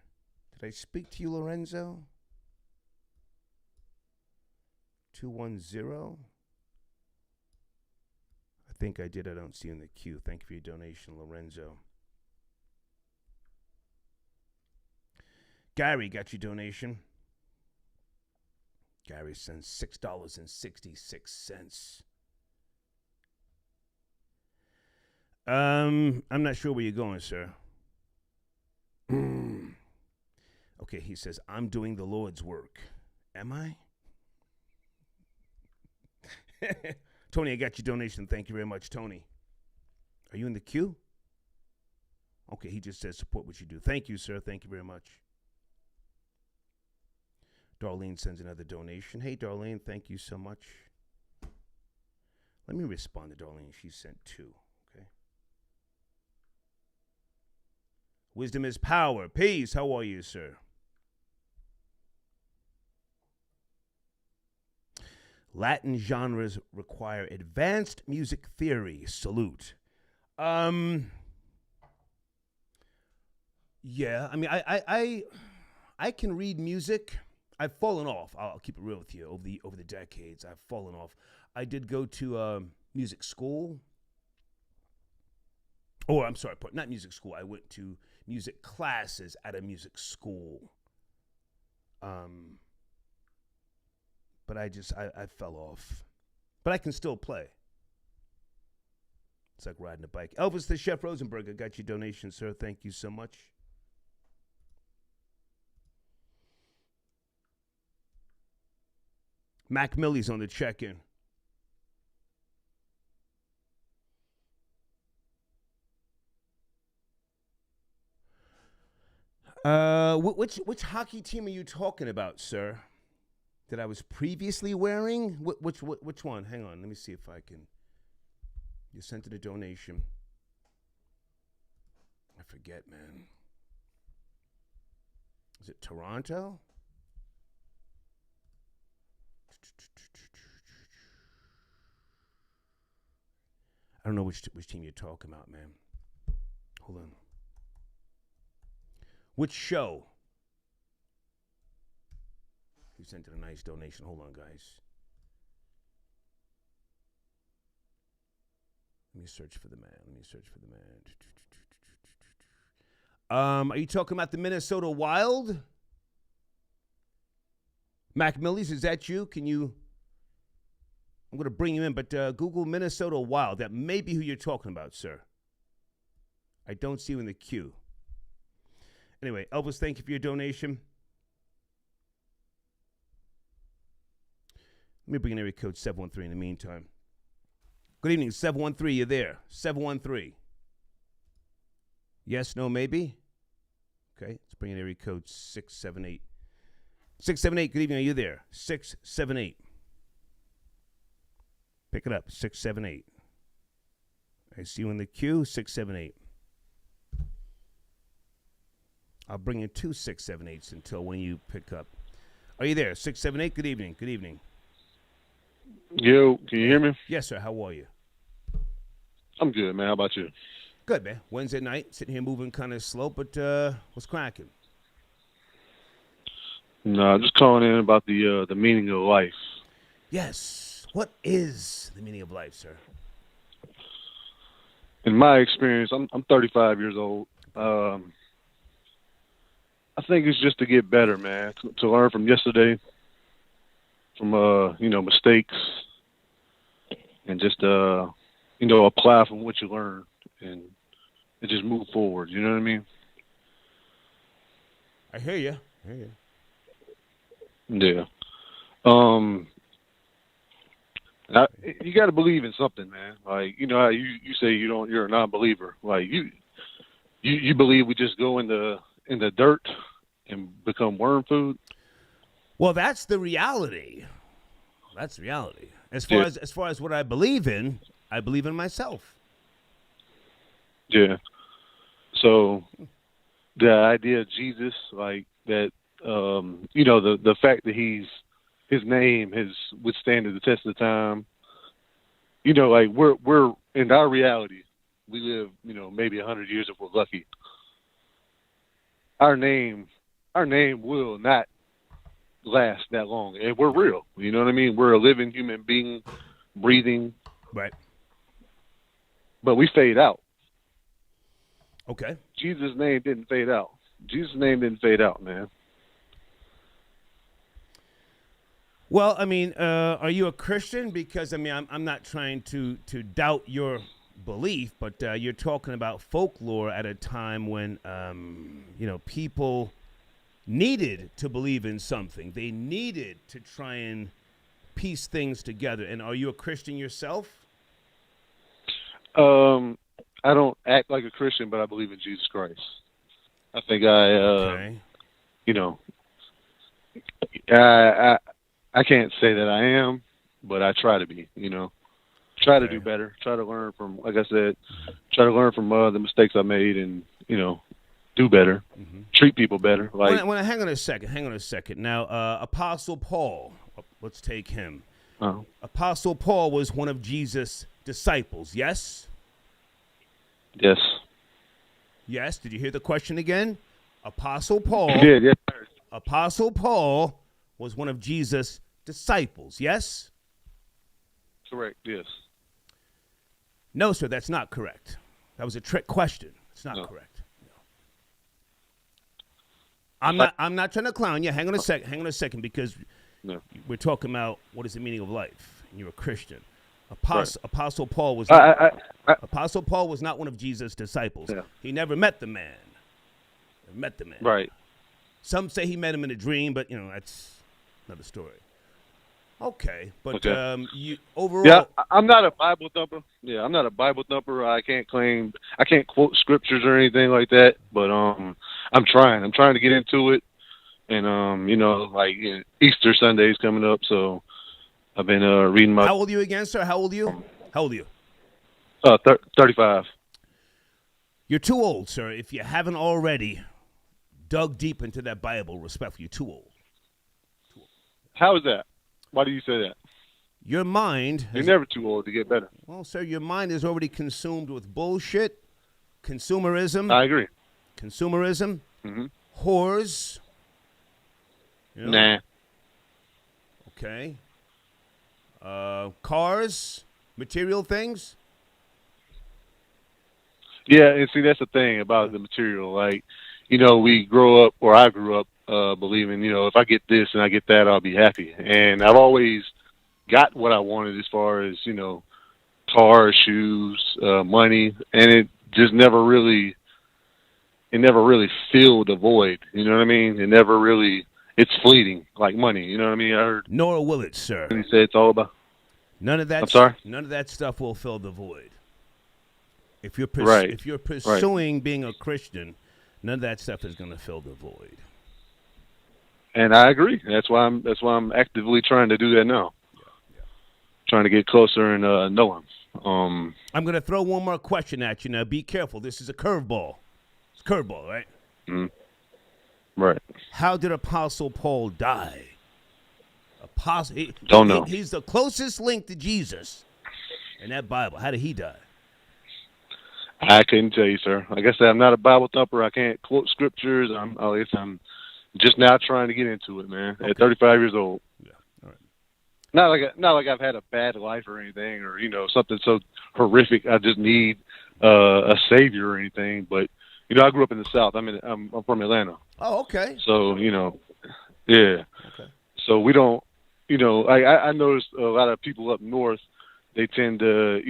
Did I speak to you, Lorenzo? 210. I think I did. I don't see you in the queue. Thank you for your donation, Lorenzo. Gary got your donation. Gary sends $6.66. I'm not sure where you're going, sir. Okay, he says, I'm doing the Lord's work. Am I? Tony, I got your donation. Thank you very much, Tony. Are you in the queue? Okay, he just says support what you do. Thank you, sir. Thank you very much. Darlene sends another donation. Hey, Darlene, thank you so much. Let me respond to Darlene. She sent 2, okay? Wisdom is power. Peace. How are you, sir? Latin genres require advanced music theory. Salute. Yeah, I mean, I can read music. I've fallen off. I'll keep it real with you. Over the decades, I've fallen off. I did go to music school. Oh, I'm sorry, not music school. I went to music classes at a music school. But I fell off. But I can still play. It's like riding a bike. Elvis the Chef Rosenberg, I got your donation, sir. Thank you so much. Mac Millie's on the check-in. Which hockey team are you talking about, sir? That I was previously wearing? Which one? Hang on, let me see if I can. You sent it a donation. I forget, man. Is it Toronto? I don't know which team you're talking about, man. Hold on. Which show? You sent it a nice donation. Hold on, guys. Let me search for the man. Are you talking about the Minnesota Wild? Mac Millies, is that you? I'm going to bring you in, but Google Minnesota Wild. That may be who you're talking about, sir. I don't see you in the queue. Anyway, Elvis, thank you for your donation. Let me bring in area code 713 in the meantime. Good evening, 713, you there? 713. Yes, no, maybe? Okay, let's bring in area code 678. 678, good evening, are you there? 678. Pick it up, 678. I see you in the queue, 678. I'll bring in 2 678s until when you pick up. Are you there? 678, good evening, good evening. Yo, can you hear me? Yes, sir, how are you? I'm good, man. How about you? Good, man. Wednesday night, sitting here moving kind of slow, but what's cracking? No, just calling in about the meaning of life. Yes. What is the meaning of life, sir? In my experience, I'm 35 years old. I think it's just to get better, man. To learn from yesterday, from mistakes, and just apply from what you learn and just move forward. You know what I mean? I hear you. Yeah. You got to believe in something, man. Like, how you say you're a non-believer. Like you believe we just go in the dirt and become worm food. Well, that's the reality. That's reality. As far as what I believe in myself. Yeah. So the idea of Jesus, like that, the fact that his name has withstanded the test of time. Like we're in our reality, we live, maybe 100 years if we're lucky. Our name will not last that long, and we're real. You know what I mean? We're a living human being, breathing. Right. But we fade out. Okay. Jesus' name didn't fade out. Jesus' name didn't fade out, man. Well, I mean, are you a Christian? Because, I mean, I'm not trying to doubt your belief, but you're talking about folklore at a time when, people needed to believe in something. They needed to try and piece things together. And are you a Christian yourself? I don't act like a Christian, but I believe in Jesus Christ. I think I can't say that I am, but I try to be, try to do better, try to learn from, like I said, the mistakes I made and, do better, treat people better. Like, hang on a second. Now, Apostle Paul, let's take him. Apostle Paul was one of Jesus' disciples, yes? Yes. Yes. Did you hear the question again? Apostle Paul. You did, yes. Apostle Paul was one of Jesus' disciples, yes? Correct, yes. No, sir, that's not correct. That was a trick question. It's not correct. No. I'm not trying to clown you. Hang on a second, because we're talking about what is the meaning of life. And you're a Christian. Apostle Paul was Apostle Paul was not one of Jesus' disciples. Yeah. He never met the man. Right. Some say he met him in a dream, but that's another story. Okay, but you overall. Yeah, I'm not a Bible thumper. Yeah, I'm not a Bible thumper. I can't quote scriptures or anything like that. But I'm trying. I'm trying to get into it, and Easter Sunday is coming up, so I've been reading my. How old are you again, sir? How old are you? 35. You're too old, sir. If you haven't already dug deep into that Bible, respectfully, you're too old. How is that? Why do you say that? Your mind... You're never too old to get better. Well, sir, your mind is already consumed with bullshit, consumerism. I agree. Consumerism, whores. Nah. Okay. Cars, material things. Yeah, and see, that's the thing about the material. Like, we grow up, or I grew up, believing, if I get this and I get that, I'll be happy. And I've always got what I wanted as far as, cars, shoes, money, and it just never really filled the void. You know what I mean? It's fleeting, like money. You know what I mean? I heard. Nor will it, sir. He said it's all about. None of that. I'm sorry? None of that stuff will fill the void. If you're pursuing being a Christian, none of that stuff is going to fill the void. And I agree. That's why I'm actively trying to do that now. Yeah. Trying to get closer and know him. I'm going to throw one more question at you now. Be careful. This is a curveball. It's a curveball, right? Right. How did Apostle Paul die? Don't know. He's the closest link to Jesus in that Bible. How did he die? I couldn't tell you, sir. Like I said, I'm not a Bible thumper. I can't quote scriptures. I'm just now trying to get into it, man. Okay. At 35 years old. Yeah. All right. Not like I've had a bad life or anything, or something so horrific. I just need a savior or anything. But I grew up in the South. I'm from Atlanta. Oh, okay. So yeah. Okay. So we don't. I noticed a lot of people up north. They tend to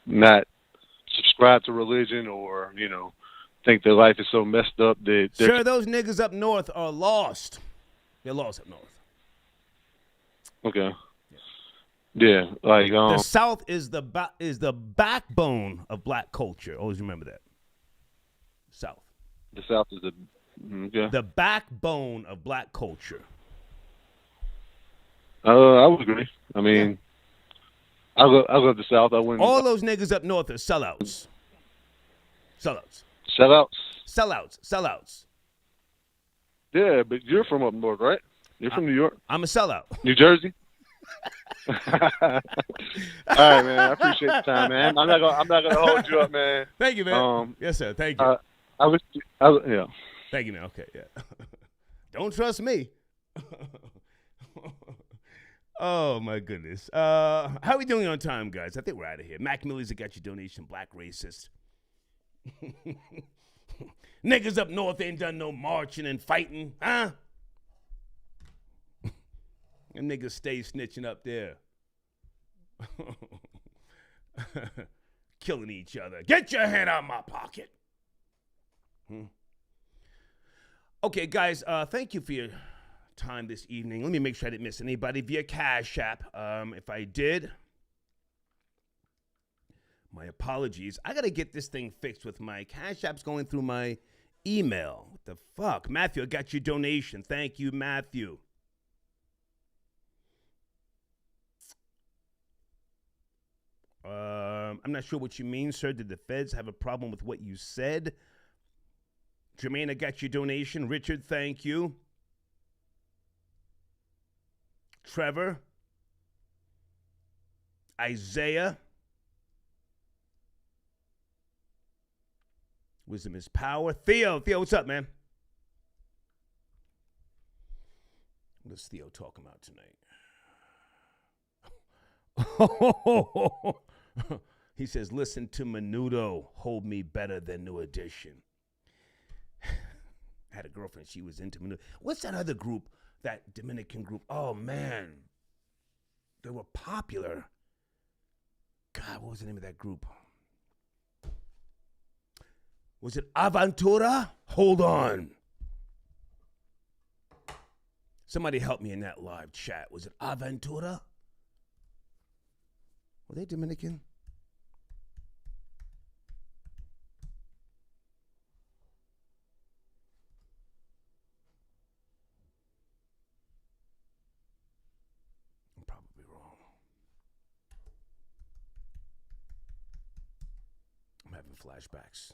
not subscribe to religion or think their life is so messed up that Sure, those niggas up north are lost. They're lost up north. Okay. Yeah, like the South is the backbone of black culture. Always remember that. South. The South is the backbone of black culture. I would agree. I mean, I love the South. I wouldn't. All those niggas up north are sellouts. Sellouts. Sellouts. Yeah, but you're from up north, right? You're from New York. I'm a sellout. New Jersey. All right, man. I appreciate the time, man. I'm not gonna hold you up, man. Thank you, man. Yes, sir. Thank you. Yeah. Thank you, man. Okay, yeah. Don't trust me. Oh my goodness. How are we doing on time, guys? I think we're out of here. Mac Millie's got your donation. Black racist. Niggas up north ain't done no marching and fighting, huh? And niggas stay snitching up there. Killing each other. Get your hand out of my pocket. Okay, guys, thank you for your time this evening. Let me make sure I didn't miss anybody via Cash App. If I did, my apologies. I got to get this thing fixed with my Cash App's going through my email. What the fuck? Matthew, I got your donation. Thank you, Matthew. I'm not sure what you mean, sir. Did the feds have a problem with what you said? Jermaine, I got your donation. Richard, thank you. Trevor. Isaiah. Wisdom is power. Theo, what's up, man? What's Theo talking about tonight? He says, listen to Menudo, Hold Me Better Than New Edition. I had a girlfriend, she was into Menudo. What's that other group, that Dominican group? Oh, man. They were popular. God, what was the name of that group? Was it Aventura? Hold on. Somebody help me in that live chat. Was it Aventura? Were they Dominican? I'm probably wrong. I'm having flashbacks.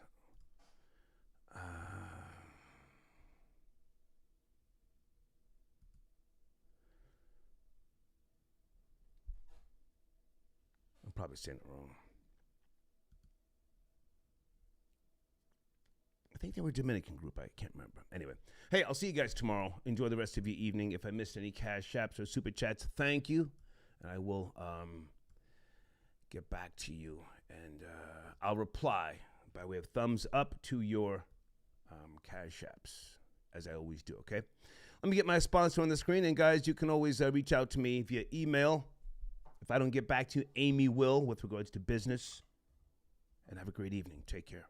I'm probably saying it wrong. I think they were a Dominican group. I can't remember. Anyway, hey, I'll see you guys tomorrow. Enjoy the rest of your evening. If I missed any cash apps or super chats, thank you. And I will get back to you. And I'll reply by way of thumbs up to your cash apps, as I always do, okay? Let me get my sponsor on the screen. And, guys, you can always reach out to me via email. If I don't get back to you, Amy will with regards to business. And have a great evening. Take care.